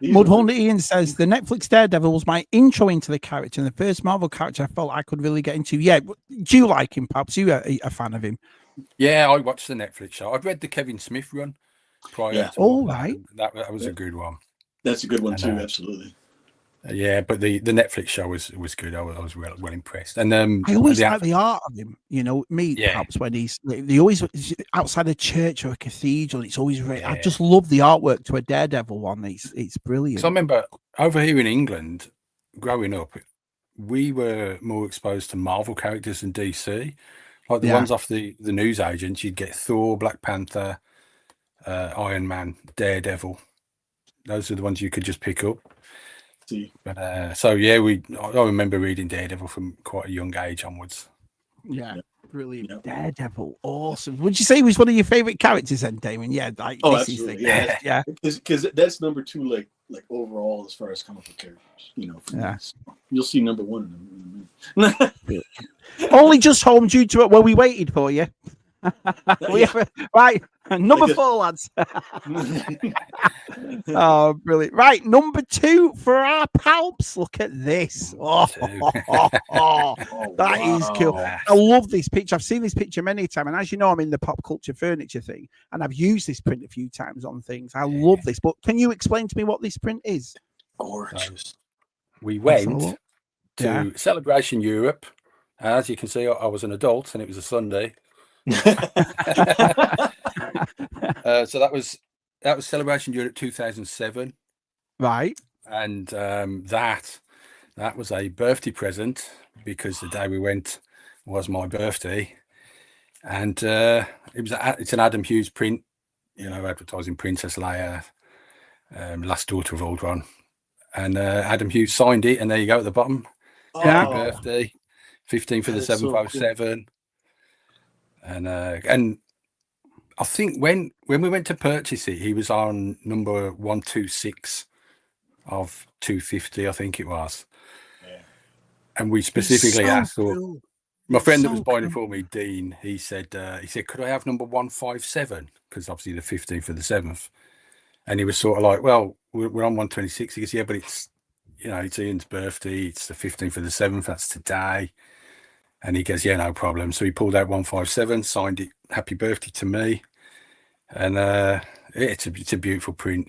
Mudhorn Ian says the Netflix Daredevil was my intro into the character and the first Marvel character I felt I could really get into. Yeah, do you like him, Palps? You a fan of him? Yeah, I watched the Netflix show. I've read the Kevin Smith run prior. Yeah. All right. That was a good one. That's a good one too. Absolutely. Yeah, but the Netflix show was good. I was well impressed. And I always like the art of him. Perhaps when they always outside a church or a cathedral. It's always I just love the artwork to a Daredevil one. It's brilliant. So I remember over here in England, growing up, we were more exposed to Marvel characters than DC. Like the ones off the news agents, you'd get Thor, Black Panther, Iron Man, Daredevil. Those are the ones you could just pick up. But I remember reading Daredevil from quite a young age onwards. Yeah, brilliant. Yeah. Daredevil, awesome. Would you say he was one of your favorite characters then, Damon? Yeah, absolutely. Yeah, because that's number 2, like overall as far as comic book characters. You'll see number 1 in a minute. Only just home due to it where we waited for you. Right, number 4, lads. Oh, brilliant. Right, number 2 for our Palps. Look at this. That is cool. I love this picture. I've seen this picture many times, and as you know, I'm in the pop culture furniture thing, and I've used this print a few times on things. I love this, but can you explain to me what this print is? Gorgeous. We went to Celebration Europe. As you can see, I was an adult, and it was a Sunday. So that was Celebration Europe 2007, right? And that was a birthday present because the day we went was my birthday, and it's an Adam Hughes print, advertising Princess Leia, last daughter of Aldron, and Adam Hughes signed it, and there you go at the bottom. Happy birthday, 15th of the 707. And I think when we went to purchase it, he was on number 126 of 250, I think it was. Yeah. And we specifically asked my friend that was buying it for me, Dean. He said, could I have number 157? Because obviously the 15th of the 7th. And he was sort of like, well, we're on 126. He goes, yeah, but it's it's Ian's birthday. It's the 15th of the 7th. That's today. And he goes, yeah, no problem. So he pulled out 157, signed it, happy birthday to me. And it's a beautiful print.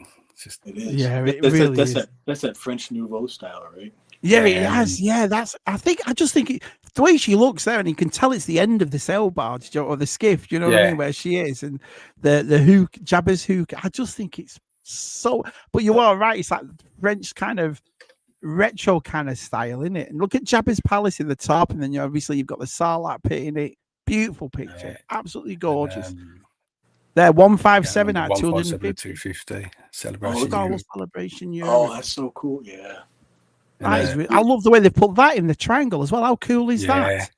It is. Yeah, really is. That's that French Nouveau style, right? Yeah, it has. Yeah, I just think the way she looks there, and you can tell it's the end of the sail barge or the skiff, what I mean, where she is, and the hook, Jabba's hook. I just think it's so. But you are right. It's like French kind of retro kind of style, isn't it? And look at Jabba's palace in the top, and then obviously you've got the Sarlacc pit in it. Beautiful picture, absolutely gorgeous. And, They're 157 yeah, out of 157 250. 250 celebration. Oh, celebration Europe. Oh, that's so cool. Yeah. That is I love the way they put that in the triangle as well. How cool is that?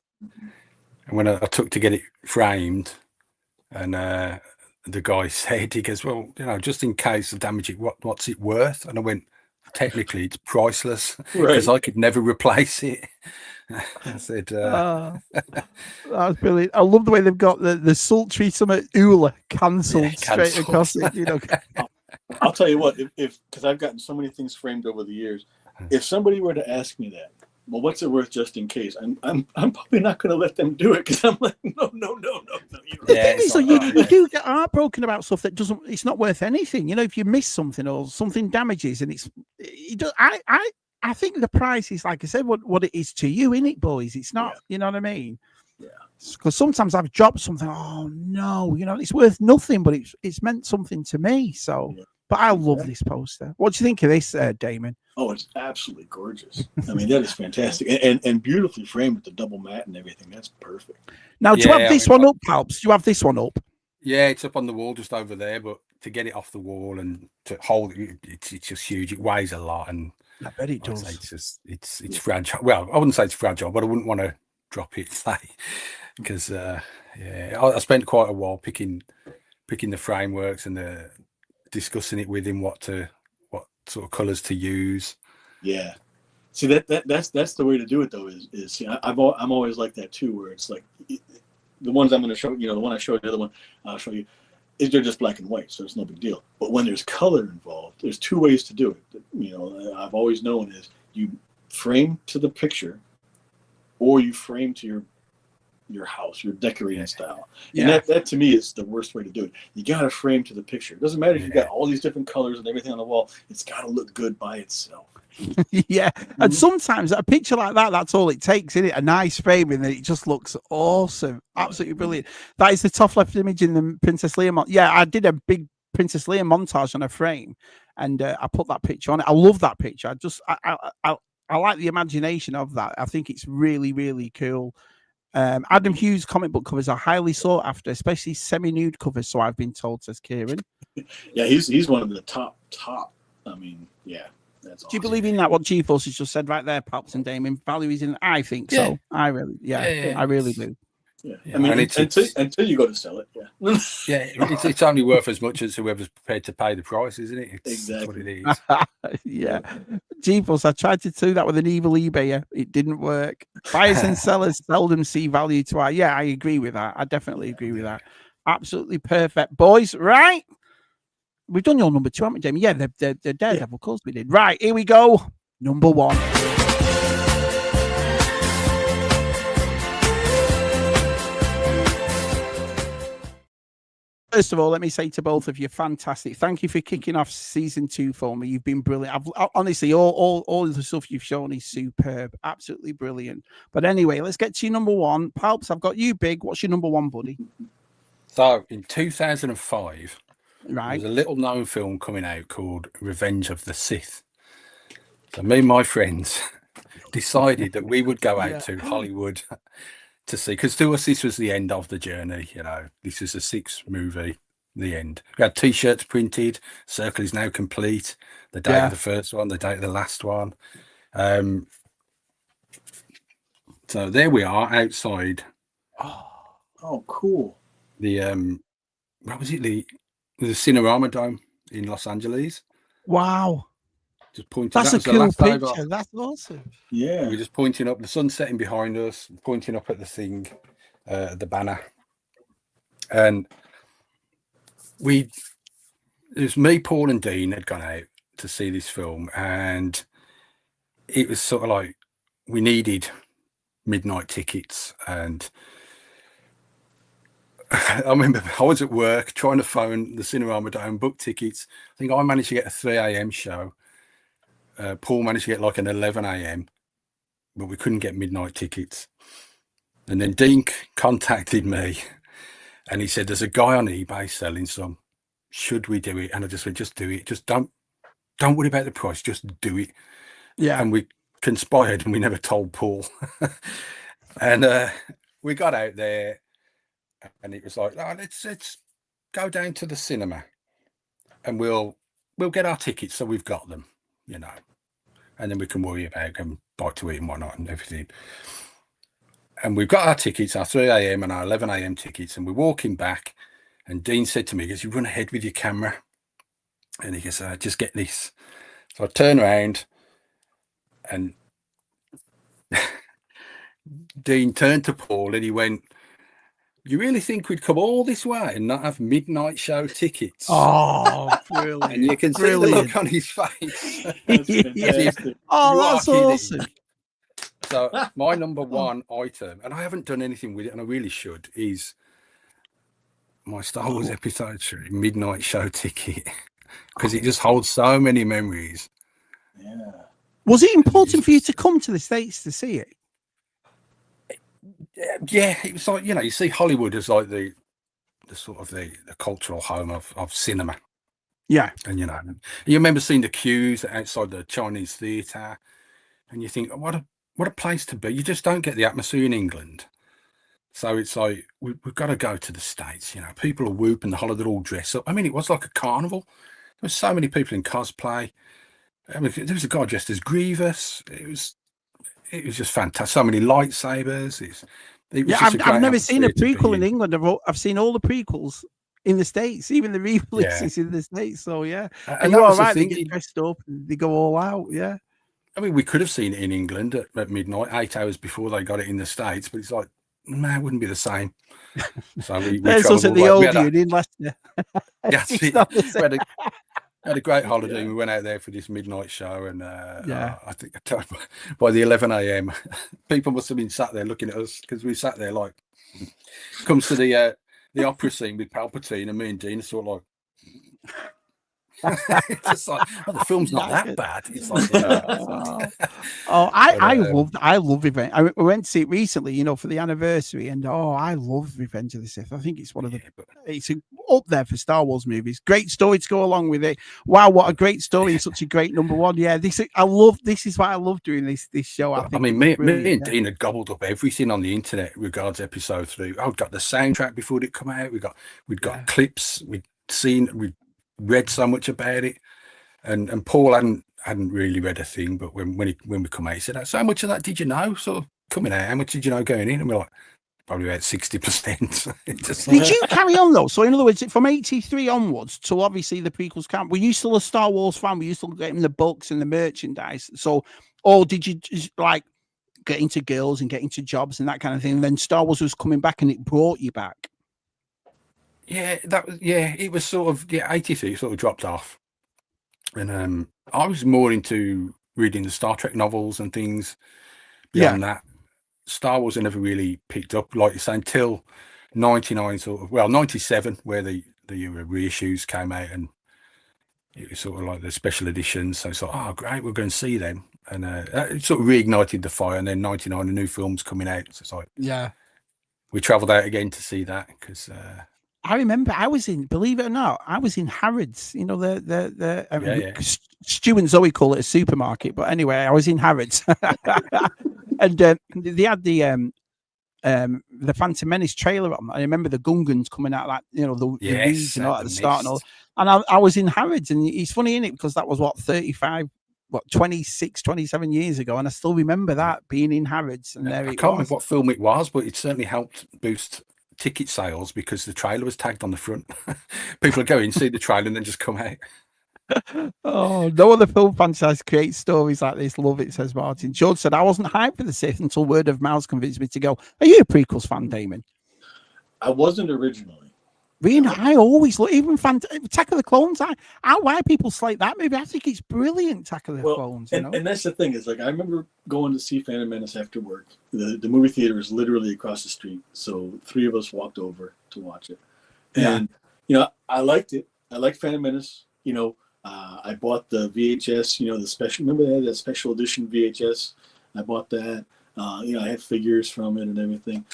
And when I took to get it framed, and the guy said, he goes, well, just in case of damage, what's it worth? And I went, technically, it's priceless because I could never replace it. I said, that's brilliant. I love the way they've got the sultry summer Ula cancelled straight across it. I'll tell you what, if because I've gotten so many things framed over the years, if somebody were to ask me that, well, what's it worth just in case? I'm probably not going to let them do it because I'm like, no. The thing is, you do get heartbroken about stuff that it's not worth anything. If you miss something or something damages, and I think the price is, like I said, what it is to you, innit, boys? It's not, you know what I mean? Yeah. Because sometimes I've dropped something. Oh no, it's worth nothing, but it's meant something to me. So, but I love this poster. What do you think of this, Damon? Oh, it's absolutely gorgeous. I mean, that is fantastic and beautifully framed with the double mat and everything. That's perfect. Now, do you have this one up, Palps? Do you have this one up? Yeah, it's up on the wall just over there, but to get it off the wall and to hold it, it's just huge. It weighs a lot, and I bet it does. It's fragile. Well, I wouldn't say it's fragile, but I wouldn't want to drop it, because I spent quite a while picking the frameworks and discussing it with him what sort of colors to use. Yeah, see that's the way to do it though. Is see, I'm always like that too, where it's like the ones I'm going to show, the one I showed, the other one I'll show you, is they're just black and white, so it's no big deal. But when there's color involved, there's two ways to do it. I've always known is you frame to the picture, or you frame to your house, your decorating style. And that to me is the worst way to do it. You got to frame to the picture. It doesn't matter if you got all these different colors and everything on the wall. It's got to look good by itself. And sometimes a picture like that's all it takes, isn't it? A nice frame, and it just looks awesome, absolutely brilliant. That is the top left image in the Princess Leia. I did a big Princess Leia montage on a frame, and I put that picture on it. I love that picture. I like the imagination of that. I think it's really, really cool. Adam Hughes comic book covers are highly sought after, especially semi-nude covers. So I've been told, says Kieran. Yeah, he's one of the top. I mean, yeah, that's. Do you believe in that? What G-Force has just said right there, Palps and Damon. Value is in. I think so. I really, I really do. Yeah. I mean, until you go to sell it, it's only worth as much as whoever's prepared to pay the price, isn't it? Exactly. That's what it is. Yeah. G-Force, I tried to do that with an evil eBayer. It didn't work. Buyers and sellers seldom see value to our. Yeah, I agree with that. I definitely agree with that. Absolutely perfect. Boys, right? We've done your number 2, haven't we, Jamie? Yeah, the Daredevil, of course we did. Right, here we go. Number 1. First of all, let me say to both of you, fantastic. Thank you for kicking off season 2 for me. You've been brilliant. Honestly, all the stuff you've shown is superb. Absolutely brilliant. But anyway, let's get to your number 1. Palps, I've got you big. What's your number 1, buddy? So in 2005, right, there's a little known film coming out called Revenge of the Sith. So me and my friends decided that we would go out to Hollywood to see, because to us this was the end of the journey. This is the 6th movie, the end. We had t-shirts printed. Circle is now complete. The date of the first one, the date of the last one. So there we are outside. Oh, cool. The what was it? The Cinerama Dome in Los Angeles. Wow. Just pointing. That's a cool picture. That's awesome. Yeah. We're just pointing up, the sun setting behind us, pointing up at the thing, the banner. And it was me, Paul, and Dean had gone out to see this film, and it was sort of like we needed midnight tickets. And I remember I was at work trying to phone the Cinerama Dome, book tickets. I think I managed to get a 3 a.m. show. Paul managed to get like an 11 a.m., but we couldn't get midnight tickets. And then Dean contacted me, and he said, "There's a guy on eBay selling some. Should we do it?" And I just went, "Just do it. Just don't worry about the price. Just do it." Yeah. And we conspired, and we never told Paul. And we got out there. and it was like, oh, let's go down to the cinema, and we'll get our tickets, so we've got them, you know, and then we can worry about going bite to eat and whatnot and everything. And we've got our tickets, our 3 a.m. and our 11 a.m. tickets, and we're walking back. And Dean said to me, he goes, you run ahead with your camera. And he goes, just get this. So I turn around, and Dean turned to Paul and he went, you really think we'd come all this way and not have midnight show tickets? Oh, brilliant. And you can see the look on his face. That's fantastic. Oh, that's awesome. So my number one item, and I haven't done anything with it, and I really should, is my Star Wars Episode 3 midnight show ticket, because it just holds so many memories. Yeah. Was it important for you to come to the States to see it? Yeah, it was like, you know, you see Hollywood as like the sort of the cultural home of cinema. Yeah. And, you know, you remember seeing the queues outside the Chinese theatre, and you think, what a place to be. You just don't get the atmosphere in England. So it's like, we've got to go to the States, you know. People are whooping, the holiday, all dress up. I mean, it was like a carnival. There were so many people in cosplay. I mean, there was a guy dressed as Grievous. It was just fantastic. So many lightsabers. I've never seen a prequel in England. I've seen all the prequels in the States, even the re-releases in the States. So yeah, and you're all right. They get dressed up and they go all out. Yeah. I mean, we could have seen it in England at midnight, 8 hours before they got it in the States, but it's like, man, it wouldn't be the same. So we traveled at the Odeon in Leicester. We had a great holiday. And we went out there for this midnight show, and I think by the 11 a.m. people must have been sat there looking at us, because we sat there like, comes to the opera scene with Palpatine, and me and Dean are sort of like, it's just like, the film's not that bad. It's like, I love Revenge. I went to see it recently, you know, for the anniversary, and I love Revenge of the Sith. I think it's one of the it's up there for Star Wars movies. Great story to go along with it. Wow, what a great story and such a great number one. Yeah, this is why I love doing this show. I mean, me and Dean had gobbled up everything on the internet regards Episode 3. I've got the soundtrack before it come out. We'd got clips. We'd read so much about it, and Paul hadn't really read a thing, but when we come out, he said, so how much of that did you know sort of coming out? How much did you know going in? And we're like, probably about 60%. Did you carry on though? So in other words, from 83 onwards to obviously the prequels camp, were you still a Star Wars fan? Were you still getting the books and the merchandise? So, or did you just like get into girls and get into jobs and that kind of thing? And then Star Wars was coming back and it brought you back. Yeah, it was sort of 83 sort of dropped off, and I was more into reading the Star Trek novels and things. Beyond that, Star Wars never really picked up, like you say, until 97, where the reissues came out, and it was sort of like the special editions. So it's like, oh great, we're going to see them, and it sort of reignited the fire. And then 99, a new film's coming out, so it's like, we travelled out again to see that, because. I remember believe it or not, I was in Harrods, you know, Stu and Zoe call it a supermarket, but anyway, I was in Harrods and they had the Phantom Menace trailer on. I remember the Gungans coming out, like, you know, the weeds and all at the start and all. And I was in Harrods, and it's funny, innit, because that was 26, 27 years ago, and I still remember that being in Harrods. And there I can't remember what film it was, but it certainly helped boost ticket sales, because the trailer was tagged on the front. People would go in, see the trailer, and then just come out. Oh, no other film franchise creates stories like this. Love it, says Martin. George said, I wasn't hyped for the Sith until word of mouth convinced me to go. Are you a prequels fan, Damon? I wasn't originally. Really, I always look, even Attack of the Clones. Why people slate that movie? I think it's brilliant, Attack of the Clones. You know? And that's the thing, is like, I remember going to see Phantom Menace after work. The movie theater is literally across the street, so 3 of us walked over to watch it. And you know, I liked it. I liked Phantom Menace. You know, I bought the VHS. You know, the special. Remember they had that special edition VHS? I bought that. You know, I had figures from it and everything.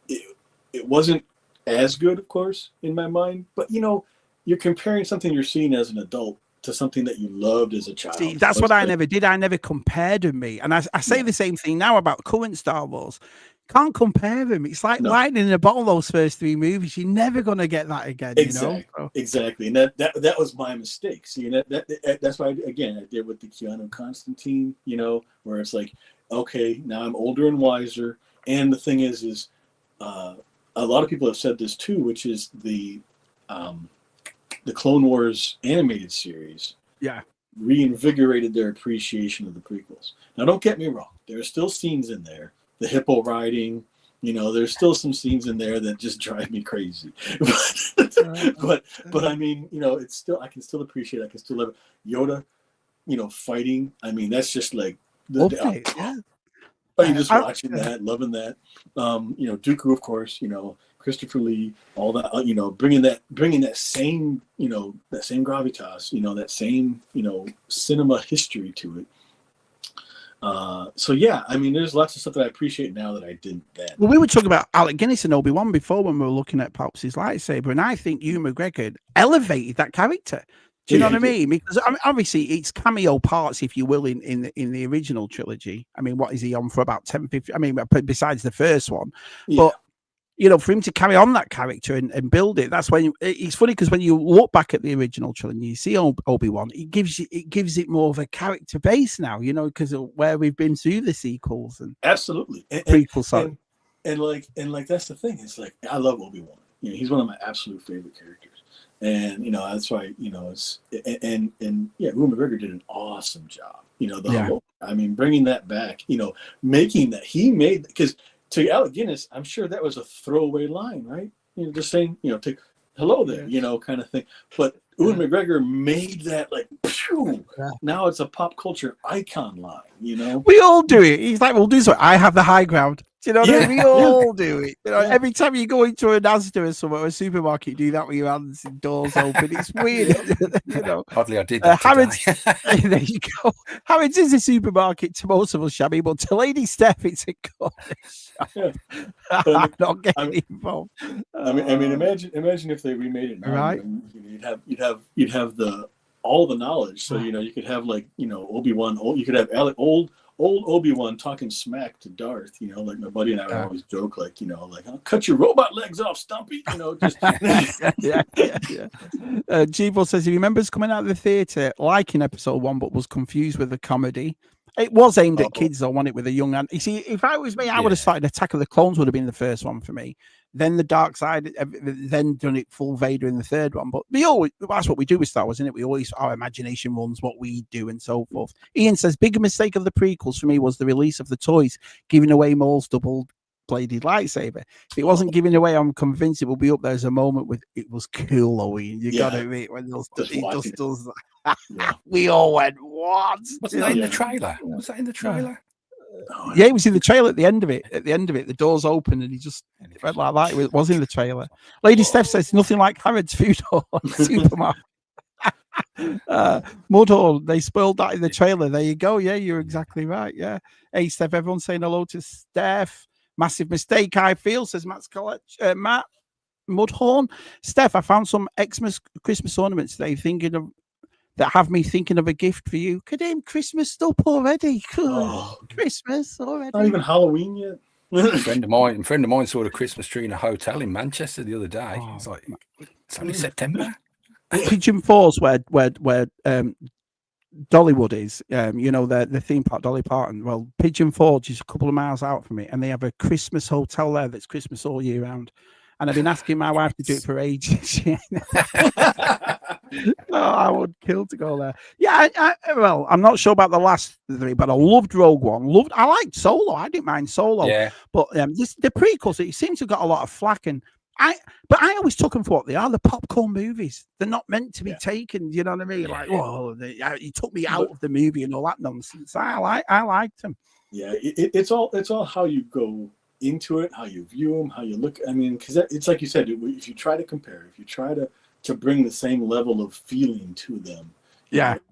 It wasn't as good, of course, in my mind, but you know, you're comparing something you're seeing as an adult to something that you loved as a child. See, that's what I never did. I never compared with me, and I say the same thing now about current Star Wars, can't compare them. It's like lightning in a bottle. Those first 3 movies, you're never gonna get that again. Exactly, you know? Exactly, and that was my mistake. See, that's why I did with the Keanu Constantine. You know, where it's like, okay, now I'm older and wiser, and the thing is a lot of people have said this too, which is the Clone Wars animated series. Yeah. Reinvigorated their appreciation of the prequels. Now, don't get me wrong. There are still scenes in there, the hippo riding, you know, there's still some scenes in there that just drive me crazy. but I mean, you know, it's still, I can still appreciate, I can still love it. Yoda, you know, fighting. I mean, that's just like, just watching that, loving that. You know, Dooku, of course, you know, Christopher Lee, all that, you know, bringing that same, you know, that same gravitas, you know, that same, you know, cinema history to it. So yeah, I mean, there's lots of stuff that I appreciate now that I didn't then. Well, we were talking about Alec Guinness and Obi-Wan before when we were looking at Palps' lightsaber, and I think Ewan McGregor elevated that character. Do you know what I mean? Because I mean, obviously it's cameo parts, if you will, in the original trilogy. I mean, what is he on for about 10, 15? I mean, besides the first one, but you know, for him to carry on that character and build it, that's when it's funny, because when you look back at the original trilogy, you see Obi-Wan, it gives it more of a character base now, you know, because of where we've been through the sequels and absolutely prequels. And like that's the thing. It's like, I love Obi-Wan. You know, he's one of my absolute favorite characters. And, you know, that's why, you know, it's, and yeah, Ewan McGregor did an awesome job. You know, whole, I mean, bringing that back, you know, making that he made, because to Alec Guinness, I'm sure that was a throwaway line, right? You know, just saying, you know, to hello there, you know, kind of thing. But Ewan McGregor made that like, phew, now it's a pop culture icon line, you know? We all do it. He's like, we'll do so. I have the high ground. Do you know what I mean? We all do it. You know, every time you go into a Asda or somewhere, or a supermarket, you do that with your hands and doors open. It's weird. You know. Oddly, I did that today. There you go. Harrods is a supermarket to most of us, Shabby, but to Lady Steph, it's a corner shop. I'm not getting involved. I mean, imagine if they remade it now. Right. You'd have all the knowledge. So, you know, you could have like, you know, Obi-Wan. You could have old Obi-Wan talking smack to Darth, you know, like my buddy and I would always joke, like, you know, like, I'll cut your robot legs off, Stumpy, you know, just. Jibo says he remembers coming out of the theatre liking episode 1, but was confused with the comedy. It was aimed at kids, though, wasn't it, with a young man. You see, if I was me, I would have started Attack of the Clones, would have been the first one for me. Then the Dark Side, then done it full Vader in the third one. But that's what we do with Star Wars, isn't it? We always, our imagination runs what we do and so forth. Ian says, bigger mistake of the prequels for me was the release of the toys, giving away Maul's double-bladed lightsaber. If it wasn't giving away, I'm convinced it will be up there as a moment with, it was cool, though, Ian. You got to admit, when he just does that. We all went, what? Was that in the trailer? Was that in the trailer? Yeah, it was in the trailer at the end of it. The doors open and he just went like that. It was in the trailer. Lady Steph says nothing like Harrods food or supermarket. Mudhorn, they spoiled that in the trailer. There you go. Yeah, you're exactly right. Yeah. Hey, Steph, everyone's saying hello to Steph. Massive mistake, I feel, says Matt Mudhorn. Steph, I found some Xmas Christmas ornaments today, that have me thinking of a gift for you. Could him Christmas up already? Christmas already. Not even Halloween yet. A friend of mine saw the Christmas tree in a hotel in Manchester the other day. It's like, it's only September. Pigeon Falls, where Dollywood is, you know, the theme park, Dolly Parton. Well, Pigeon Forge is a couple of miles out from it, and they have a Christmas hotel there that's Christmas all year round. And I've been asking my wife to do it for ages. I would kill to go there. Yeah, well, I'm not sure about the last 3, but I loved Rogue One. I liked Solo. I didn't mind Solo. Yeah. But the prequels, it seems to have got a lot of flack. But I always took them for what they are. The popcorn movies. They're not meant to be taken. You know what I mean? Like, whoa, you took me out of the movie and all that nonsense. I liked them. Yeah, it's all how you go into it, how you view them, how you look. I mean, because it's like you said, if you try to compare, if you try to bring the same level of feeling to them,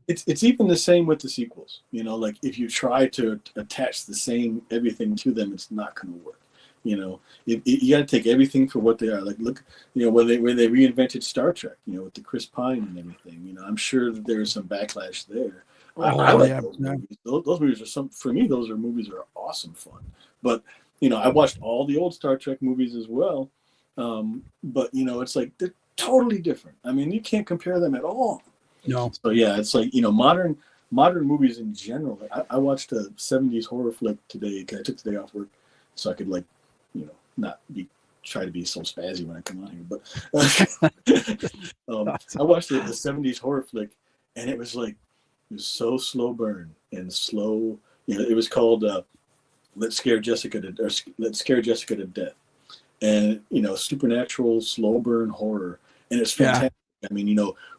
it's even the same with the sequels. You know, like if you try to attach the same everything to them, it's not going to work. You know, you got to take everything for what they are. Like, look, you know, when they reinvented Star Trek, you know, with the Chris Pine and everything. You know, I'm sure that there's some backlash there. I like those movies. Those movies are for me. Those are movies that are awesome fun. But I watched all the old Star Trek movies as well, but it's like they're totally different. I mean, you can't compare them at all. No. So yeah, it's like modern movies in general. I watched a '70s horror flick today. I took the day off work so I could not try to be so spazzy when I come on here. But I watched the '70s horror flick, and it was so slow burn and slow. It was called Let's Scare Jessica to Death, and supernatural slow burn horror, and it's fantastic. Yeah. I mean,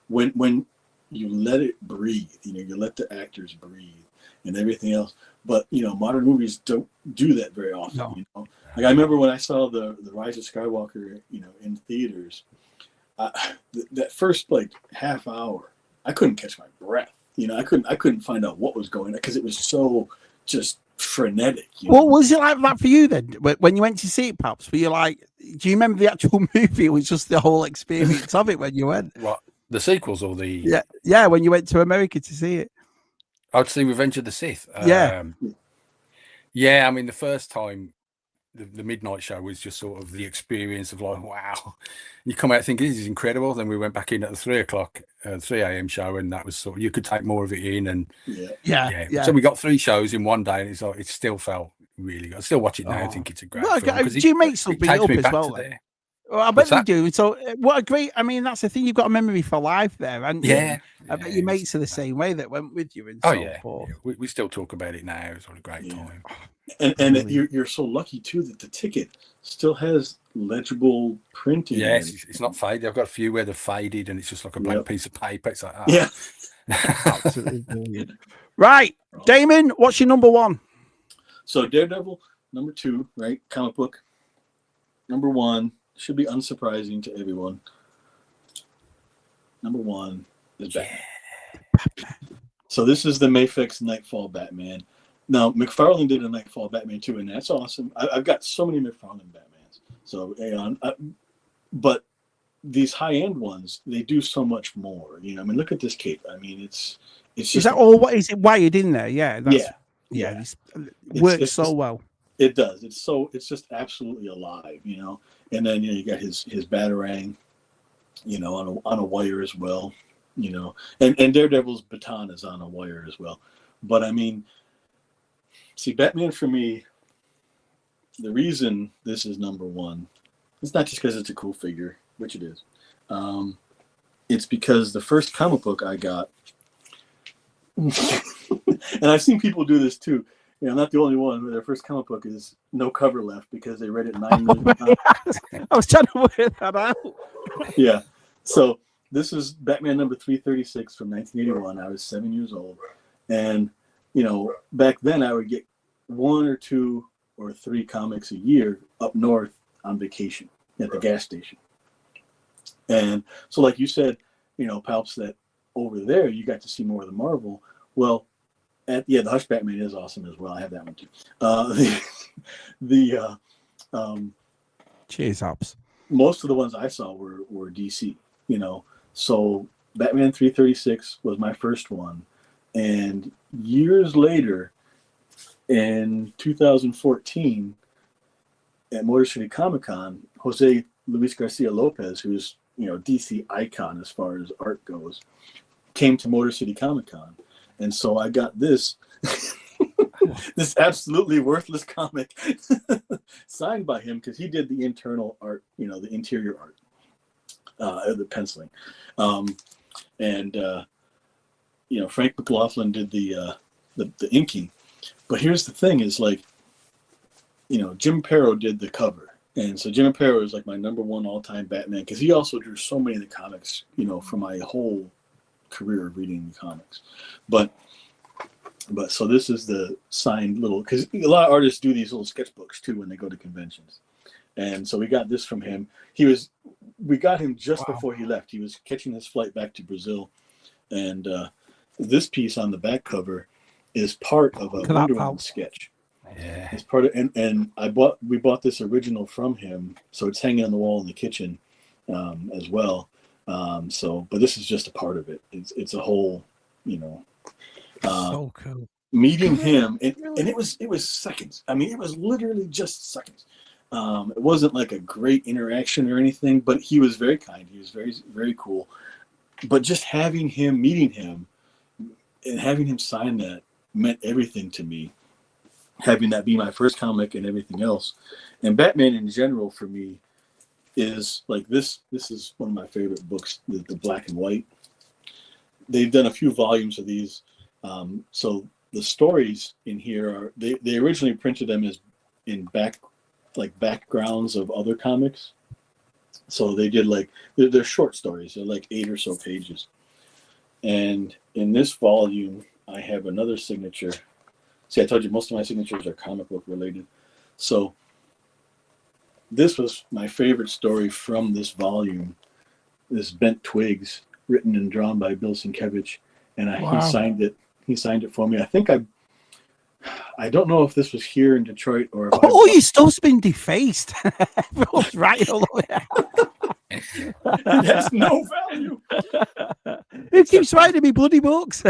when you let it breathe, you let the actors breathe and everything else. But modern movies don't do that very often. No. Like I remember when I saw the Rise of Skywalker, in theaters, that first half hour, I couldn't catch my breath. I couldn't find out what was going on because it was so just frenetic. What was it like that for you then? When you went to see it, Palps, were you like, do you remember the actual movie? It was just the whole experience of it when you went. What, the sequels or the? Yeah, when you went to America to see it. I'd see Revenge of the Sith. Yeah. Yeah, I mean, the first time, the midnight show was just sort of the experience of like, wow. You come out thinking, this is incredible. Then we went back in at the 3 a.m. show, and that was sort of, you could take more of it in. And yeah. So we got 3 shows in one day, and it's like, it still felt really good. I still watch it now. I think it's a great film. Do you make something up as well? Well, I bet you do. So, what a great! I mean, that's the thing. You've got a memory for life there, and I bet your mates are the same way that went with you. And we still talk about it now. It's a great time. And you're so lucky too that the ticket still has legible printing. Yes, it's not faded. I've got a few where they're faded, and it's just like a blank piece of paper. It's like, absolutely brilliant. Right, Damon, what's your number 1? So Daredevil, number 2, right? Comic book. Number 1. Should be unsurprising to everyone. Number 1 is Batman. So this is the Mafex Nightfall Batman. Now McFarlane did a Nightfall Batman too, and that's awesome. I've got so many McFarlane Batmans. So, but these high-end ones, they do so much more. I mean, look at this cape. I mean, it's just. Is that all? What is it wired in there? Yeah. Yeah. It works so well. It does. It's just absolutely alive, And then you got his Batarang, on a wire as well, and Daredevil's baton is on a wire as well. But I mean, see, Batman for me, the reason this is number 1, it's not just because it's a cool figure, which it is. It's because the first comic book I got, and I've seen people do this too. I'm not the only one, but their first comic book is no cover left because they read it 9 million times. I was trying to work that out. Yeah. So this is Batman number 336 from 1981. I was 7 years old. And, back then I would get 1 or 2 or 3 comics a year up north on vacation at the gas station. And so like you said, Palps, that over there you got to see more of the Marvel. Well, the Hush Batman is awesome as well. I have that one too. Cheers, Hops. Most of the ones I saw were DC. So Batman 336 was my first one, and years later, in 2014, at Motor City Comic Con, Jose Luis Garcia Lopez, who's DC icon as far as art goes, came to Motor City Comic Con. And so I got this absolutely worthless comic signed by him because he did the internal art, the interior art, the penciling. Frank McLaughlin did the inking. But here's the thing is Jim Aparo did the cover. And so Jim Aparo is like my number 1 all-time Batman because he also drew so many of the comics, for my whole career of reading the comics. But so this is the signed little, because a lot of artists do these little sketchbooks too when they go to conventions. And so we got this from him. We got him just before he left. He was catching his flight back to Brazil. And this piece on the back cover is part of a Wonder Woman sketch. Yeah. It's part of, and we bought this original from him. So it's hanging on the wall in the kitchen as well. But this is just a part of it. It's a whole, so cool. meeting him, and it was seconds. I mean, it was literally just seconds. It wasn't like a great interaction or anything, but he was very kind. He was very, very cool. But just meeting him, and having him sign that meant everything to me. Having that be my first comic and everything else. And Batman in general for me is like this. This is one of my favorite books, the black and white. They've done a few volumes of these. So the stories in here are, they originally printed them as in backgrounds of other comics. So they did they're short stories. They're like 8 or so pages. And in this volume, I have another signature. See, I told you most of my signatures are comic book related. So this was my favorite story from this volume. This Bent Twigs, written and drawn by Bill Sienkiewicz. And he signed it. He signed it for me. I think I don't know if this was here in Detroit or if your stuff's been defaced. Everyone's right all over. It has no value. Who keeps writing me bloody books?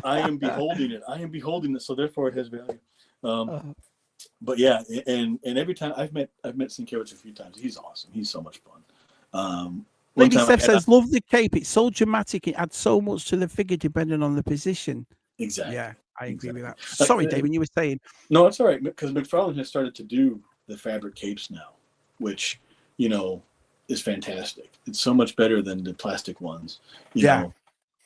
I am beholding it. So therefore it has value. But yeah, and every time I've met Sienkiewicz a few times. He's awesome. He's so much fun. Lady Steph says, love the cape. It's so dramatic. It adds so much to the figure depending on the position. Exactly. Yeah, I agree with that. Sorry, Damon, you were saying. No, it's all right, because McFarlane has started to do the fabric capes now, which, is fantastic. It's so much better than the plastic ones. You know.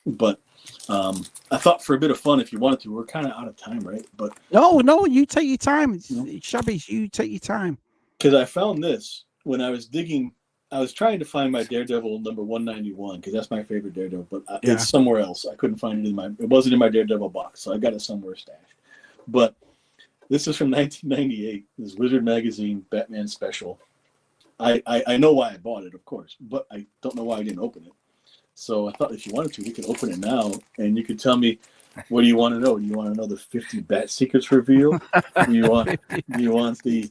But I thought for a bit of fun, if you wanted to, we're kind of out of time, right? But no, you take your time. Shabby, you take your time. Because I found this when I was digging. I was trying to find my Daredevil number 191 because that's my favorite Daredevil, but it's somewhere else. I couldn't find it it wasn't in my Daredevil box, so I got it somewhere stashed. But this is from 1998. This Wizard Magazine Batman special. I know why I bought it, of course, but I don't know why I didn't open it. So I thought if you wanted to, we could open it now, and you could tell me, what do you want to know? Do you want to know the 50 Bat Secrets reveal? Do you want the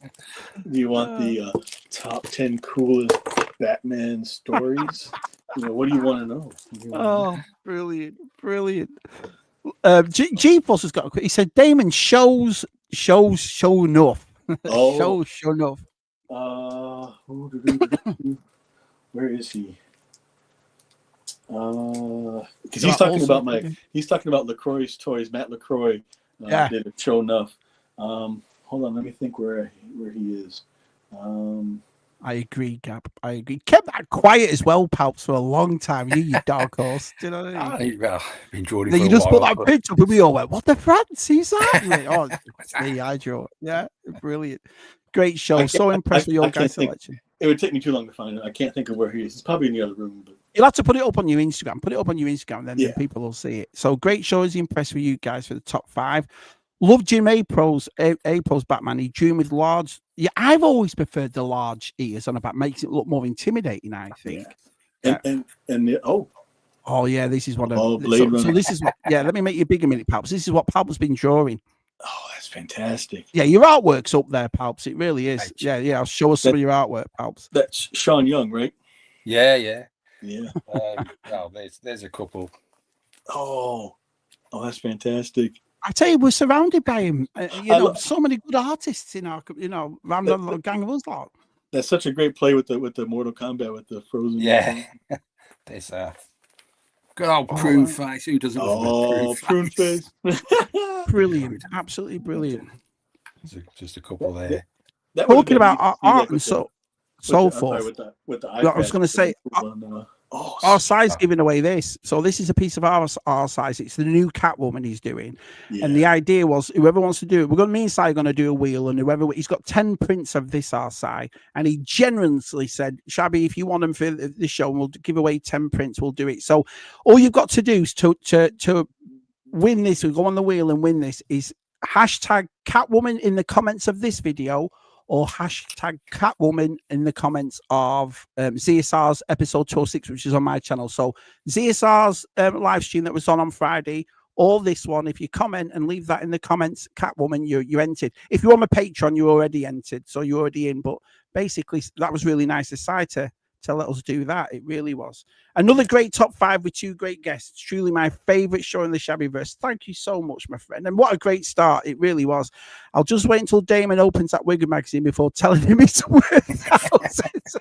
top 10 coolest Batman stories? What do you want to know? Oh, brilliant. G-Force has got a quick. He said, Damon shows enough. Oh. show enough. Where is he? Because he's talking about LaCroix's toys. Matt LaCroix did a show enough. Hold on, let me think where he is. I agree, Gab. I agree. Kept that quiet as well, Palps, for a long time. You dark horse. Do you know what I mean? I've enjoyed it. Then you just put that picture up, and we all went, "What the Francis that?" Oh, I draw. Yeah, brilliant. Great show. So impressed with your guys' selection. It would take me too long to find it. I can't think of where he is. He's probably in the other room. But you'll have to put it up on your Instagram. Put it up on your Instagram, then people will see it. So great show. Is impressed with you guys for the top 5. Love Jim April's Batman. He drew with large. Yeah, I've always preferred the large ears on a bat. Makes it look more intimidating, I think. Yeah. Oh yeah, this is what. So this is what. Yeah, let me make you a bigger minute, Palps. This is what Palps been drawing. Oh, that's fantastic. Yeah, your artwork's up there, Palps. It really is. Yeah. I'll show us some of your artwork, Palps. That's Sean Young, right? Yeah. There's a couple. Oh, that's fantastic. I tell you, we're surrounded by him. So many good artists in our, around the gang of us lot. That's such a great play with the Mortal Kombat with the frozen. Yeah, there's good old prune face. Who doesn't? Oh, prune face. Brilliant, absolutely brilliant. Just a couple there. Talking about art and so forth. With the I was going to say. Our size giving away this. So this is a piece of our size. It's the new Catwoman he's doing. Yeah. And the idea was whoever wants to do it, me and Si are going to do a wheel, and he's got 10 prints of this our size. And he generously said, Shabby, if you want them for this show, we'll give away 10 prints, we'll do it. So all you've got to do is to win this, we go on the wheel and win this, is hashtag Catwoman in the comments of this video, or hashtag Catwoman in the comments of ZSR's episode 206, which is on my channel. So ZSR's live stream that was on Friday, or this one, if you comment and leave that in the comments, Catwoman, you entered. If you're on my Patreon, you already entered, so you're already in. But basically, that was really nice aside to to let us do that. It really was. Another great top 5 with 2 great guests. Truly my favorite show in the Shabbyverse. Thank you so much, my friend. And what a great start. It really was. I'll just wait until Damon opens that Wigan magazine before telling him it's worth thousands.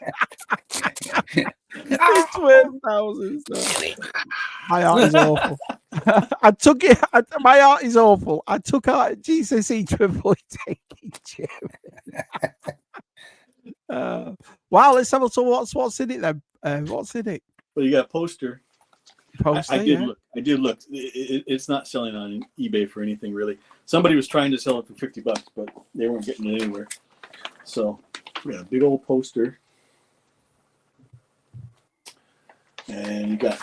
It's worth thousands. My heart is awful. I took it. My heart is awful. I took out GCSE to avoid taking German. Wow, let's have a look. What's in it then? What's in it? Well, you got a poster. Poster, I did look. It's not selling on eBay for anything really. Somebody was trying to sell it for $50, but they weren't getting it anywhere. So we got a big old poster, and you got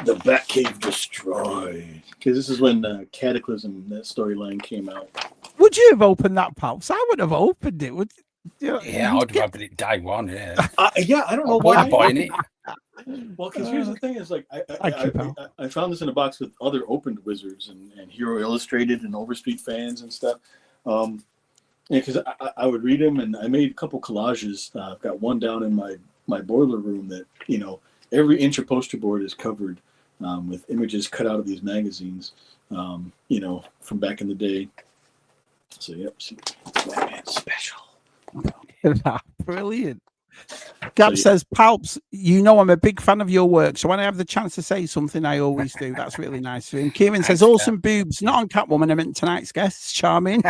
the Batcave destroyed, because this is when Cataclysm, that storyline, came out. Would you have opened that, Palps? I would have opened it. Would you? Yeah, I'd have opened it day one. Yeah. Yeah, I don't know why why. I'm buying it. Well, because here's the thing: is like I found this in a box with other opened Wizards and Hero Illustrated and Overstreet fans and stuff. Because I would read them, and I made a couple collages. I've got one down in my boiler room that, you know, every inch of poster board is covered with images cut out of these magazines, you know, from back in the day. So yep, see, Batman special. Brilliant. Gab says, Palps, you know I'm a big fan of your work, so when I have the chance to say something, I always do. That's really nice of him. Kieran says, awesome boobs. Not on Catwoman, I meant tonight's guests. Charming.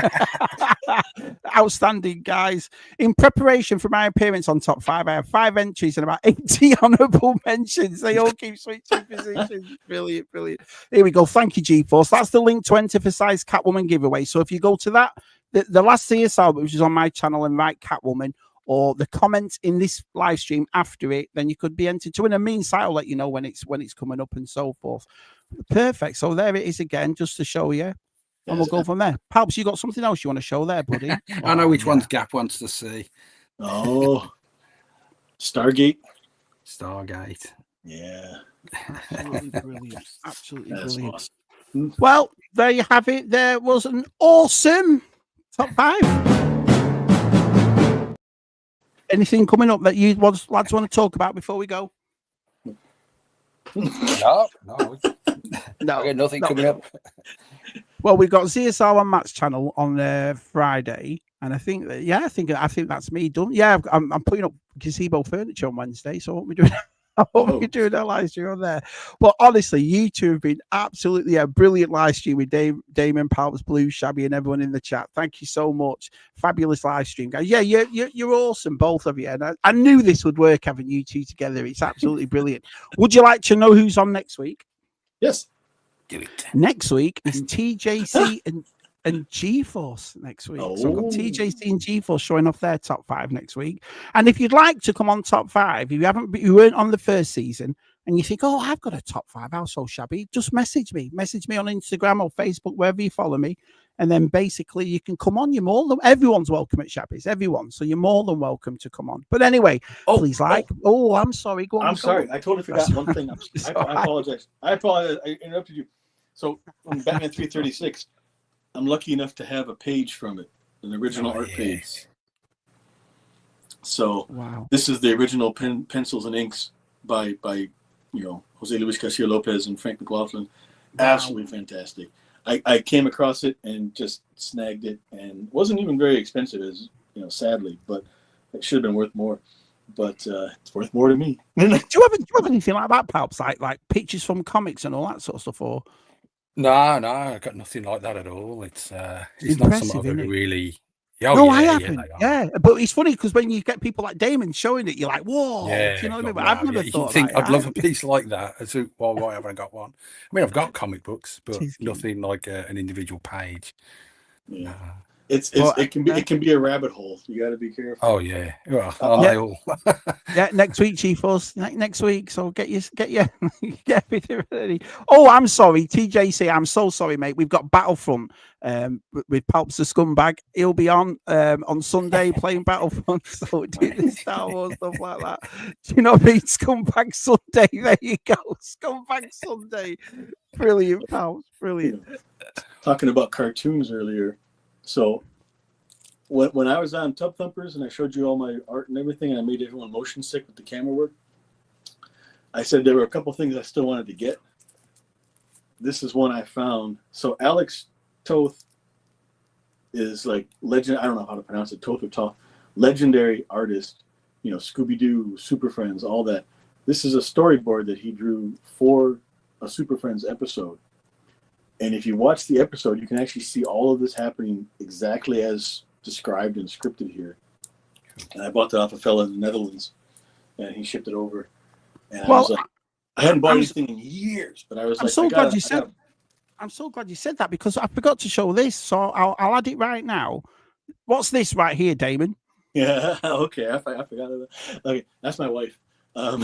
Outstanding, guys. In preparation for my appearance on Top 5, I have 5 entries and about 80 honourable mentions. They all keep switching positions. Brilliant, brilliant. Here we go. Thank you, G-Force. That's the link to enter for size Catwoman giveaway. So if you go to that, the last CSR, which is on my channel, and write Catwoman, or the comments in this live stream after it, then you could be entered to win a mean site. I'll let you know when it's coming up and so forth. Perfect. So there it is again, just to show you. And we'll go from there. Palps, you got something else you want to show there, buddy? I know which ones Gap wants to see. Oh, Stargate. Yeah. Absolutely brilliant. Absolutely brilliant. Awesome. Well, there you have it. There was an awesome Top 5. Anything coming up that you lads want to talk about before we go? No. Nothing coming up. Well, we've got ZSR on Matt's channel on Friday, and I think that's me done. Yeah, I'm putting up gazebo furniture on Wednesday, so what we're doing. We're doing a live stream on there. But honestly, you two have been absolutely a brilliant live stream with Damon, Palps, Blue, Shabby, and everyone in the chat. Thank you so much. Fabulous live stream, guys. Yeah, you're awesome, both of you. And I knew this would work having you two together. It's absolutely brilliant. Would you like to know who's on next week? Yes. Do it. Next week is TJC and G-Force next week. So I've got TJC and G-Force showing off their top 5 next week. And if you'd like to come on top 5, if you weren't on the first season and you think, oh, I've got a top 5, how so Shabby, just message me on Instagram or Facebook, wherever you follow me. And then basically you can come on. Everyone's welcome at Shabby's, everyone. So you're more than welcome to come on. But anyway, please like. Oh, I'm sorry. Go on. I'm sorry. I totally forgot one thing. I apologize. I interrupted you. So on Batman 336, I'm lucky enough to have a page from it, an original art page. So wow. This is the original pencils and inks by Jose Luis Garcia Lopez and Frank McLaughlin. Wow. Absolutely fantastic. I came across it and just snagged it, and it wasn't even very expensive, as sadly, but it should have been worth more. But it's worth more to me. do you have anything like that, Palps? Like pictures from comics and all that sort of stuff, or? No, I got nothing like that at all. It's not something I've ever really. I haven't. Yeah, but it's funny because when you get people like Damon showing it, you're like, whoa. Yeah, do you know what I mean? But I've never thought. I'd love a piece like that. Why haven't I got one? I mean, I've got comic books, but nothing like an individual page. Yeah. It can be a rabbit hole. You got to be careful. Oh yeah, well, yeah. Next week, Chiefos. Next week. So get everything ready. Oh, I'm sorry, TJC. I'm so sorry, mate. We've got Battlefront with Palps the Scumbag. He'll be on Sunday playing Battlefront. So do the Star Wars stuff like that. Do you know what I mean? Scumbag Sunday. There you go. Scumbag Sunday. Brilliant, Palps. Brilliant. Talking about cartoons earlier. So when I was on Tub Thumpers and I showed you all my art and everything, and I made everyone motion sick with the camera work, I said there were a couple things I still wanted to get. This is one I found. So Alex Toth is like legend. I don't know how to pronounce it. Toth or Toth, legendary artist. You know, Scooby-Doo, Super Friends, all that. This is a storyboard that he drew for a Super Friends episode. And if you watch the episode, you can actually see all of this happening exactly as described and scripted here. And I bought that off a fella in the Netherlands, and he shipped it over. And I was like, I hadn't bought anything in years, but I was I'm so glad you said that, because I forgot to show this, so I'll add it right now. What's this right here, Damon? Yeah, okay, I forgot about that. Okay, that's my wife. So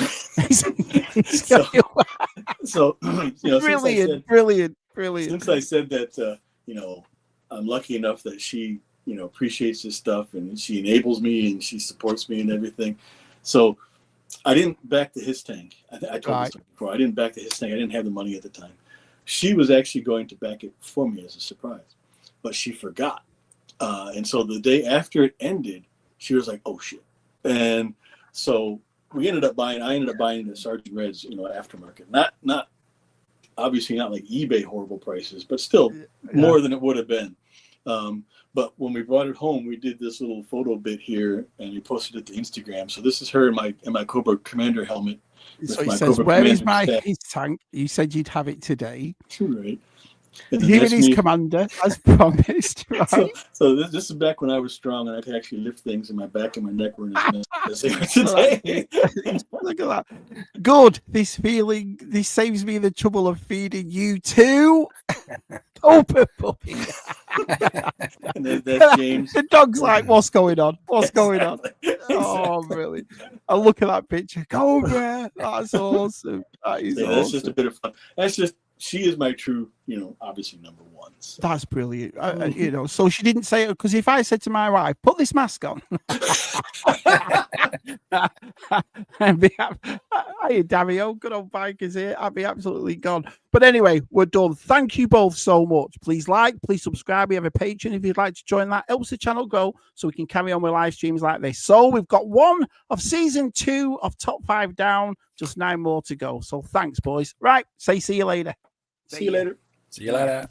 you know, brilliant. Since I said that, you know, I'm lucky enough that she, you know, appreciates this stuff and she enables me and she supports me and everything. So I didn't back the His Tank. I told this before. I didn't back the His Tank. I didn't have the money at the time. She was actually going to back it for me as a surprise, but she forgot. And so the day after it ended, she was like, "Oh shit!" And so I ended up buying the Sergeant Red's, you know, aftermarket. Not obviously not like eBay horrible prices, but still more than it would have been. But when we brought it home, we did this little photo bit here, and we posted it to Instagram. So this is her in my Cobra Commander helmet. So he says, "Where is my His Tank? You said you'd have it today." Right. Here it is, Commander, as promised. Right? So this is back when I was strong and I could actually lift things, and my back and my neck were as they are today. Look at that. Good. This saves me the trouble of feeding you too. Open puppy. And there's James. The dog's like, "What's going on? What's going on?" Exactly. Oh, really? I look at that picture. Cobra. That's awesome. That is awesome. That's just a bit of fun. She is my true, you know, obviously number one. So. That's brilliant. You know, so she didn't say it, because if I said to my wife, "Put this mask on," I'd be, "Hey, Dario, good old bikers here." I'd be absolutely gone. But anyway, we're done. Thank you both so much. Please like, please subscribe. We have a Patreon if you'd like to join that. Helps the channel grow so we can carry on with live streams like this. So we've got one of season 2 of Top 5 down. Just 9 more to go. So thanks, boys. Right. See you later. See you later. See you later.